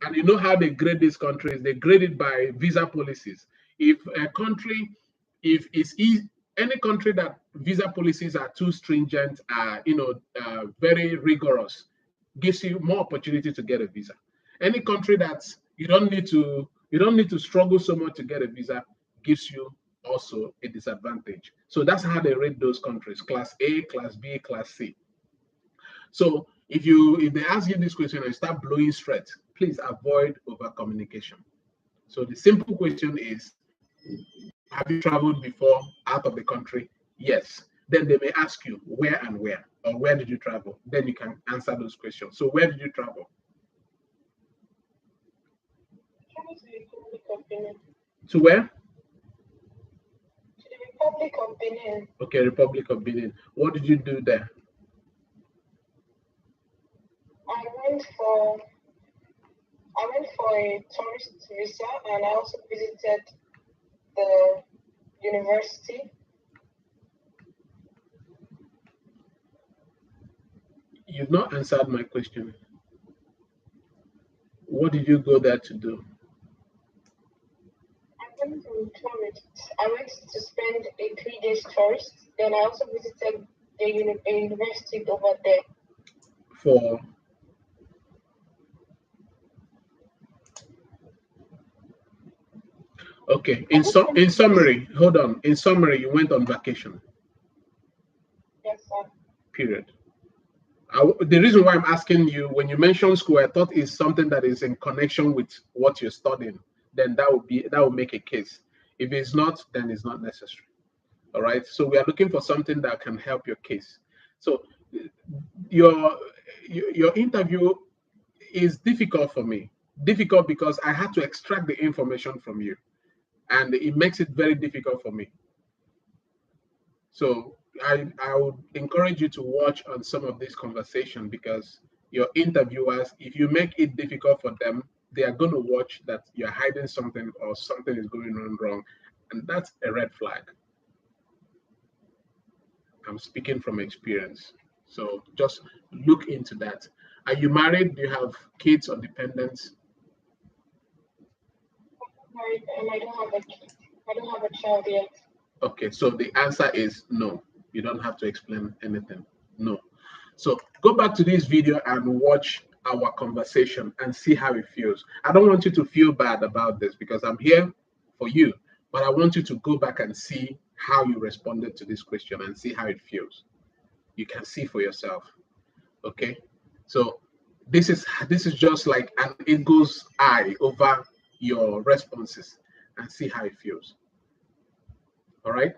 And you know how they grade these countries? They grade it by visa policies. If a country, if it's any country that visa policies are too stringent, very rigorous, gives you more opportunity to get a visa. Any country that's you don't need to struggle so much to get a visa gives you also a disadvantage. So that's how they rate those countries: class A, class B, class C. So if they ask you this question and you start blowing straight, please avoid over communication. So the simple question is, have you traveled before out of the country? Yes. Then they may ask you where and where, or where did you travel? Then you can answer those questions. So where did you travel? Travel to the Republic of Benin. To where? To the Republic of Benin. Okay, Republic of Benin. What did you do there? I went for a tourist visa, and I also visited the university. You've not answered my question. What did you go there to do? I went on tourist. I went to spend a 3 days tourist. Then I also visited a university over there. For okay. In summary, hold on. In summary, you went on vacation. Yes, sir. Period. The reason why I'm asking you, when you mention school, I thought it's something that is in connection with what you're studying. Then that would make a case. If it's not, then it's not necessary. All right. So we are looking for something that can help your case. So your interview is difficult for me. Difficult because I had to extract the information from you, and it makes it very difficult for me. So I would encourage you to watch on some of this conversation, because your interviewers, if you make it difficult for them, they are going to watch that you're hiding something or something is going on wrong, and that's a red flag. I'm speaking from experience. So just look into that. Are you married? Do you have kids or dependents? I'm married, and I don't have a child yet. Okay, so the answer is no. You don't have to explain anything. No. So go back to this video and watch our conversation and see how it feels. I don't want you to feel bad about this because I'm here for you, but I want you to go back and see how you responded to this question and see how it feels. You can see for yourself. Okay. So this is just like an eagle's eye over your responses and see how it feels. All right.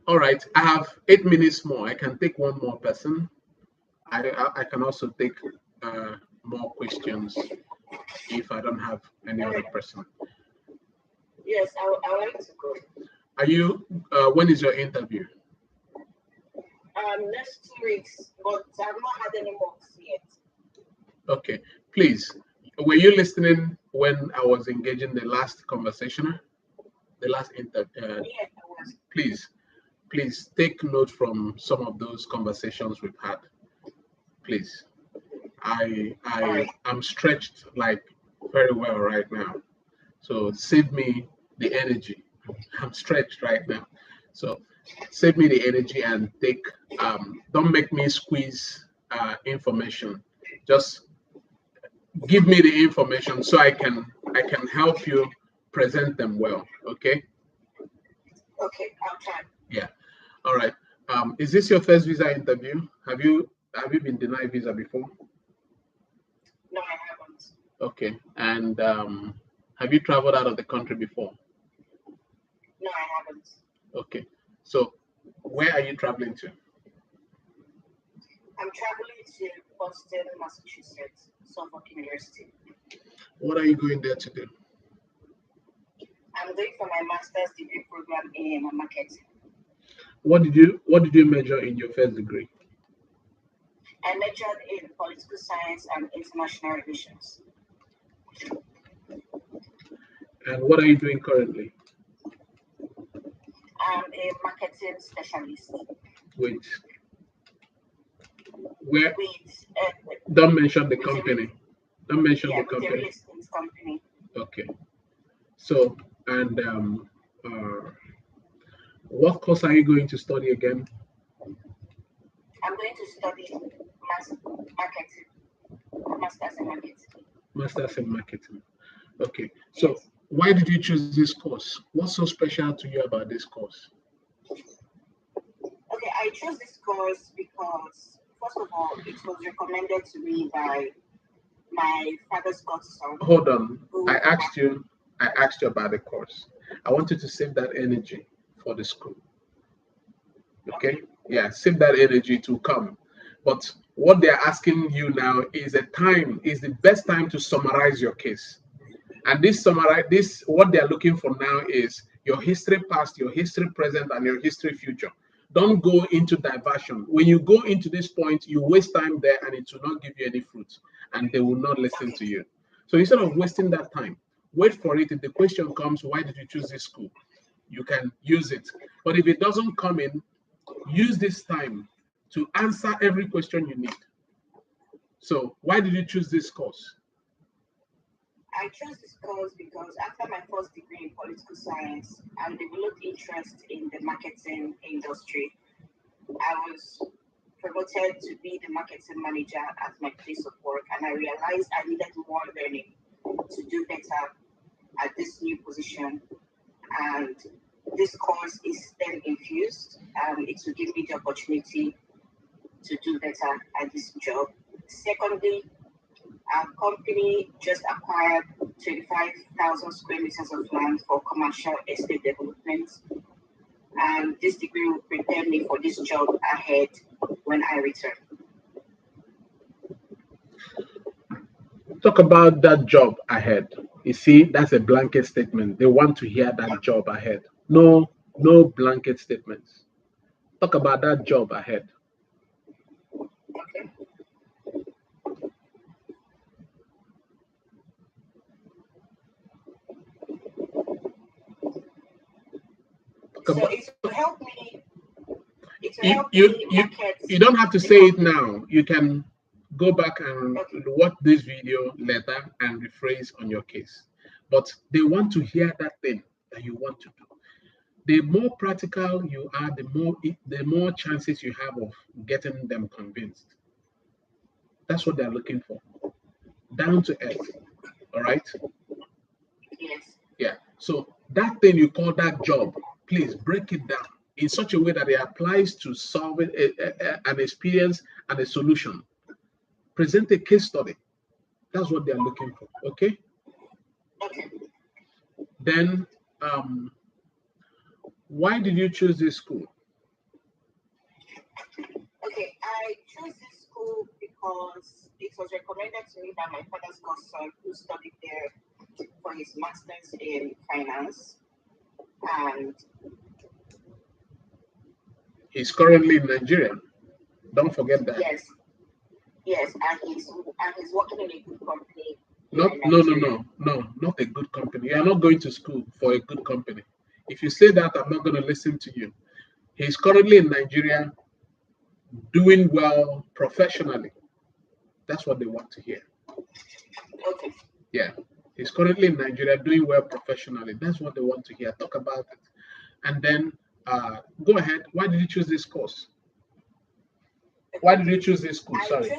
All right. I have 8 minutes more. I can take one more person. I can also take more questions if I don't have any other person. Yes, I would like to go. Are you? When is your interview? Next 2 weeks, but I've not had any mocks yet. Okay, please. Were you listening when I was engaging the last conversation, the last interview? Yes, I was. Please take note from some of those conversations we've had. Please. I am stretched like very well right now. So save me the energy. I'm stretched right now. So save me the energy and take don't make me squeeze information. Just give me the information so I can help you present them well. Okay? Okay, I'll try. Yeah. All right. Is this your first visa interview? Have you been denied visa before? No, I haven't. Okay. And have you traveled out of the country before? No, I haven't. Okay. So where are you traveling to? I'm traveling to Boston, Massachusetts, Suffolk University. What are you going there to do? I'm going for my master's degree program in marketing. What did you major in your first degree? I majored in political science and international relations. And what are you doing currently? I'm a marketing specialist. With where? With Don't mention the with company. Don't mention the with a real company. estate company. Okay. So and what course are you going to study again? I'm going to study marketing, master's in marketing. Masters in marketing. Okay. So why did you choose this course? What's so special to you about this course? Okay, I chose this course because, first of all, it was recommended to me by my father's godson. Hold on. I asked you about the course. I want you to save that energy for the school. Okay? Yeah, save that energy to come. But what they're asking you now is the best time to summarize your case. And what they're looking for now is your history past, your history present, and your history future. Don't go into diversion. When you go into this point, you waste time there and it will not give you any fruit, and they will not listen to you. So instead of wasting that time, wait for it. If the question comes, why did you choose this school? You can use it. But if it doesn't come in, use this time to answer every question you need. So why did you choose this course? I chose this course because after my first degree in political science, I developed interest in the marketing industry. I was promoted to be the marketing manager at my place of work, and I realized I needed more learning to do better at this new position. And this course is STEM infused, and it will give me the opportunity to do better at this job. Secondly, our company just acquired 25,000 square meters of land for commercial estate development. And this degree will prepare me for this job ahead when I return. Talk about that job ahead. You see, that's a blanket statement. They want to hear that job ahead. No blanket statements. Talk about that job ahead. Okay. So it will help me. It will help me market. You don't have to say it now. You can go back and watch this video later and rephrase on your case. But they want to hear that thing that you want to do. The more practical you are, the more chances you have of getting them convinced. That's what they're looking for. Down to earth. All right? Yes. Yeah. So that thing you call that job, please break it down in such a way that it applies to solving an experience and a solution. Present a case study. That's what they're looking for. Okay. Okay. Then, why did you choose this school? Okay, I chose this school because it was recommended to me by my father's godson, who studied there for his master's in finance, and He's currently in Nigeria. Don't forget that. Yes, yes, and he's working in a good company Not, in no, no, Nigeria. no, no, not a good company. You are not going to school for a good company. If you say that, I'm not going to listen to you. He's currently in Nigeria doing well professionally. That's what they want to hear. Okay. Yeah. He's currently in Nigeria doing well professionally. That's what they want to hear. Talk about it. And then go ahead. Why did you choose this course? Why did you choose this school? Sorry.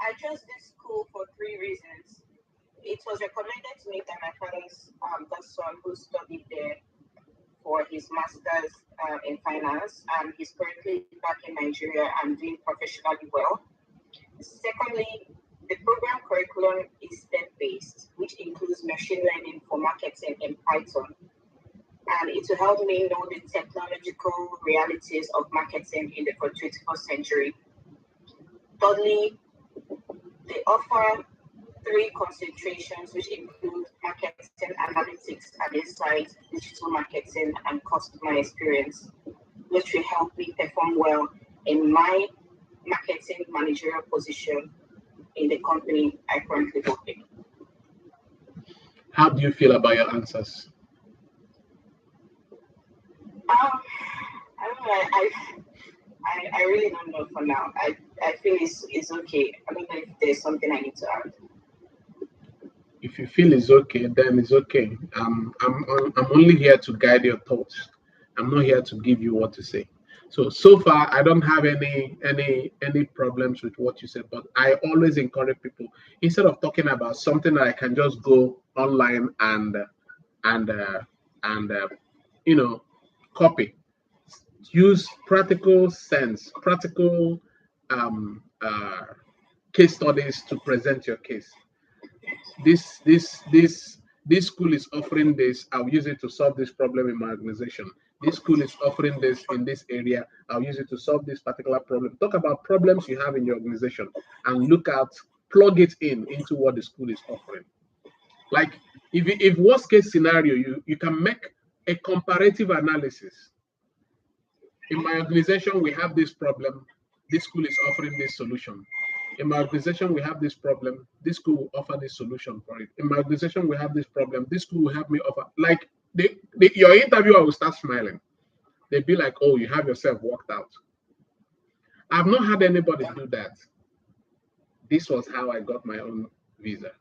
I chose this school for three reasons. It was recommended to me by my father's godson who studied there for his master's in finance, and he's currently back in Nigeria and doing professionally well. Secondly, the program curriculum is STEM-based, which includes machine learning for marketing in Python. And it will help me know the technological realities of marketing in the 21st century. Thirdly, they offer three concentrations, which include marketing analytics and insights, digital marketing, and customer experience, which will help me perform well in my marketing managerial position in the company I currently work in. How do you feel about your answers? I don't know, I really don't know for now. I feel it's okay. I don't know if there's something I need to add. If you feel it's okay, then it's okay. I'm only here to guide your thoughts. I'm not here to give you what to say. So far, I don't have any problems with what you said. But I always encourage people, instead of talking about something that I can just go online and and you know copy. Use practical sense, practical um, uh, case studies to present your case. This school is offering this. I'll use it to solve this problem in my organization. This school is offering this in this area. I'll use it to solve this particular problem. Talk about problems you have in your organization and look at, plug it into what the school is offering. Like if worst case scenario, you can make a comparative analysis. In my organization, we have this problem. This school is offering this solution. In my organization, we have this problem. This school will offer this solution for it. In my organization, we have this problem. This school will help me offer. Like your interviewer will start smiling. They'll be like, "Oh, you have yourself worked out." I've not had anybody do that. This was how I got my own visa.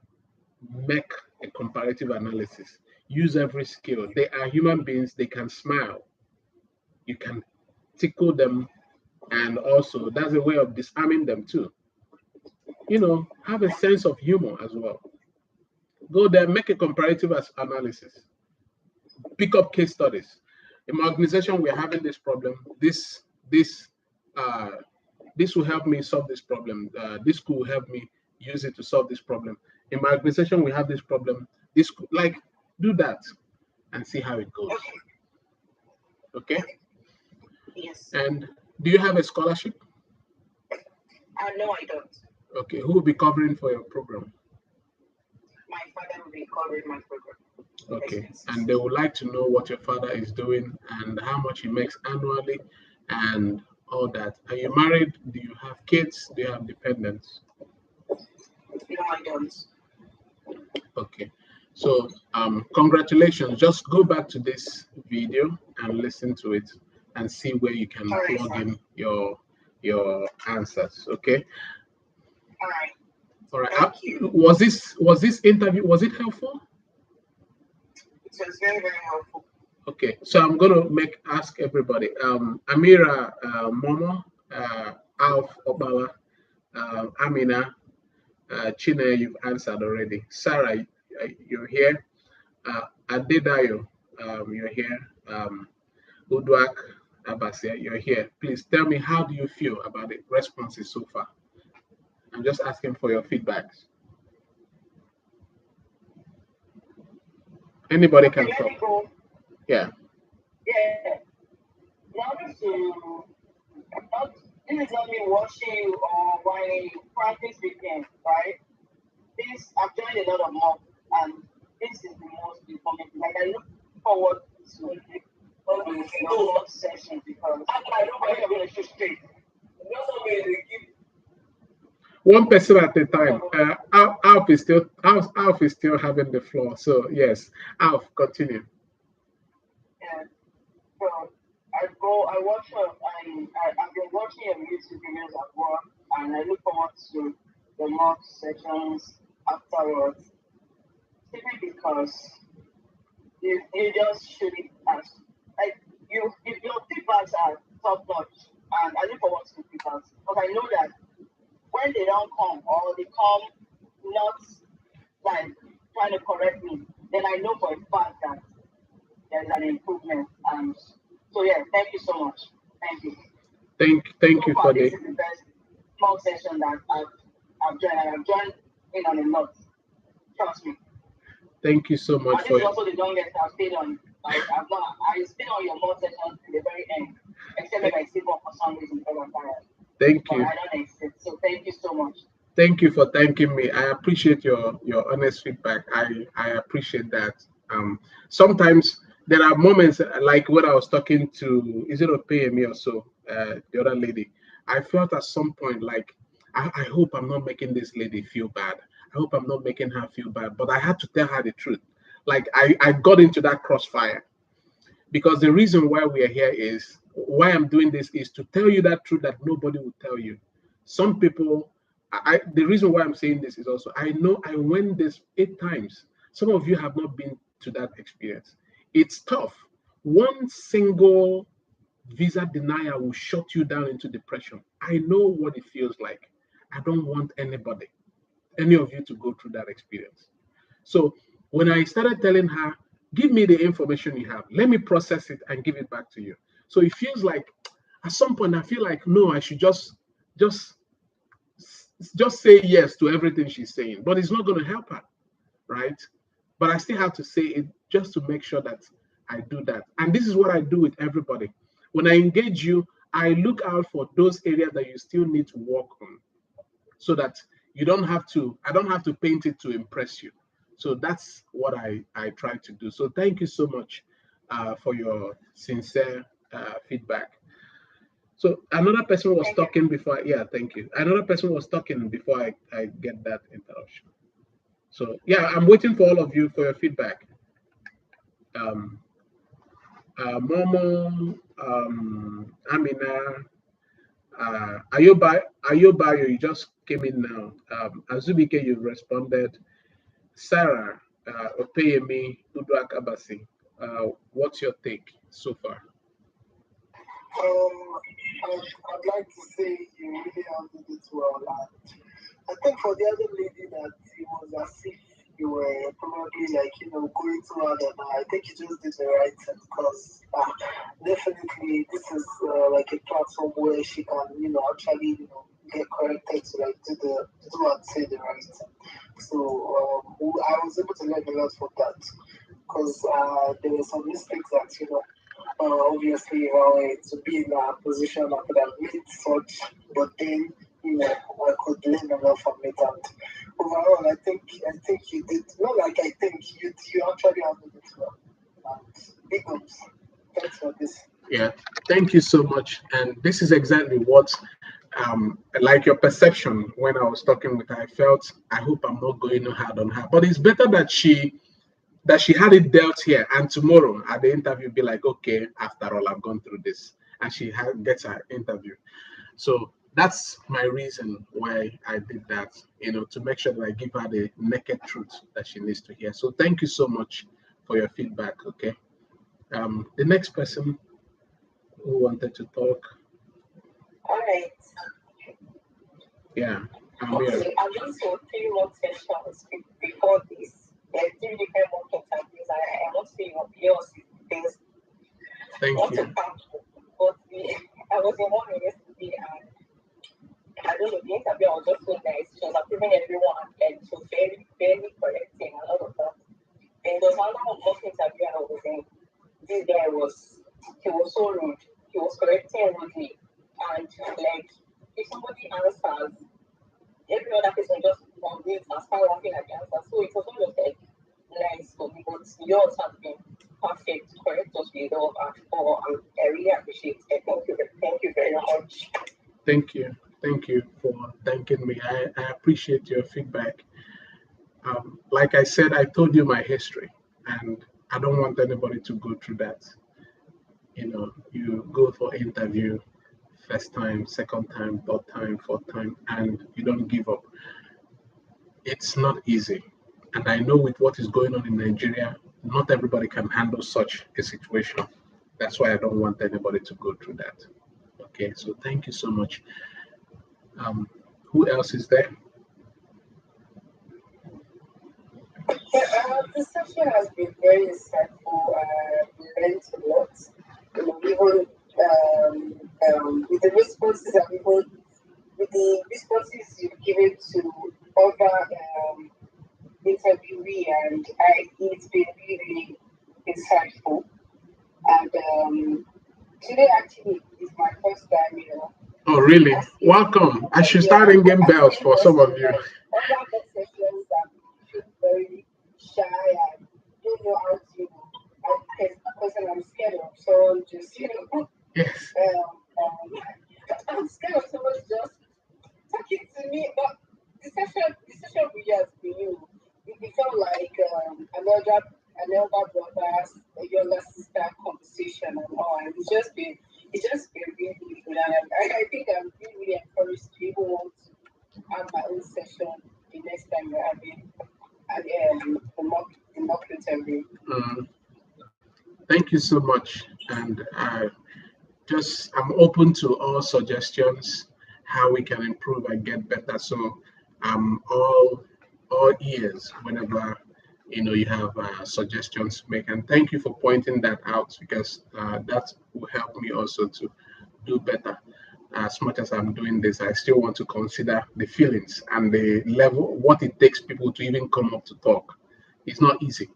Make a comparative analysis. Use every skill. They are human beings. They can smile. You can tickle them, and also that's a way of disarming them too. Have a sense of humor as well. Go there, make a comparative analysis, pick up case studies. In my organization, we're having this problem. Uh, this will help me solve this problem. This school will help me use it to solve this problem. In my organization, we have this problem. Do that and see how it goes. Okay? Yes. And do you have a scholarship? No, I don't. Okay, who will be covering for your program? My father will be covering my program. Okay, and they would like to know what your father is doing and how much he makes annually and all that. Are you married? Do you have kids? Do you have dependents? No, I don't. Okay, so congratulations. Just go back to this video and listen to it and see where you can plug in your answers. Okay. All right. All right. Thank you. Was this interview, was it helpful? It was very, very helpful. Okay, so I'm gonna ask everybody. Amira, Momo, Alf, Obala, Amina, Chine, you've answered already. Sarah, you're here. Adedayo, you're here. Udwak, Abasia, you're here. Please tell me, how do you feel about the responses so far? I'm just asking for your feedbacks. Anybody can talk. Yeah. Yeah. This is not me watching you or whining you. Practice with them, right? I've joined a lot of mobs, and this is the most important. Like, I look forward to all the sessions because I know you're going to shoot straight. One person at a time. Alf is still having the floor. So yes, Alf, continue. Yeah. So I watch I've been watching your YouTube videos at work, and I look forward to the mock sessions afterwards, simply because you just shoot it as like your feedbacks are top notch, and I look forward to the feedbacks because I know that when they don't come or they come not like trying to correct me, then I know for a fact that there's an improvement. And so yeah, thank you so much. Thank you. Thank So you far, for this the is the best small session that I've joined, and I've joined in on a lot. Trust me. thank you so much And this for is also the longest I've stayed on. Like I stayed on your more sessions to the very end, except if I sleep off for some reason because I'm tired. thank But you. I don't exist. So thank you so much. Thank you for thanking me. I appreciate your honest feedback. I appreciate that. Sometimes there are moments like when I was talking to, is it me or so, the other lady. I felt at some point like I hope I'm not making this lady feel bad. I hope I'm not making her feel bad. But I had to tell her the truth. Like I got into that crossfire because the reason why we are here is why I'm doing this is to tell you that truth that nobody will tell you. Some people, the reason why I'm saying this is also I know I went this 8 times. Some of you have not been to that experience. It's tough. One single visa denial will shut you down into depression. I know what it feels like. I don't want any of you to go through that experience. So when I started telling her, give me the information you have, let me process it and give it back to you. So it feels like at some point I feel like no, I should just just say yes to everything she's saying, but it's not going to help her, right? But I still have to say it just to make sure that I do that. And this is what I do with everybody. When I engage you, I look out for those areas that you still need to work on so that I don't have to paint it to impress you. So that's what I try to do. So thank you so much for your sincere feedback. So another person was Thank you. talking before. Yeah, thank you. Another person was talking before I get that interruption. So yeah, I'm waiting for all of you for your feedback. Um, Momo, Amina, Ayobayo, you just came in now. Azubike, you responded. Sarah, Opeyemi, Uduak Abasi, what's your take so far? I'd like to say you really handled it well. I think for the other lady that it was as if you were probably like, going through her, and I think you just did the right thing because definitely this is like a platform where she can, actually, get corrected to like do and say the right thing. So I was able to learn a lot from that because there were some mistakes that, obviously, to be in that position, I could have made such, but then, I could learn a lot from it. And overall, I think you did not like I think you actually handled it well. And big ups. Thanks for this. Yeah, thank you so much. And this is exactly what, like your perception when I was talking with her, I felt, I hope I'm not going hard on her. But it's better that she had it dealt here, and tomorrow at the interview be like, okay, after all, I've gone through this, and gets her interview. So that's my reason why I did that, to make sure that I give her the naked truth that she needs to hear. So thank you so much for your feedback. Okay. The next person who wanted to talk, All right. yeah, Amir. Okay, I've been to 3 more sessions before this. There are 3 different mock interviews, and I want to see what yours is. Thank Not to you. count, but I was in one yesterday, and I don't know, the interview was just so nice. She was approving everyone, and she was very, very correcting and all of that. And there was another mock interview I was in. This guy he was so rude. He was correcting rudely, and like if somebody answers, every other person just convenes and start laughing at the answer. So it was almost like nice for me, but yours has been perfect, correct us with all that. Oh, I really appreciate it. Thank you very much. Thank you. Thank you for thanking me. I appreciate your feedback. Like I said, I told you my history, and I don't want anybody to go through that. You go for interview first time, second time, third time, fourth time, and you don't give up. It's not easy. And I know with what is going on in Nigeria, not everybody can handle such a situation. That's why I don't want anybody to go through that. Okay, so thank you so much. Um, who else is there? Yeah, the session has been very insightful. We learned a lot. Even with the responses and even with the responses you've given to other interviewee, and it's been really insightful. And today actually is my first time, Oh, really? asking. Welcome. I should Yeah, start ringing bells asking for some of questions. you. Like other book sessions, I feel very shy and don't know how to. Because I'm scared of someone just, Yes. I'm scared of someone just talking to me. But the session we just been, it felt like another brother's, a younger sister conversation and all. And it's just been really, really good. And I think I'm really, really encouraged to even want to have my own session the next time we're having the mock interview. Mm, thank you so much. And I'm open to all suggestions how we can improve and get better. So I'm all ears whenever you have suggestions to make. And thank you for pointing that out because that will help me also to do better. As much as I'm doing this, I still want to consider the feelings and the level, what it takes people to even come up to talk. It's not easy.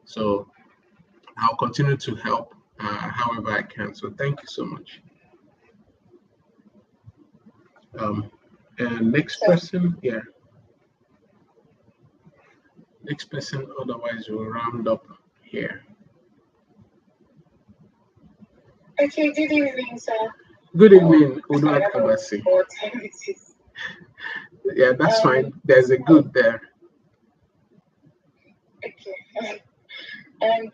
So I'll continue to help however I can. So thank you so much. Um, and next So, person, yeah, next person. Otherwise, we'll round up here. okay, good evening, sir. Good evening, I Udwak don't know Abasi. what time it is. Yeah, that's Um, fine. There's a good there. okay.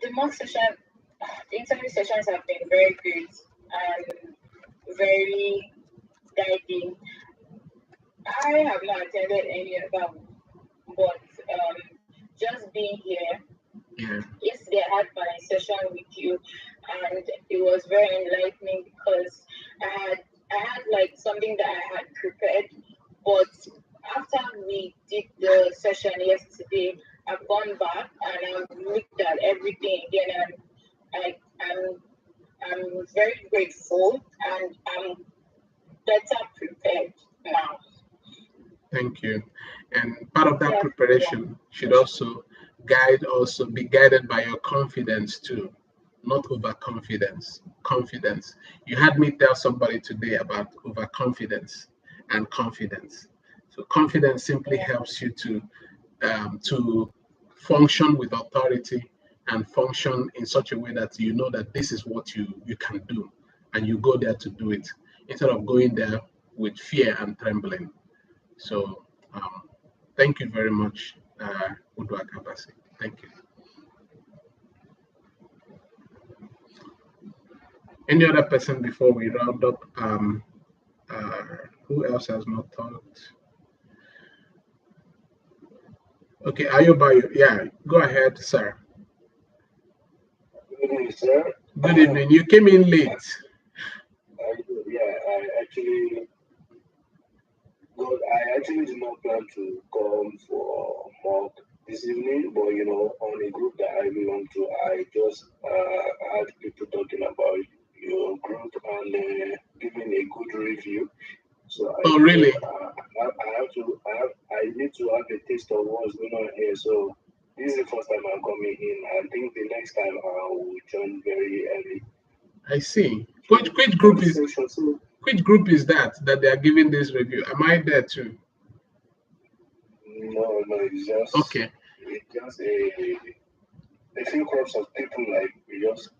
The mock session, the interview sessions have been very good and very guiding. I have not attended any of them, but just being here, Yeah, yesterday I had my session with you, and it was very enlightening because I had like something that I had prepared, but after we did the session yesterday, I've gone back and I've looked at everything again, and I, I'm I'm very grateful and I'm better prepared now. thank you. And part of that Yeah, yeah. preparation should also be guided by your confidence too, not overconfidence. Confidence. You had me tell somebody today about overconfidence and confidence. So confidence simply Yeah. helps you to function with authority and function in such a way that you know that this is what you can do, and you go there to do it instead of going there with fear and trembling. So thank you very much, Udwa Kabasi. Thank you. Any other person before we round up? Uh, who else has not talked? Okay, Ayobayo. Yeah, go ahead, sir. Good evening, sir. Good evening. You came in late. I actually did not plan to come for mock this evening, but on a group that I belong to, I just had people talking about your group and giving a good review. So I Oh, feel really? I need to have a taste of what's going on here. So this is the first time I'm coming in. I think the next time I will join very early. I see. So Which for group this is section, so which group is that they are giving this review? Am I there too? no, Okay. it's just a few crops of people like we just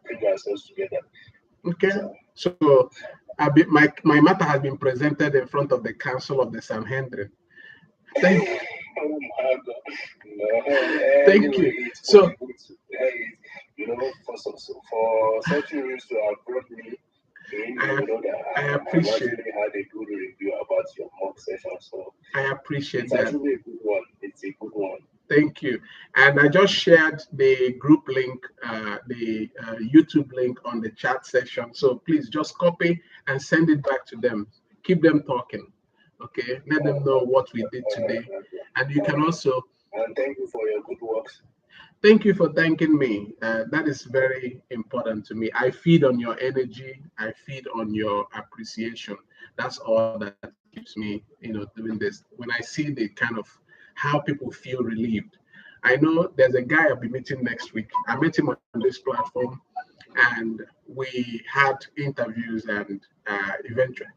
put ourselves together. Okay. So, So my matter has been presented in front of the Council of the Sanhedrin. Thank oh my God. No, thank anyway, you. it's for So the good. For such reasons to have brought me in, I that I I've appreciate actually had a good review about your mock session. So I appreciate it's that. actually a good one. It's a good one. Thank you. And I just shared the group link, the YouTube link on the chat section. So please just copy and send it back to them. Keep them talking. Okay. Let them know what we did today. Okay. And you All can right. also And thank you for your good works. thank you for thanking me. That is very important to me. I feed on your energy. I feed on your appreciation. That's all that keeps me, doing this. When I see the kind of how people feel relieved. I know there's a guy I'll be meeting next week. I met him on this platform, and we had interviews, and eventually,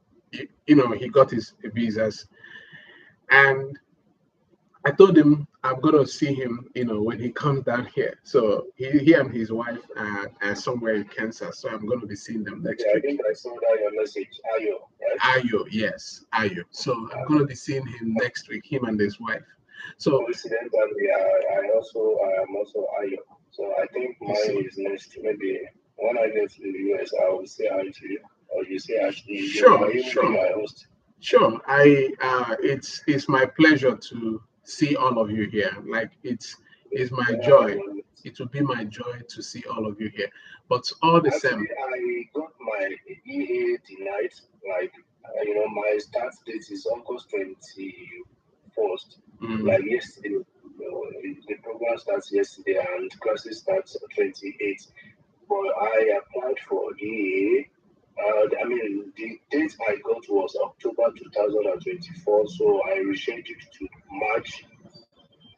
he got his visas, and I told him I'm gonna see him, when he comes down here. So he and his wife are somewhere in Kansas. So I'm gonna be seeing them next Yeah, I week. think I saw that your message, Ayo, right? Ayo, yes, Ayo. So I'm gonna be seeing him next week, him and his wife. So Coincidentally, I am also Ayo. So I think you see, mine is next. Maybe when I get to the US, I will say hi to you, or you say hi to me. You sure, might even be sure, my host. sure. It's my pleasure to see all of you here. Like it's my joy. Yeah, It will be my joy to see all of you here. But all the same, actually, I got my EA denied. Like, my start date is August 21st. mm, Like yesterday, the program starts yesterday and classes starts 28th. But I applied for EA. The date I got was October 2024, so I rescheduled to March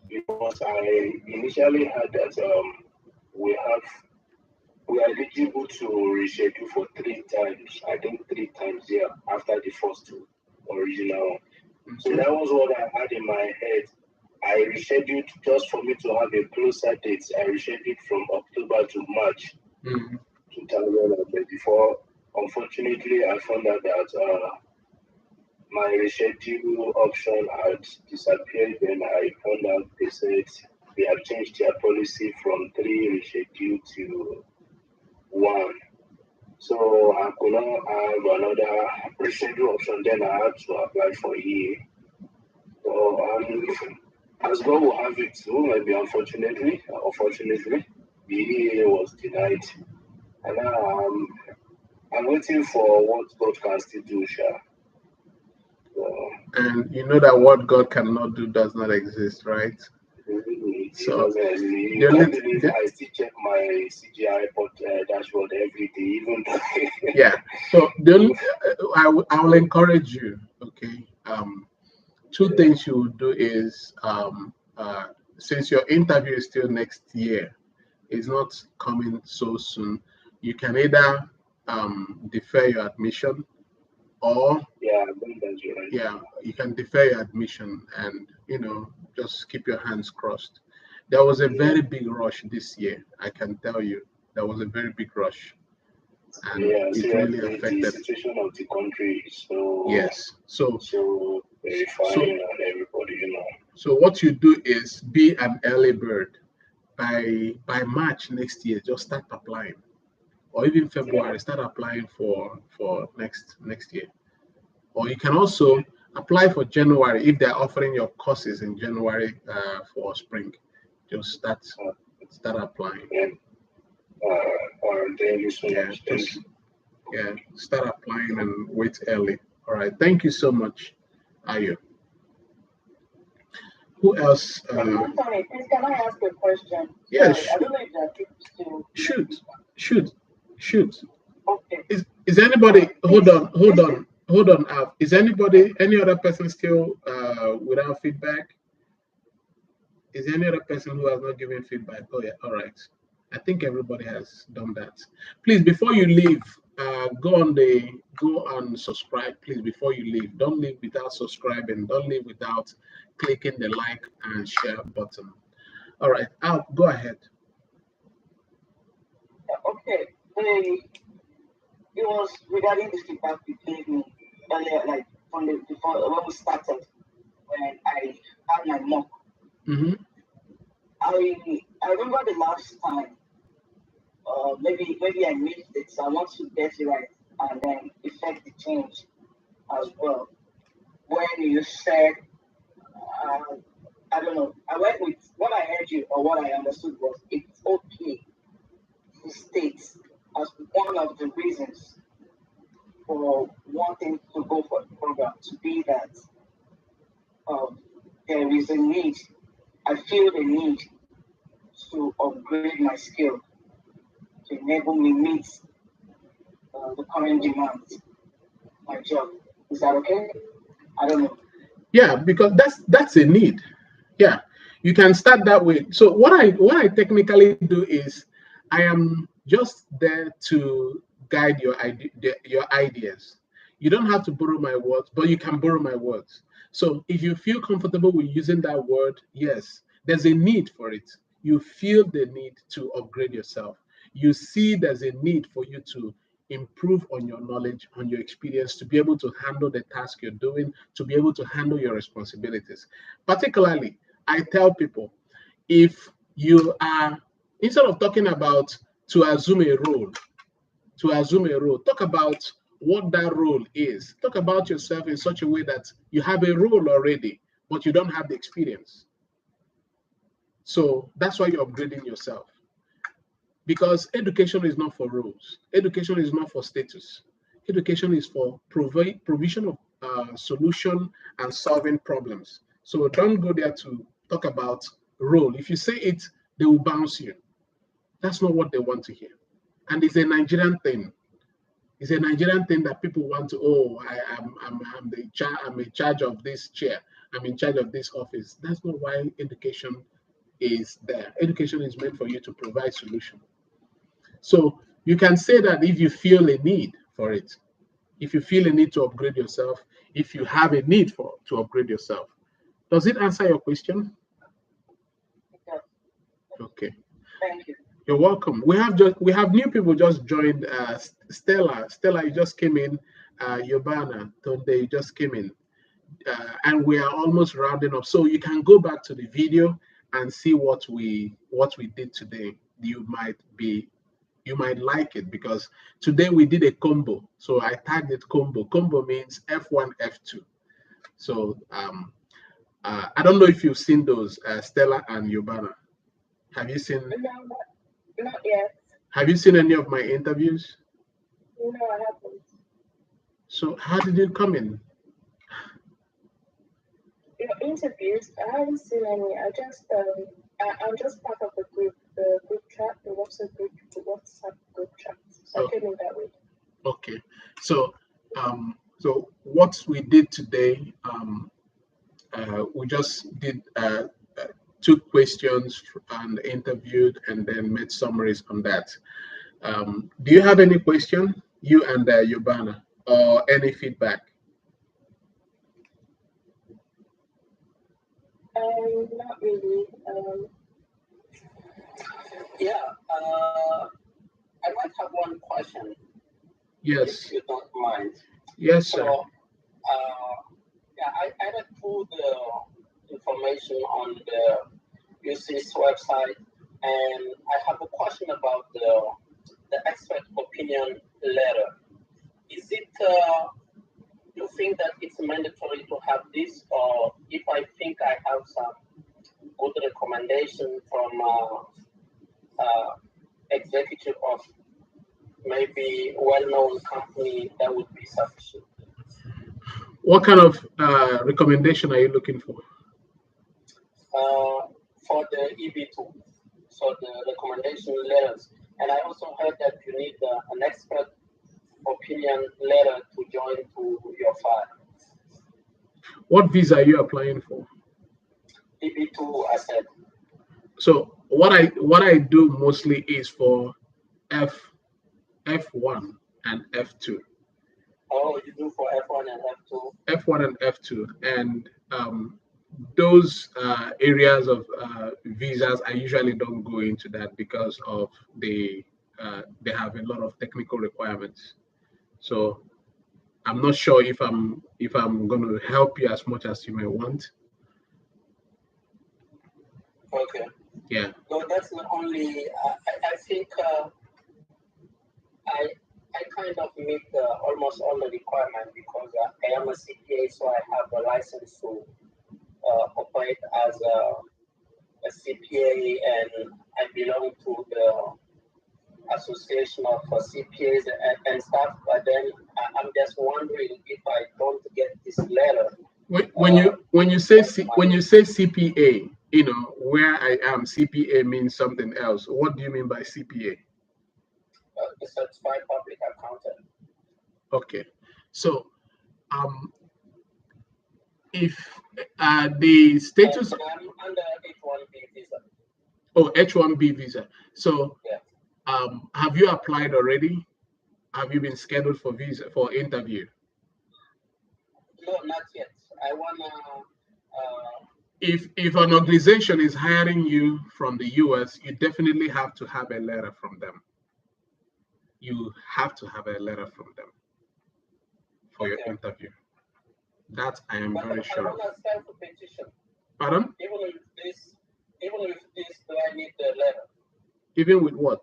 because I initially had that we have we are eligible to reschedule for 3 times. I think 3 times, yeah, after the first two original one. So okay. that was what I had in my head. I rescheduled just for me to have a closer date. I rescheduled from October to March Mm, 2024. Unfortunately, I found out that my reschedule option had disappeared. Then I found out they said they have changed their policy from 3 reschedule to 1. So I could not have another reschedule option. Then I had to apply for EA. So as God will have it, maybe unfortunately, the EA was denied. And now I'm waiting for what God can still do, Sha. So, and you know that what God cannot do does not exist, right? it So doesn't really. the You only can't believe I still check my CGI dashboard every day, even though. yeah. So the only, I will encourage you. Okay. Two things you will do is since your interview is still next year, it's not coming so soon. You can either defer your admission, or Yeah, I think that's right. yeah, you can defer your admission, and just keep your hands crossed. There was a Yeah, very big rush this year, I can tell you. There was a very big rush, and yeah. it really Seriously, the affected. situation of the country is so Yes. So so so terrifying, and everybody. so what you do is be an early bird. By March next year, just start applying, or even Yeah, February, start applying for next year. Or you can also apply for January if they're offering your courses in January for spring. Just uh, start applying. yeah. Thank you so Yeah, much. Thank just you. yeah, start applying and wait early. All right. Thank you so much, Ayo. Who else? Anthony, please can I ask a question? Yeah, Sorry, I don't know if you're able to. shoot, shoot, shoot. Okay. Is anybody? Hold Please, on, hold this is on, hold on. Out. Is anybody? Any other person still without feedback? Is there any other person who has not given feedback? Oh yeah, all right. I think everybody has done that. Please, before you leave, go and subscribe. Please, before you leave, don't leave without subscribing. Don't leave without clicking the like and share button. All right, go ahead. okay. The It was regarding the feedback you gave me earlier, like from the before when we started, when I had my mock. Mm-hmm. I remember the last time, maybe I missed it, so I want to get it right and then effect the change as well. When you said, uh, I don't know, I went with what I heard you or what I understood was it's okay to state as one of the reasons for wanting to go for the program to be that um, there is a need. I feel the need to upgrade my skill to enable me meet the current demands of my job. Is that okay? I don't know. Yeah, because that's a need. Yeah, you can start that way. So what I technically do is I am just there to guide your ideas. You don't have to borrow my words, but you can borrow my words. So if you feel comfortable with using that word, yes, there's a need for it. You feel the need to upgrade yourself. You see there's a need for you to improve on your knowledge, on your experience, to be able to handle the task you're doing, to be able to handle your responsibilities. Particularly, I tell people, if you are, instead of talking about to assume a role, talk about what that role is. Talk about yourself in such a way that you have a role already, but you don't have the experience. So that's why you're upgrading yourself. Because education is not for roles, education is not for status. Education is for provision of solution and solving problems. So don't go there to talk about role. If you say it, they will bounce you. That's not what they want to hear. And it's a Nigerian thing. It's a Nigerian thing that people want to, oh, I'm in charge of this chair. I'm in charge of this office. That's not why education is there. Education is meant for you to provide solution. So you can say that if you feel a need for it, if you feel a need to upgrade yourself, if you have a need for to upgrade yourself. Does it answer your question? Yeah, Okay. thank you. You're welcome. We have new people just joined. Stella, you just came in. Yobana, Tonde, you just came in, and we are almost rounding up. So you can go back to the video and see what we did today. You might like it because today we did a combo. So I tagged it combo. Combo means F1, F2. So I don't know if you've seen those, Stella and Yobana. Have you seen No, not yet. Have you seen any of my interviews? No, I haven't. So how did you come in? Your interviews, I haven't seen any. I'm just part of the group chat, the WhatsApp group chat. So I Oh, came in that way. okay. So so what we did today, we just did took questions and interviewed and then made summaries on that. Do you have any question, you and Yobana, or any feedback? Not really. Yeah, I might have one question, if Yes, you don't mind. yes, So, sir. yeah, I read through the information on the UC's website, and I have a question about the expert opinion letter. Is it you think that it's mandatory to have this, or if I think I have some good recommendation from executive of maybe well-known company, that would be sufficient? What kind of recommendation are you looking for? For the EB2, so the recommendation letters. And I also heard that you need an expert opinion letter to join to your file. What visa are you applying for? EB2, I said. So what I do mostly is for F F1 and F2. Oh, you do for F1 and F2? F1 and F2, and those areas of visas, I usually don't go into that because of they have a lot of technical requirements. So I'm not sure if I'm going to help you as much as you may want. Okay. Yeah. No, that's the only. I think I I kind of meet almost all the requirements because I am a CPA, so I have a license to operate as a CPA, and I belong to the association of CPAs and stuff. But then I'm just wondering if I don't get this letter. When you say CPA, where I am, CPA means something else. What do you mean by CPA? The certified public accountant. Okay, so if the status I'm under H1B visa. Oh, H1B visa. So yeah. Have you applied already? Have you been scheduled for interview? No, not yet. I wanna. If an organization is hiring you from the US, you definitely have to have a letter from them. You have to have a letter from them for your interview. That I am very sure. I want to sign for petition. Pardon? Even with this, do I need the letter? Even with what?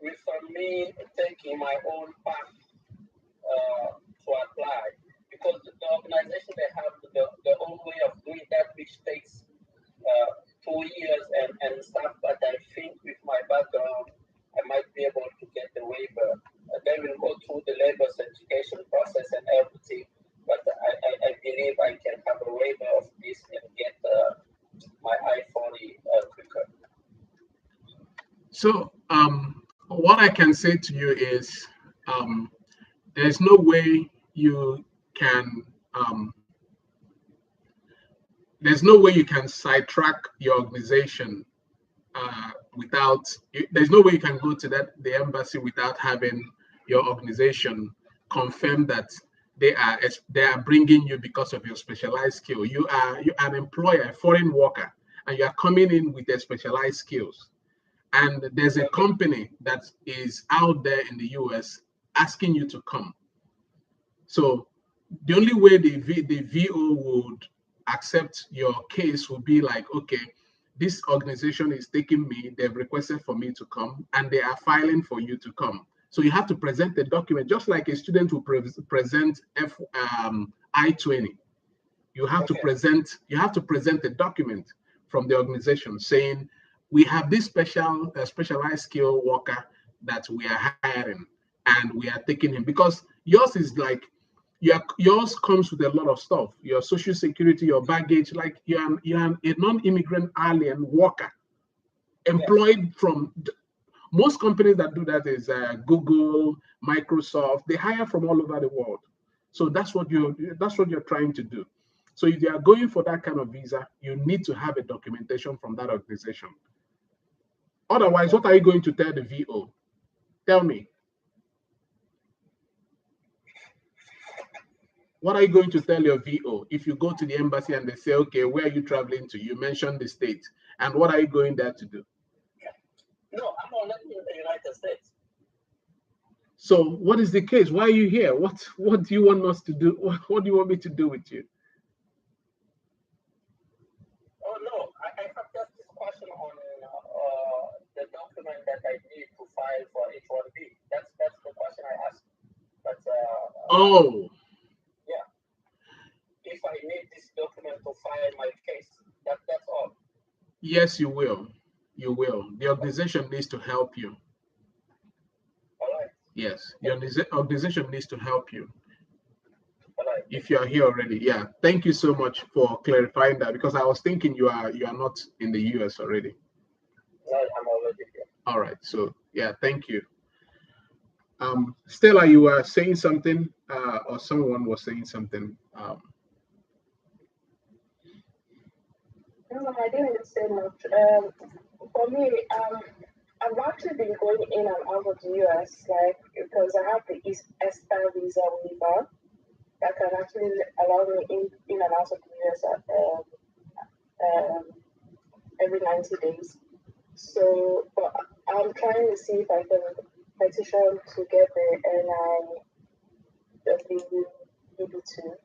With me taking my own path to apply, because the organization, they have the own way of doing that, which takes 2 years and stuff. But I think with my background, I might be able to get the waiver. They will go through the labor certification process and everything, but I believe I can have a waiver of this and get my I-40 quicker. So what I can say to you is there's no way you can sidetrack your organization there's no way you can go to the embassy without having your organization confirm that they are bringing you because of your specialized skill. You're an employer, a foreign worker, and you are coming in with their specialized skills. And there's a company that is out there in the US asking you to come. So the only way the VO would accept your case would be like, okay, this organization is taking me, they've requested for me to come, and they are filing for you to come. So you have to present the document, just like a student will present I-20. You have to present a document from the organization saying, we have this specialized skill worker that we are hiring, and we are taking him, because yours is like, yours comes with a lot of stuff, your social security, your baggage, like you're a non-immigrant alien worker employed from most companies that do that is Google, Microsoft. They hire from all over the world. So that's what you're trying to do. So if you are going for that kind of visa, you need to have a documentation from that organization. Otherwise, what are you going to tell the VO? Tell me. What are you going to tell your VO if you go to the embassy and they say, okay, where are you traveling to? You mentioned the state. And what are you going there to do? No, I'm already in the United States. So what is the case? Why are you here? What do you want us to do? What do you want me to do with you? Oh, no, I have just this question on the document that I need to file for H1B. That's the question I asked. But oh. Yeah. If I need this document to file my case, that's all. Yes, you will. You will. The organization needs to help you. All right. Yes, the organization needs to help you. All right. If you are here already, yeah. Thank you so much for clarifying that, because I was thinking you are not in the US already. No, I'm already here. All right. So yeah, thank you. Stella, you were saying something, or someone was saying something. No, I didn't say much. For me, I've actually been going in and out of the US, like, because I have the ESTA visa waiver that can actually allow me in and out of the US every 90 days. So, but I'm trying to see if I can petition to get the NIWEB2.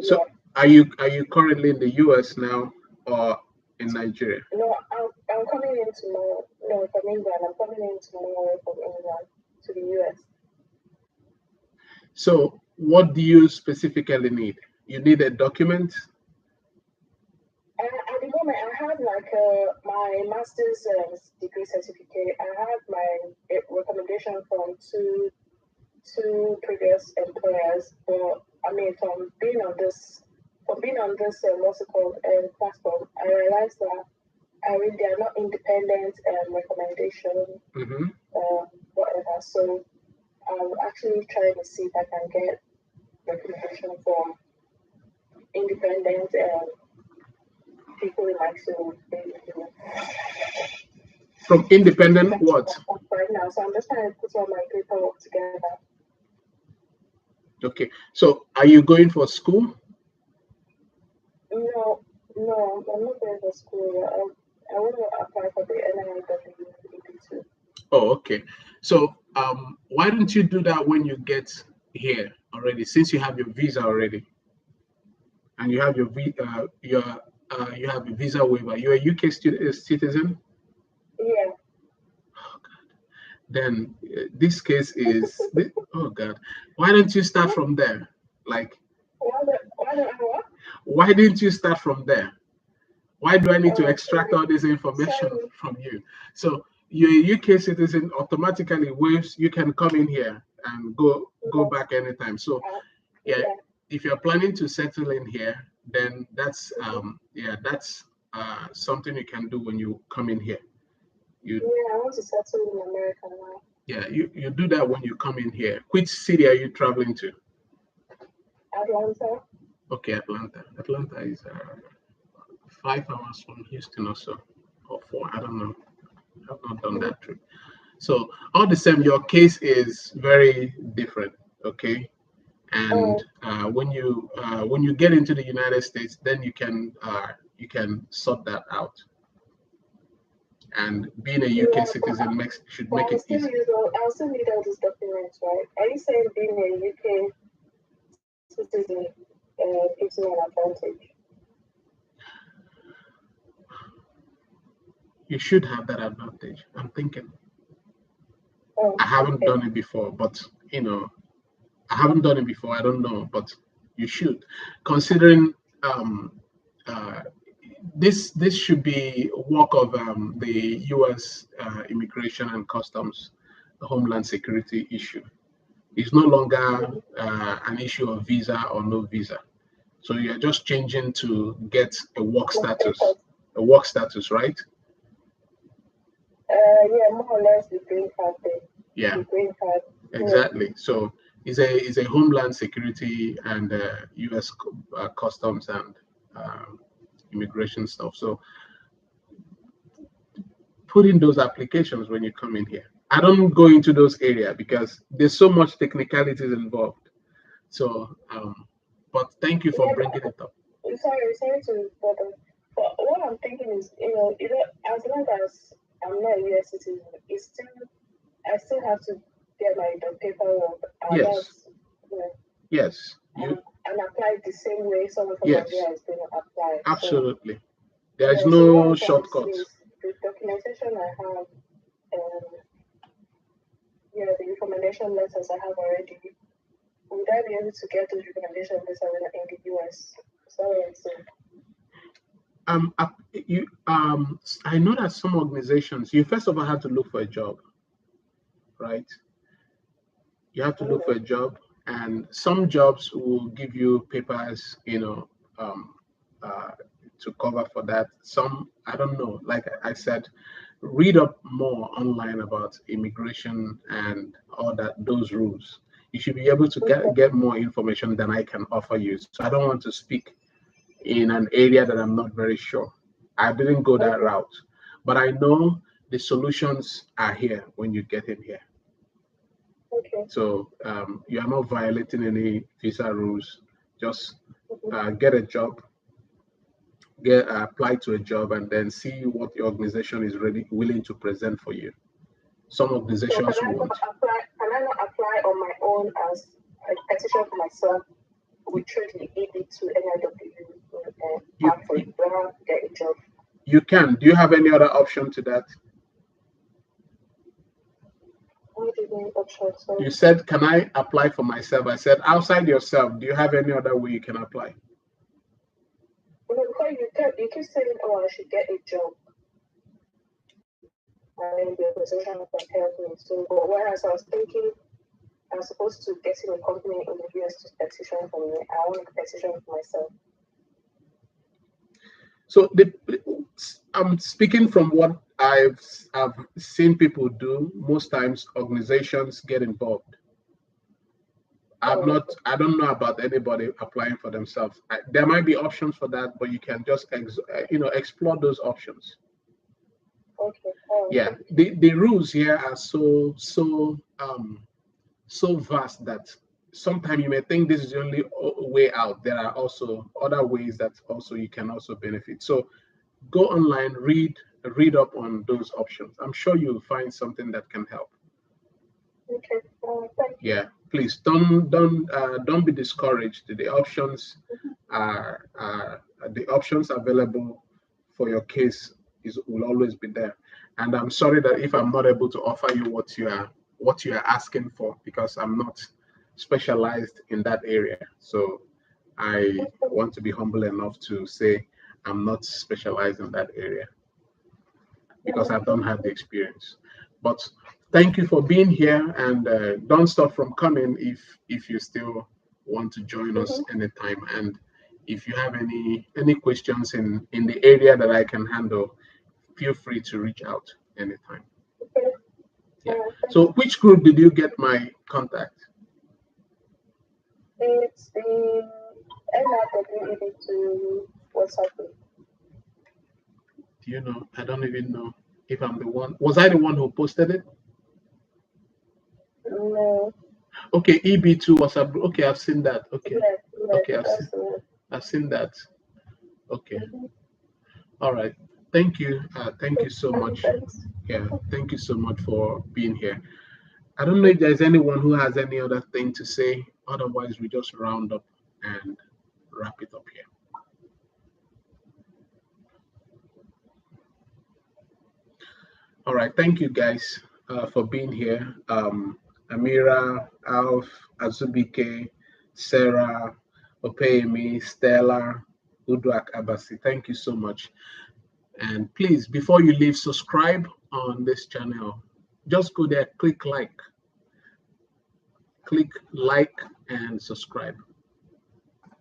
So Yeah. are you currently in the US now or in Nigeria? No, I'm coming in tomorrow. No, from England. I'm coming in tomorrow from England to the US. So what do you specifically need? You need a document? At the moment, I have like my master's degree certificate. I have my recommendation from two previous employers. But I mean, from being on this what's it called platform, I realized that they are not independent recommendation Mm-hmm. whatever. So I'm actually trying to see if I can get recommendation from independent people in my field, basically. From independent That's what? what I'm right now. So I'm just trying to put all my paperwork together. Okay. So are you going for school? No, no, I'm not going to school yet. I want to apply for the NIWEB2. Oh, okay. So why don't you do that when you get here already, since you have your visa already and you have you have a visa waiver. You're a UK citizen? Yeah. Oh God. Then this case is oh God. Why don't you start from there? Like, Why don't I what? why didn't you start from there? Why do I need to Oh, extract all this information sorry. from you? So you're a UK citizen, automatically waves, you can come in here and go back anytime. So yeah, Yeah. if you're planning to settle in here, then that's something you can do when you come in here. You Yeah, I want to settle in America now. yeah, you do that when you come in here. Which city are you traveling to? Atlanta. Okay, Atlanta. Atlanta is 5 hours from Houston or so, or 4. I don't know. I've not done that trip. So all the same, your case is very different. Okay, and Oh, when you get into the United States, then you can sort that out. And being a UK yeah, citizen should but make it easy. I'll still need all these documents, right? Are you saying being a UK citizen gives me an advantage? You should have that advantage. I'm thinking. Oh, I haven't okay. done it before, but I haven't done it before. I don't know, but you should, considering um, uh, this should be work of the U.S. Immigration and Customs, Homeland Security issue. It's no longer an issue of visa or no visa. So you're just changing to get a work status, right? Yeah, more or less the green card thing. Yeah, The green card. Yeah. exactly. So it's a Homeland Security and U.S. Customs and immigration stuff. So put in those applications when you come in here. I don't go into those areas because there's so much technicalities involved. So, but thank you for Yeah, bringing it up. sorry to bother. But what I'm thinking is, as long as I'm not a US citizen, I still have to get my the paperwork and Yes, that's you know, yes, and apply it the same way someone from yes, Nigeria is going to apply. So absolutely. There is yeah, so what no I'm trying to see shortcuts. is the documentation I have, the recommendation letters I have already. Would I be able to get those recommendation letters in the US? Sorry, I'm saying. I know that some organizations, you first of all have to look for a job, right? You have to look for a job, and some jobs will give you papers, um, uh, to cover for that. Some, I don't know. Like I said, read up more online about immigration and all those rules. You should be able to get more information than I can offer you. So I don't want to speak in an area that I'm not very sure. I didn't go that Okay. route, but I know the solutions are here when you get in here. Okay. So you are not violating any visa rules. Just get a job, apply to a job, and then see what the organization is willing to present for you. some of the So decisions you want. can I not apply on my own as a petition for myself with the EB2 NIW pathway when I get a job? You can. Do you have any other option to that? You said, can I apply for myself? I said, outside yourself, do you have any other way you can apply? Because you keep saying, oh, I should get a job. And then the organization can help me. So, but whereas I was thinking, I'm supposed to get in a company in the US to petition for me. I want to petition for myself. So I'm speaking from what I've seen people do. Most times organizations get involved. I don't know about anybody applying for themselves. There might be options for that, but you can just explore those options. Okay. Yeah, the rules here are so vast that sometimes you may think this is the only way out. There are also other ways that also you can also benefit. So go online, read up on those options. I'm sure you'll find something that can help. Okay. Thank you. Yeah, please don't be discouraged. The options are the options available for your case will always be there. And I'm sorry that if I'm not able to offer you what you are asking for, because I'm not specialized in that area. So I want to be humble enough to say I'm not specialized in that area because I don't have the experience. But thank you for being here, and don't stop from coming if you still want to join us anytime. And if you have any questions in the area that I can handle, feel free to reach out anytime. Yeah. So which group did you get my contact? It's the NIW to WhatsApp group. Do you know? I don't even know if I'm the one. Was I the one who posted it? No. Okay, EB2 WhatsApp group. Okay, I've seen that. Okay. Yes, Okay, I've seen that. Okay. All right. Thank you. Thank you so much. Yeah, thank you so much for being here. I don't know if there's anyone who has any other thing to say. Otherwise, we just round up and wrap it up here. All right. Thank you guys for being here. Amira, Alf, Azubike, Sarah, Opeyemi, Stella, Udwak Abasi. Thank you so much. And please, before you leave, subscribe on this channel. Just go there, click like and subscribe.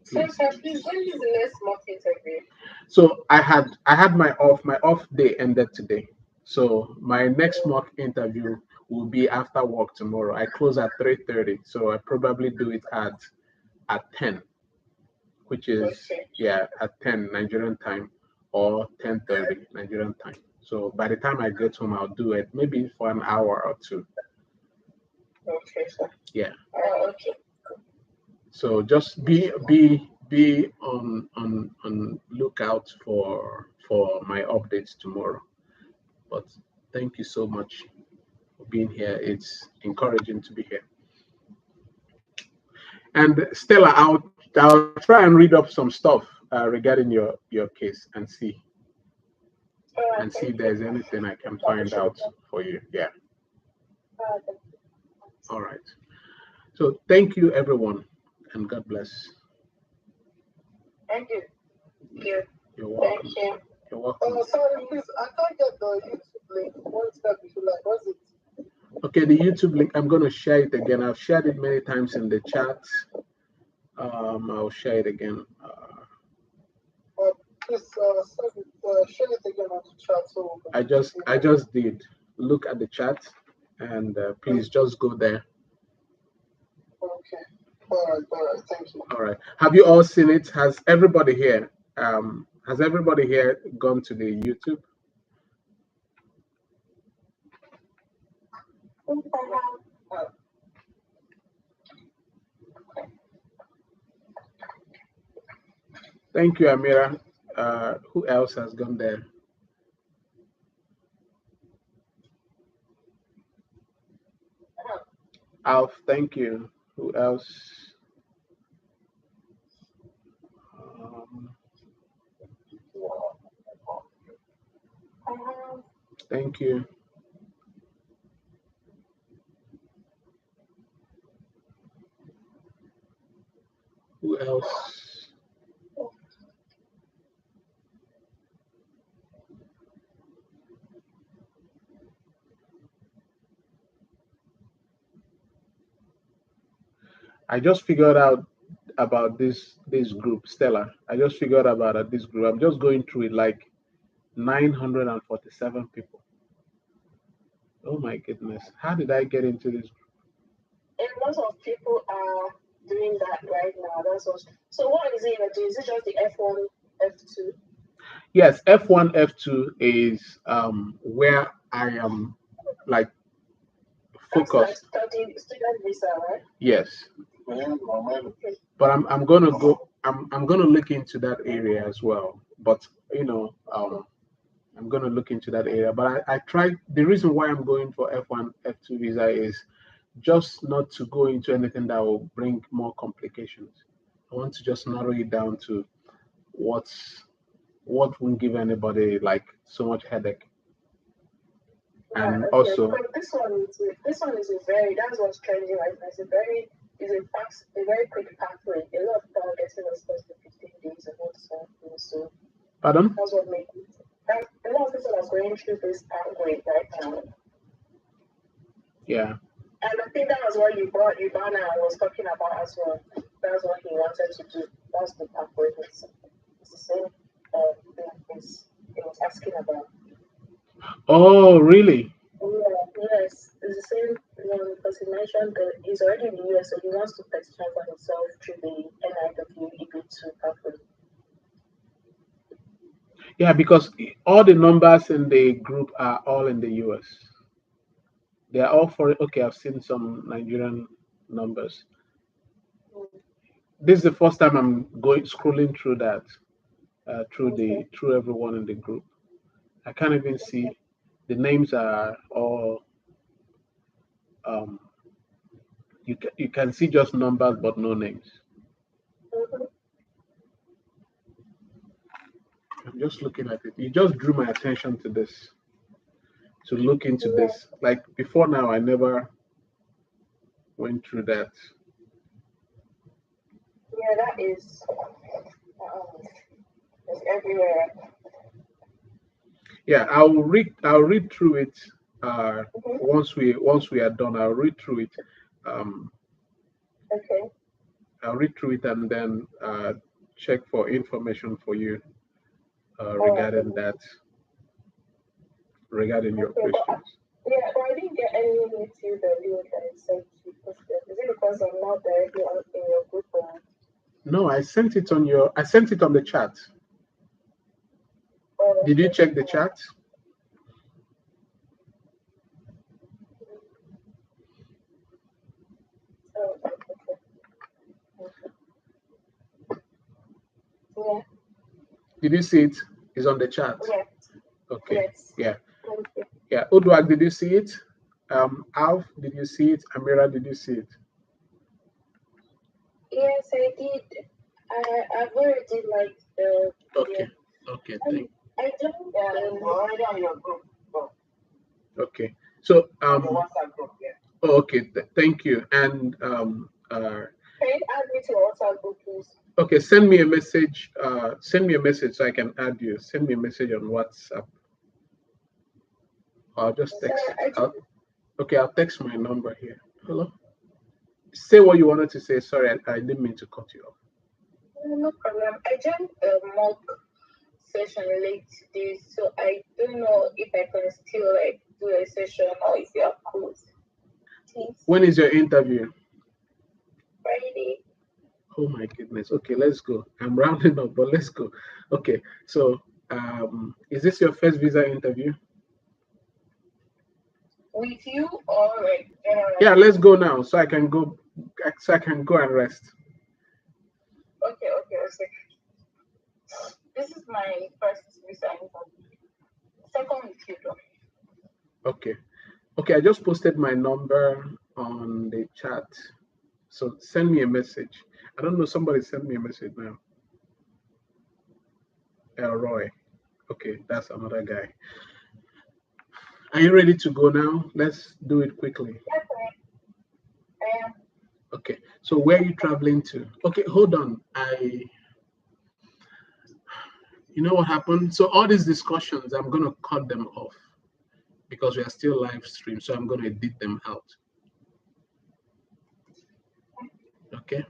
Please. So, please, when is the next mock interview? So I had my off day ended today. So my next mock interview will be after work tomorrow. I close at 3:30, so I probably do it at 10, which is at 10 Nigerian time or 10:30 Nigerian time. So by the time I get home, I'll do it maybe for an hour or two. Okay, sir. Yeah. Okay. So just be on lookout for my updates tomorrow. But thank you so much for being here. It's encouraging to be here. And Stella, I'll try and read up some stuff regarding your case and see if there's anything I can find out for you. Yeah. All right. So thank you, everyone, and God bless. Thank you. You're welcome. Thank you. You're welcome. Sorry, please, I can't get the YouTube link. One step if you like. What's it? Okay, the YouTube link, I'm going to share it again. I've shared it many times in the chat. I'll share it again. Please share it again on the chat. So I just did. Look at the chat, and please just go there. Okay. All right. Thank you. All right. Have you all seen it? Has everybody here gone to the YouTube? Thank you, Amira. Who else has gone there? Alf, thank you. Who else? Um, thank you. Who else? I just figured out about this group, Stella. I just figured about this group. I'm just going through it, like 947 people. Oh my goodness. How did I get into this? And lots of people are doing that right now. That's what. So what is it even doing? Is it just the F1, F2? Yes, F1, F2 is where I am like That's like focused. student visa, right? Yes. Okay. But I'm gonna go I'm gonna look into that area as well. But I'm gonna look into that area. But I tried the reason why I'm going for F1, F2 visa is just not to go into anything that will bring more complications. I want to just narrow it down to what won't give anybody like so much headache. Yeah, And okay. also, Because this one is a very that's what's trending right now. It's a fast a very quick pathway. A lot of people are getting response in 15 days and all this one. So pardon? that's what makes it. A lot of people are going through this pathway right now. Yeah. And I think that was what Ivana was talking about as well. That's what he wanted to do. That's the pathway. It's the same thing he was asking about. Oh, really? Yeah, yes, it's the same one because he mentioned that he's already in the US, so he wants to petition for himself through the NIW EB2 pathway. Yeah, because all the numbers in the group are all in the US. They are all for okay. I've seen some Nigerian numbers. This is the first time I'm going scrolling through that, Okay. through everyone in the group. I can't even see the names are all. Um, you can see just numbers but no names. Mm-hmm. I'm just looking at it. You just drew my attention to this, to look into Yeah, this. Like before now, I never went through that. yeah, that um, is everywhere. Yeah, I'll read through it. Mm-hmm. Once we are done, I'll read through it. Um, Okay. I'll read through it and then check for information for you All right. regarding that, regarding your Okay, questions. yeah, but I didn't get any YouTube link that it sent you posted. Is it because I'm not directly in your group or? No, I sent it on the chat. Oh, Did you okay. check the chat? Oh, okay. Okay. Yeah. Did you see it? It's on the chat. Yeah. Okay. Yes. Yeah. Thank you. Yeah. Udwag, did you see it? Alf, did you see it? Amira, did you see it? Yes, I did. I've already liked the video. Okay. Okay. I I don't. Already on your group. Oh, Okay. So on the WhatsApp group. Yeah. okay. Thank you. And Can you add me to your WhatsApp group, please? okay, send me a message. Send me a message so I can add you. Send me a message on WhatsApp. I'll just text. Okay, I'll text my number here. Hello. Say what you wanted to say. Sorry, I didn't mean to cut you off. No problem. I joined a mock session late today, so I don't know if I can still like do a session or if you are closed. Please. When is your interview? Friday. Oh my goodness. Okay, let's go. I'm rounding up, but let's go. Okay, so is this your first visa interview? With you or like general? Yeah, let's go now, so I can go. So I can go and rest. Okay. This is my first visa interview. Second with you though. Okay. Okay, I just posted my number on the chat. So send me a message. I don't know, somebody sent me a message now. Elroy. Okay, that's another guy. Are you ready to go now? Let's do it quickly. Yes, I am. Okay, so where are you traveling to? Okay, hold on. You know what happened? So all these discussions, I'm going to cut them off because we are still live stream. So I'm going to edit them out. Okay.